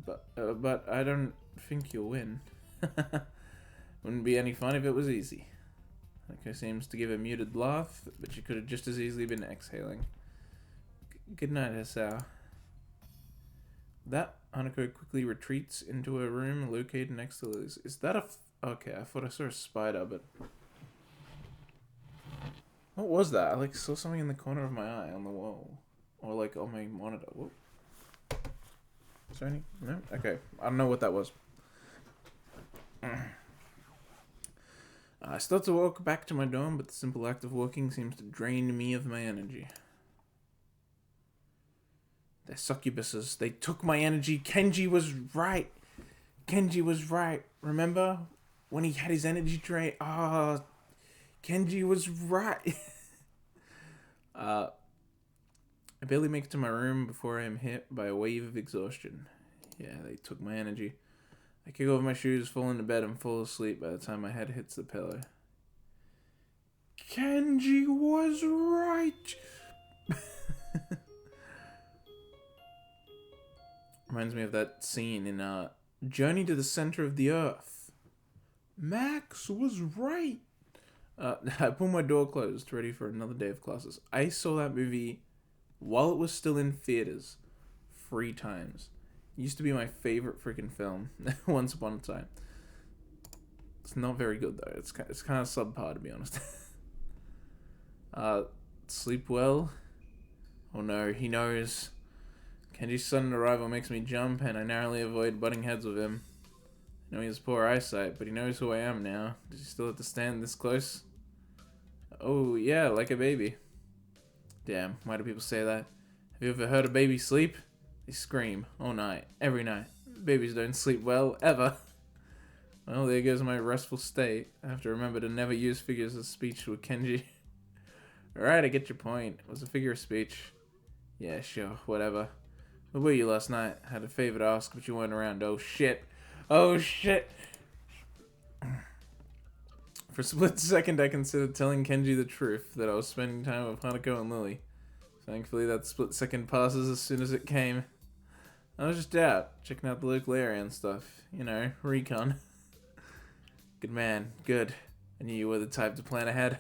A: But I don't think you'll win. Wouldn't be any fun if it was easy. Hanako seems to give a muted laugh, but she could have just as easily been exhaling. Good night, Hisao. That Hanako quickly retreats into her room located next to Lily's. Is that a... Okay, I thought I saw a spider, but... What was that? I like saw something in the corner of my eye on the wall. Or like on my monitor. Whoop. Is there any? No? Okay. I don't know what that was. I start to walk back to my dorm, but the simple act of walking seems to drain me of my energy. They're succubuses. They took my energy. Kenji was right. Kenji was right. Remember? When he had his energy drain. Ah, Kenji was right. I barely make it to my room before I am hit by a wave of exhaustion. Yeah, they took my energy. I kick over my shoes, fall into bed, and fall asleep by the time my head hits the pillow. Kenji was right. Reminds me of that scene in Journey to the Center of the Earth. Max was right. I pull my door closed, ready for another day of classes. I saw that movie while it was still in theaters 3 times. It used to be my favorite freaking film once upon a time. It's not very good though. It's kind of subpar, to be honest. Sleep well? Oh no, he knows. Kenji's sudden arrival makes me jump, and I narrowly avoid butting heads with him. I know he has poor eyesight, but he knows who I am now. Does he still have to stand this close? Oh, yeah, like a baby. Damn, why do people say that? Have you ever heard a baby sleep? They scream all night, every night. Babies don't sleep well, ever. Well, there goes my restful state. I have to remember to never use figures of speech with Kenji. Alright, I get your point. It was a figure of speech. Yeah, sure, whatever. Where were you last night? Had a favor to ask, but you weren't around. Oh, shit. Oh, shit. For a split second, I considered telling Kenji the truth, that I was spending time with Hanako and Lily. Thankfully, that split second passes as soon as it came. I was just out, checking out the local area and stuff. You know, recon. Good man, good. I knew you were the type to plan ahead.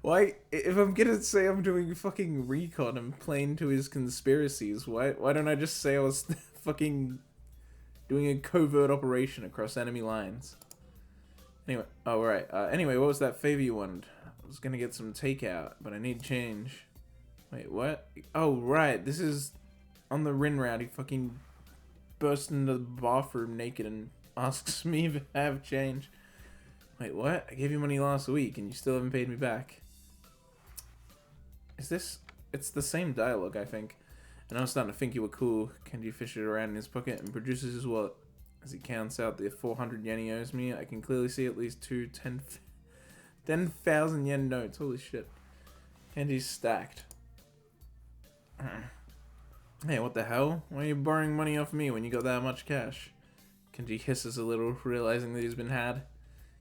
A: Why, if I'm gonna say I'm doing fucking recon and playing to his conspiracies, why don't I just say I was fucking doing a covert operation across enemy lines? Anyway, oh right. Anyway, what was that favor you wanted? I was gonna get some takeout, but I need change. Wait, what? Oh right, this is on the Rin route. He fucking bursts into the bathroom naked and asks me if I have change. Wait, what? I gave you money last week and you still haven't paid me back. Is this... It's the same dialogue, I think. And I was starting to think you were cool. Kenji fishes around in his pocket and produces his wallet. As he counts out the 400 yen he owes me, I can clearly see at least 10,000 yen notes. Holy shit. Kenji's stacked. Hey, what the hell? Why are you borrowing money off me when you got that much cash? Kenji hisses a little, realizing that he's been had.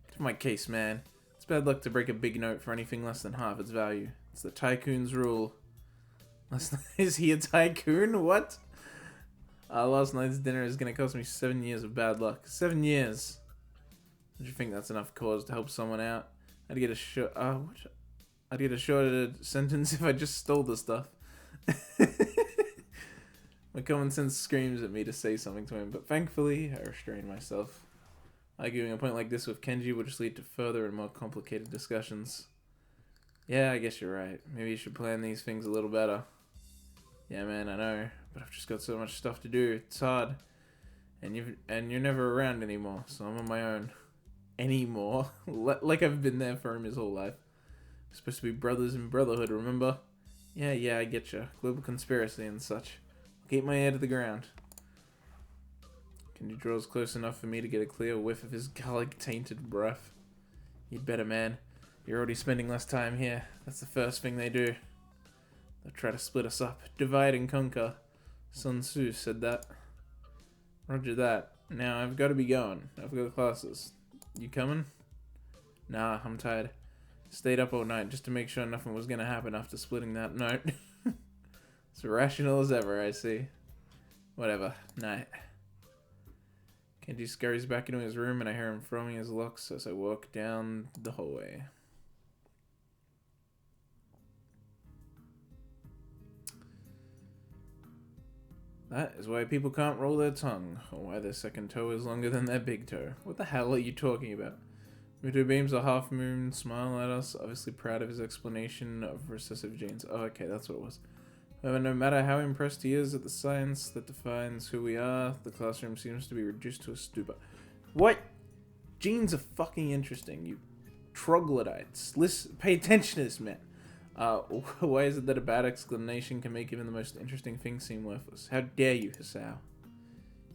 A: Get off my case, man. It's bad luck to break a big note for anything less than half its value. It's the tycoon's rule. Is he a tycoon? What? Last night's dinner is going to cost me 7 years of bad luck. 7 years! Don't you think that's enough cause to help someone out? I'd get a shorter sentence if I just stole the stuff. My common sense screams at me to say something to him, but thankfully, I restrain myself. Arguing a point like this with Kenji would just lead to further and more complicated discussions. Yeah, I guess you're right. Maybe you should plan these things a little better. Yeah, man, I know, but I've just got so much stuff to do. It's hard. And you're never around anymore, so I'm on my own. Anymore? Like I've been there for him his whole life. We're supposed to be brothers in brotherhood, remember? Yeah, I get you. Global conspiracy and such. Keep my ear to the ground. Kenji draws close enough for me to get a clear whiff of his garlic-tainted breath. You'd better, man. You're already spending less time here. That's the first thing they do. They'll try to split us up, divide and conquer. Sun Tzu said that. Roger that. Now I've got to be going. I've got classes. You coming? Nah, I'm tired. Stayed up all night just to make sure nothing was gonna happen after splitting that note. It's rational as ever, I see. Whatever. Night. Kenji scurries back into his room and I hear him throwing his locks as I walk down the hallway. That is why people can't roll their tongue, or why their second toe is longer than their big toe. What the hell are you talking about? Muto beams a half-moon smile at us, obviously proud of his explanation of recessive genes. Oh, okay, that's what it was. However, no matter how impressed he is at the science that defines who we are, the classroom seems to be reduced to a stupor. What? Genes are fucking interesting, you troglodytes. Listen, pay attention to this, man. Why is it that a bad explanation can make even the most interesting thing seem worthless? How dare you, Hisao?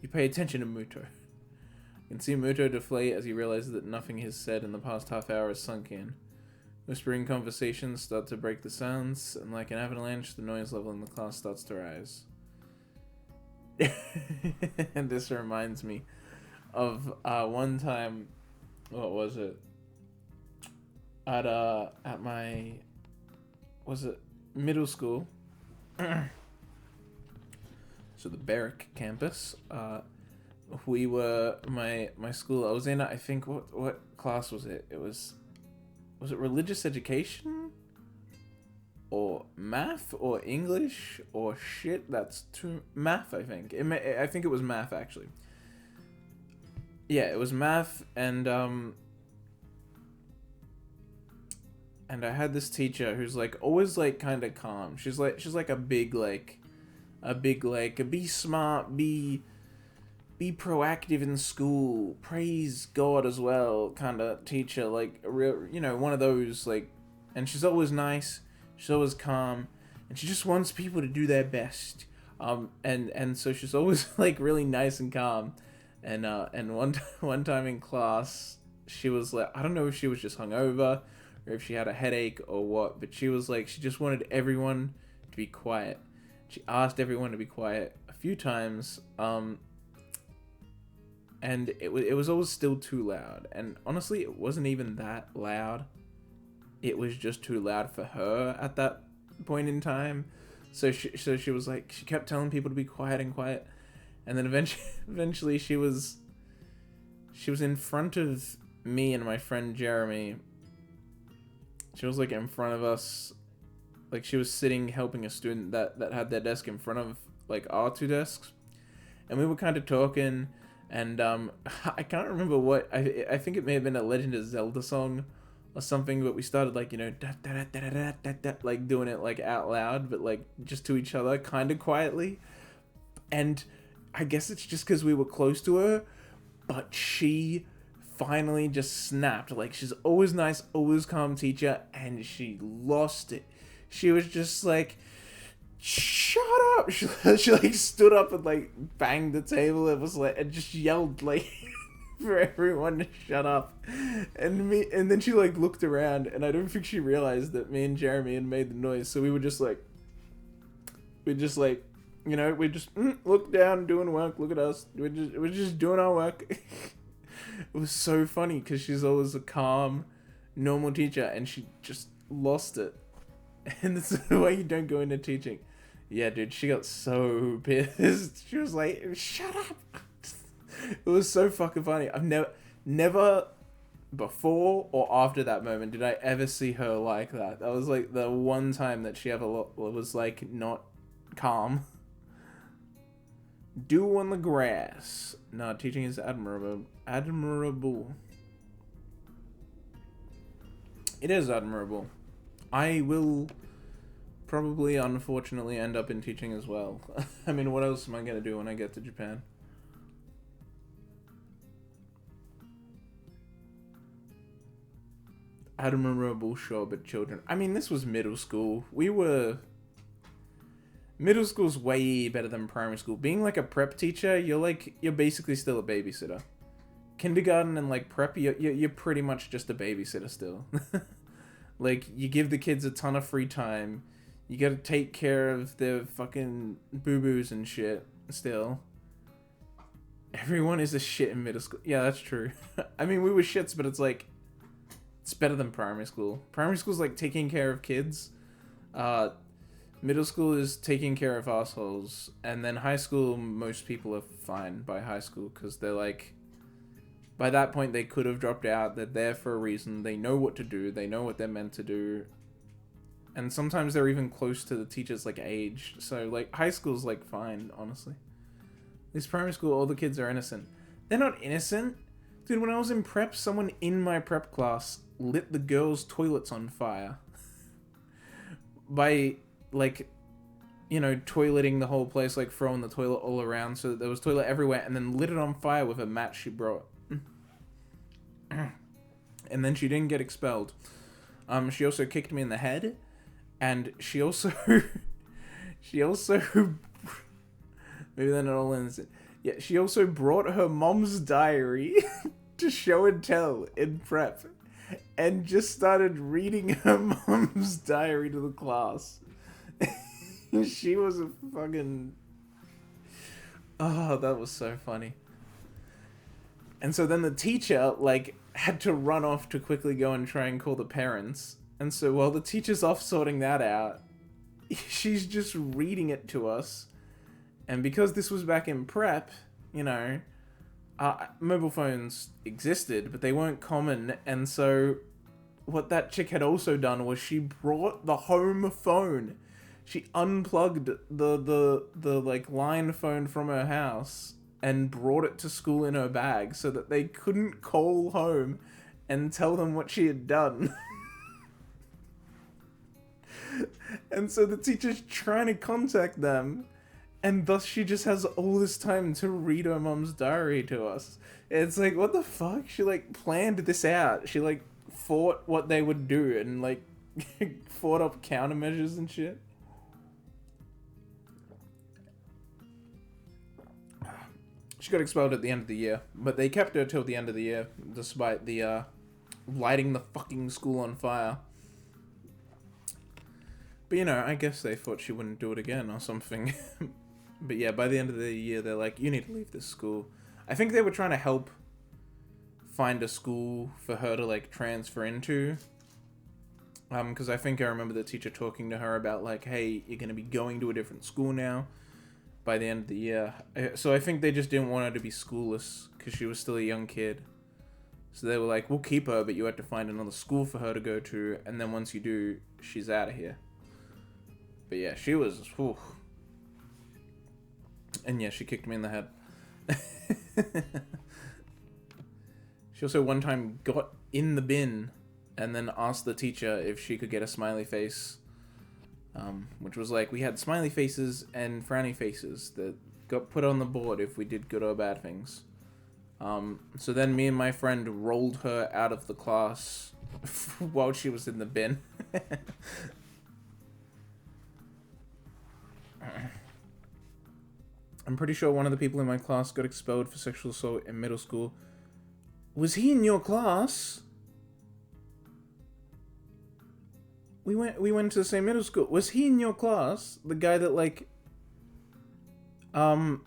A: You pay attention to Muto. You can see Muto deflate as he realizes that nothing he's said in the past half hour has sunk in. Whispering conversations start to break the silence, and like an avalanche, the noise level in the class starts to rise. And this reminds me of one time, what was it? At my, was it middle school? So the Barrack campus. We were my school. I was in. I think what class was it? Was it religious education, or math, or English, or shit? That's too math. I think I think it was math actually. Yeah, it was math, and I had this teacher who's like always like kind of calm. She's like a big be smart, be proactive in school, praise God as well kind of teacher, like a real, one of those, like, and she's always nice, she's always calm, and she just wants people to do their best, and so she's always like really nice and calm, and one time in class, she was like, I don't know if she was just hungover or if she had a headache or what, but she was like, she just wanted everyone to be quiet. She asked everyone to be quiet a few times, and it was always still too loud. And honestly, it wasn't even that loud. It was just too loud for her at that point in time. So she was like, she kept telling people to be quiet and quiet. And then eventually she was in front of me and my friend Jeremy. She was like in front of us. Like she was sitting helping a student that had their desk in front of like our two desks. And we were kind of talking. And I can't remember what, I think it may have been a Legend of Zelda song or something, but we started like, like doing it like out loud, but like just to each other kind of quietly. And I guess it's just because we were close to her, but she finally just snapped. Like, she's always nice, always calm teacher, and she lost it. She was just like, shut up. She like stood up and like banged the table. It was like, and just yelled like for everyone to shut up. And then she like looked around, and I don't think she realized that me and Jeremy had made the noise. So we were just like, we just look down, doing work. Look at us. We're just doing our work. It was so funny because she's always a calm, normal teacher, and she just lost it. And that's the way you don't go into teaching. Yeah, dude, she got so pissed. She was like, shut up. It was so fucking funny. I've never before or after that moment did I ever see her like that. That was like the one time that she ever was like not calm. Dew on the grass. No, teaching is admirable. It is admirable. I will probably, unfortunately, end up in teaching as well. I mean, what else am I going to do when I get to Japan? Admirable show, but children. I mean, this was middle school. Middle school's way better than primary school. Being like a prep teacher, you're basically still a babysitter. Kindergarten and like prep, you're pretty much just a babysitter still. Like, you give the kids a ton of free time. You gotta take care of their fucking boo-boos and shit, still. Everyone is a shit in middle school. Yeah, that's true. I mean, we were shits, but it's like... It's better than primary school. Primary school's like taking care of kids. Middle school is taking care of assholes. And then high school, most people are fine by high school, because they're like... By that point, they could have dropped out. They're there for a reason. They know what to do. They know what they're meant to do. And sometimes they're even close to the teacher's, like, age. So, like, high school's, like, fine, honestly. This primary school, all the kids are innocent. They're not innocent. Dude, when I was in prep, someone in my prep class lit the girls' toilets on fire. By, like, you know, toileting the whole place, like, throwing the toilet all around so that there was toilet everywhere, and then lit it on fire with a match she brought. And then she didn't get expelled. She also kicked me in the head. And she also... Maybe they're not all innocent. Yeah, she also brought her mom's diary to show and tell in prep. And just started reading her mom's diary to the class. She was a fucking... Oh, that was so funny. And so then the teacher, like, had to run off to quickly go and try and call the parents. And so while the teacher's off sorting that out, she's just reading it to us. And because this was back in prep, you know, mobile phones existed, but they weren't common. And so what that chick had also done was she brought the home phone. She unplugged the like line phone from her house and brought it to school in her bag so that they couldn't call home and tell them what she had done. And so the teacher's trying to contact them, and thus she just has all this time to read her mom's diary to us. It's like, what the fuck? She, like, planned this out. She, like, thought what they would do and, like, thought up countermeasures and shit. She got expelled at the end of the year, but they kept her till the end of the year, despite the, lighting the fucking school on fire. But, you know, I guess they thought she wouldn't do it again or something. But yeah, by the end of the year, they're like, you need to leave this school. I think they were trying to help find a school for her to, like, transfer into. Because I think I remember the teacher talking to her about, like, hey, you're going to be going to a different school now by the end of the year. So I think they just didn't want her to be schoolless because she was still a young kid. So they were like, we'll keep her, but you have to find another school for her to go to. And then once you do, she's out of here. But yeah, she was... Whew. And yeah, she kicked me in the head. She also one time got in the bin and then asked the teacher if she could get a smiley face. Which was like, we had smiley faces and frowny faces that got put on the board if we did good or bad things. So then me and my friend rolled her out of the class while she was in the bin. I'm pretty sure one of the people in my class got expelled for sexual assault in middle school. Was he in your class? We went to the same middle school. Was he in your class? The guy that, like... I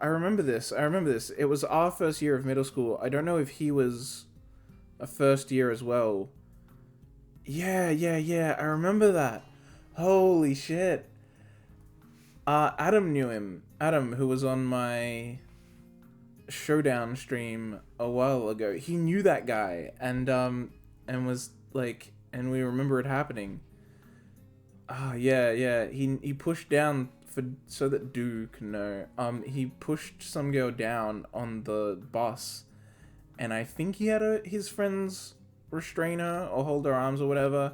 A: remember this. It was our first year of middle school. I don't know if he was a first year as well. Yeah. I remember that. Holy shit. Adam knew him. Adam, who was on my Showdown stream a while ago. He knew that guy. And was, like... And we remember it happening. Yeah. He pushed down so that Du can know. He pushed some girl down on the bus, and I think he had his friends restrain her or hold her arms or whatever.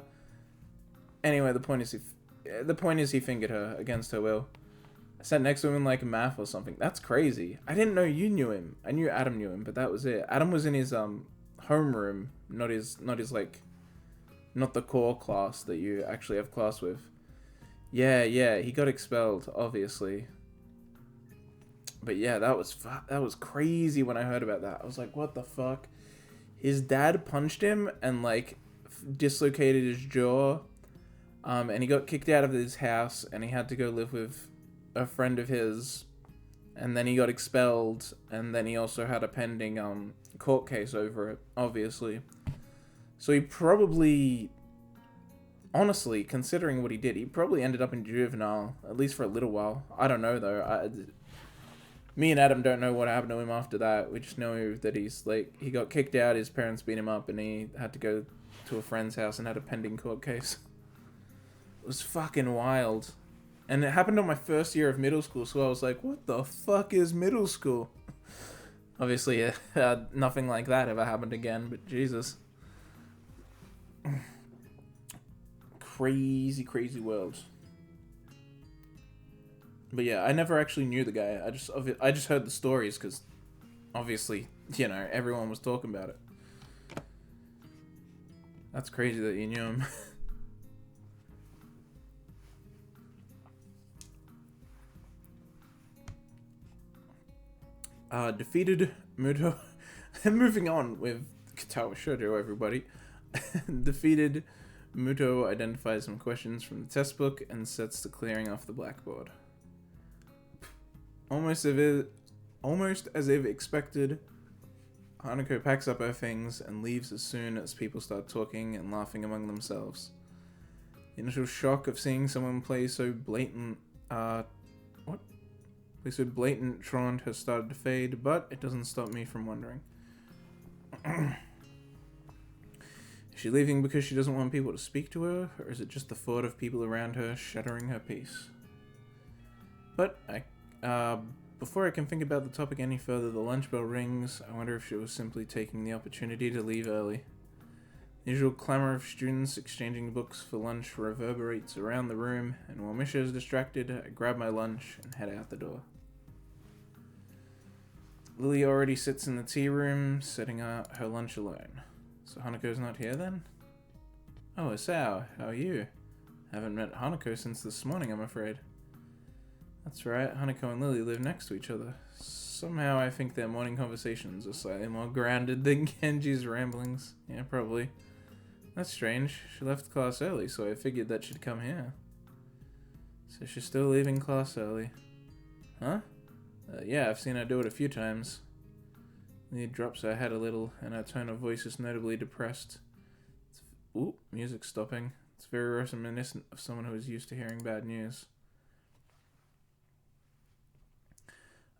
A: Anyway, the point is he fingered her against her will. I sat next to him in like math or something. That's crazy. I didn't know you knew him. I knew Adam knew him, but that was it. Adam was in his homeroom, not his like. Not the core class that you actually have class with. Yeah, he got expelled, obviously. But yeah, that was crazy when I heard about that. I was like, what the fuck? His dad punched him and, like, dislocated his jaw. And he got kicked out of his house, and he had to go live with a friend of his, and then he got expelled, and then he also had a pending court case over it, obviously. So he probably, honestly, considering what he did, he probably ended up in juvenile, at least for a little while. I don't know, though. Me and Adam don't know what happened to him after that. We just know that he got kicked out, his parents beat him up, and he had to go to a friend's house and had a pending court case. It was fucking wild. And it happened on my first year of middle school, so I was like, what the fuck is middle school? Obviously, nothing like that ever happened again, but Jesus. Crazy, crazy world. But yeah, I never actually knew the guy. I just heard the stories because, obviously, everyone was talking about it. That's crazy that you knew him. Defeated Muto. Moving on with Katawa Shoujo, everybody. Defeated Muto identifies some questions from the test book and sets to clearing off the blackboard. Almost as if expected, Hanako packs up her things and leaves as soon as people start talking and laughing among themselves. The initial shock of seeing someone play so blatant truant has started to fade, but it doesn't stop me from wondering. Is she leaving because she doesn't want people to speak to her, or is it just the thought of people around her shattering her peace? But before I can think about the topic any further, the lunch bell rings. I wonder if she was simply taking the opportunity to leave early. The usual clamor of students exchanging books for lunch reverberates around the room, and while Misha is distracted, I grab my lunch and head out the door. Lily already sits in the tea room, setting out her lunch alone. So Hanako's not here then? Oh, Asao, how are you? Haven't met Hanako since this morning, I'm afraid. That's right, Hanako and Lily live next to each other. Somehow I think their morning conversations are slightly more grounded than Genji's ramblings. Yeah, probably. That's strange. She left class early, so I figured that she'd come here. So she's still leaving class early. Huh? Yeah, I've seen her do it a few times. Lily drops her head a little, and her tone of voice is notably depressed. Ooh, music's stopping. It's very reminiscent of someone who is used to hearing bad news.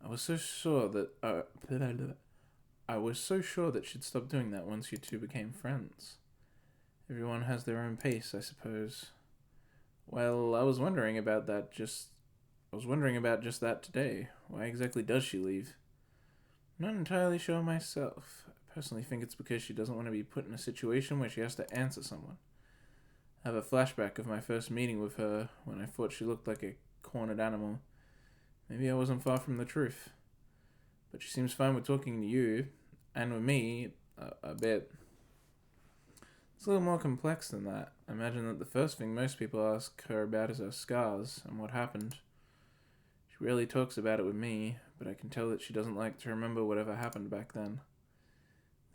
A: I was so sure that she'd stop doing that once you two became friends. Everyone has their own pace, I suppose. Well, I was wondering about just that today. Why exactly does she leave? I'm not entirely sure myself. I personally think it's because she doesn't want to be put in a situation where she has to answer someone. I have a flashback of my first meeting with her when I thought she looked like a cornered animal. Maybe I wasn't far from the truth. But she seems fine with talking to you, and with me, a bit. It's a little more complex than that. I imagine that the first thing most people ask her about is her scars and what happened. She rarely talks about it with me, but I can tell that she doesn't like to remember whatever happened back then.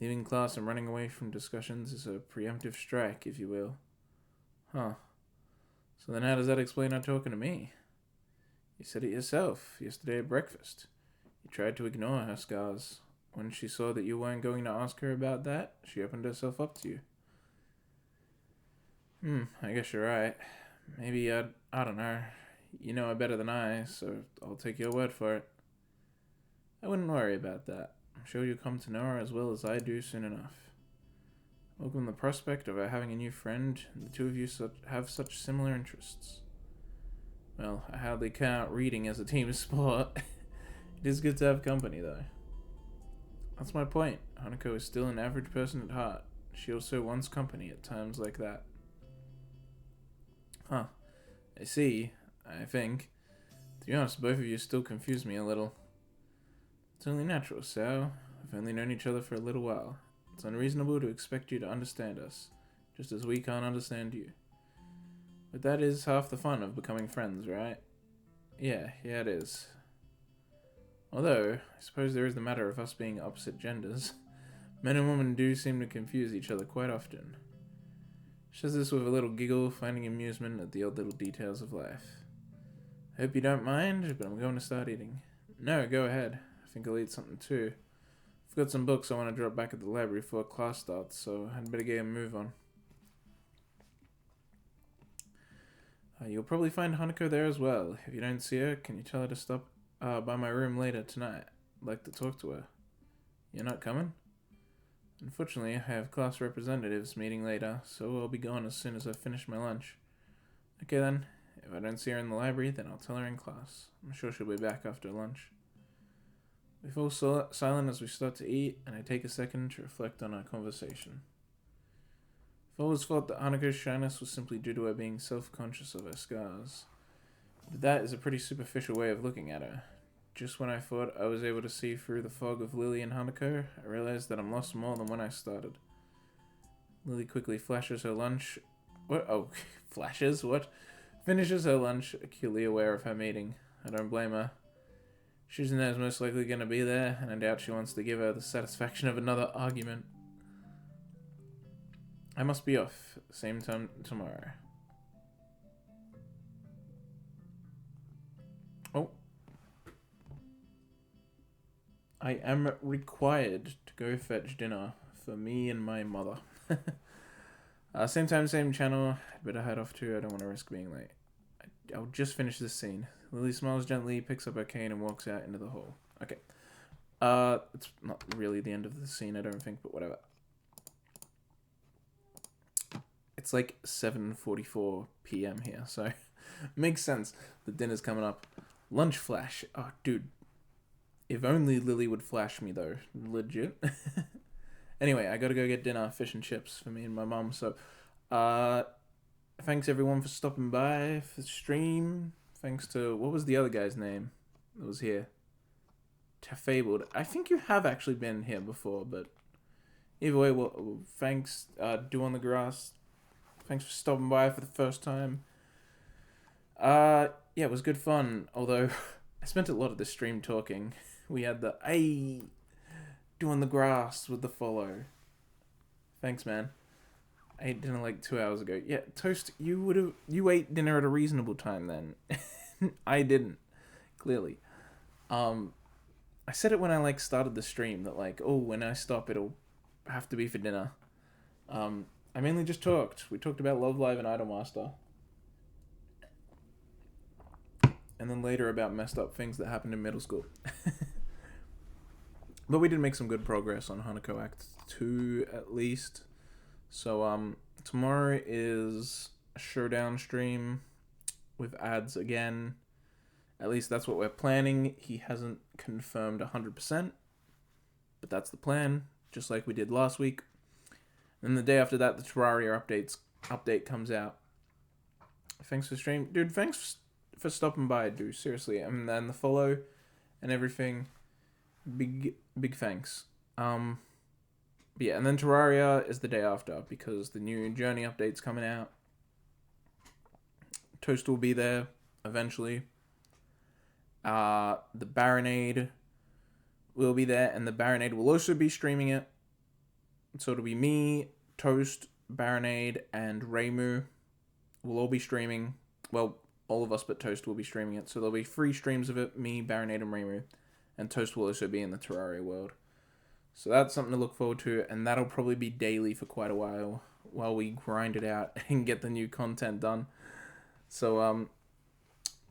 A: Leaving class and running away from discussions is a preemptive strike, if you will. Huh. So then how does that explain her talking to me? You said it yourself, yesterday at breakfast. You tried to ignore her scars. When she saw that you weren't going to ask her about that, she opened herself up to you. I guess you're right. Maybe I don't know. You know her better than I, so I'll take your word for it. I wouldn't worry about that. I'm sure you'll come to know her as well as I do soon enough. Welcome the prospect of her having a new friend, and the two of you have such similar interests. Well, I hardly count reading as a team sport. It is good to have company, though. That's my point. Hanako is still an average person at heart. She also wants company at times like that. Huh. I see. I think. To be honest, both of you still confuse me a little. It's only natural, so we've only known each other for a little while. It's unreasonable to expect you to understand us, just as we can't understand you. But that is half the fun of becoming friends, right? Yeah, it is. Although, I suppose there is the matter of us being opposite genders. Men and women do seem to confuse each other quite often. She says this with a little giggle, finding amusement at the odd little details of life. Hope you don't mind, but I'm going to start eating. No, go ahead. I think I'll eat something too. I've got some books I want to drop back at the library before class starts, so I'd better get a move on. You'll probably find Hanako there as well. If you don't see her, can you tell her to stop by my room later tonight? I'd like to talk to her. You're not coming? Unfortunately, I have class representatives meeting later, so I'll be gone as soon as I finish my lunch. Okay then, if I don't see her in the library, then I'll tell her in class. I'm sure she'll be back after lunch. We fall silent as we start to eat, and I take a second to reflect on our conversation. I've always thought that Hanako's shyness was simply due to her being self-conscious of her scars. But that is a pretty superficial way of looking at her. Just when I thought I was able to see through the fog of Lily and Hanako, I realized that I'm lost more than when I started. Lily quickly flashes her lunch. What? Oh, flashes? What? Finishes her lunch, acutely aware of her meeting. I don't blame her. Shizune's most likely going to be there, and I doubt she wants to give her the satisfaction of another argument. I must be off. Same time tomorrow. Oh. I am required to go fetch dinner for me and my mother. Same time, same channel. I'd better head off too. I don't want to risk being late. I'll just finish this scene. Lily smiles gently, picks up her cane, and walks out into the hall. Okay. It's not really the end of the scene, I don't think, but whatever. It's like 7:44 p.m. here, so makes sense. The dinner's coming up. Lunch flash. Oh, dude. If only Lily would flash me, though. Legit. Anyway, I gotta go get dinner, fish and chips for me and my mum. So, thanks everyone for stopping by for the stream. Thanks to, what was the other guy's name that was here? Fabled. I think you have actually been here before, but either way, well, thanks. Do on the grass. Thanks for stopping by for the first time. Yeah, it was good fun. Although I spent a lot of the stream talking. We had the do on the grass with the follow. Thanks, man. I ate dinner like 2 hours ago. Yeah, Toast, you ate dinner at a reasonable time then. I didn't, clearly. I said it when I started the stream that when I stop it'll have to be for dinner. I mainly just talked. We talked about Love Live and Idolmaster. And then later about messed up things that happened in middle school. But we did make some good progress on Hanako Act 2 at least. So tomorrow is a showdown stream with ads again. At least that's what we're planning. He hasn't confirmed 100%. But that's the plan, just like we did last week. And the day after that, the Terraria update comes out. Thanks for stream. Dude, thanks for stopping by, dude. Seriously. And then the follow and everything. Big thanks. But yeah, and then Terraria is the day after because the new Journey update's coming out. Toast will be there eventually. The Baronade will be there, and the Baronade will also be streaming it. So it'll be me, Toast, Baronade, and Reimu will all be streaming. Well, all of us but Toast will be streaming it. So there'll be 3 streams of it, me, Baronade, and Reimu. And Toast will also be in the Terraria world. So that's something to look forward to, and that'll probably be daily for quite a while we grind it out and get the new content done. So,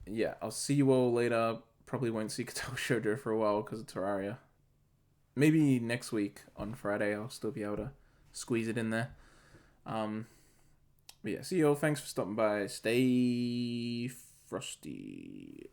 A: yeah, I'll see you all later. Probably won't see Katawa Shoujo for a while because of Terraria. Maybe next week on Friday I'll still be able to squeeze it in there. But yeah, see you all. Thanks for stopping by. Stay frosty.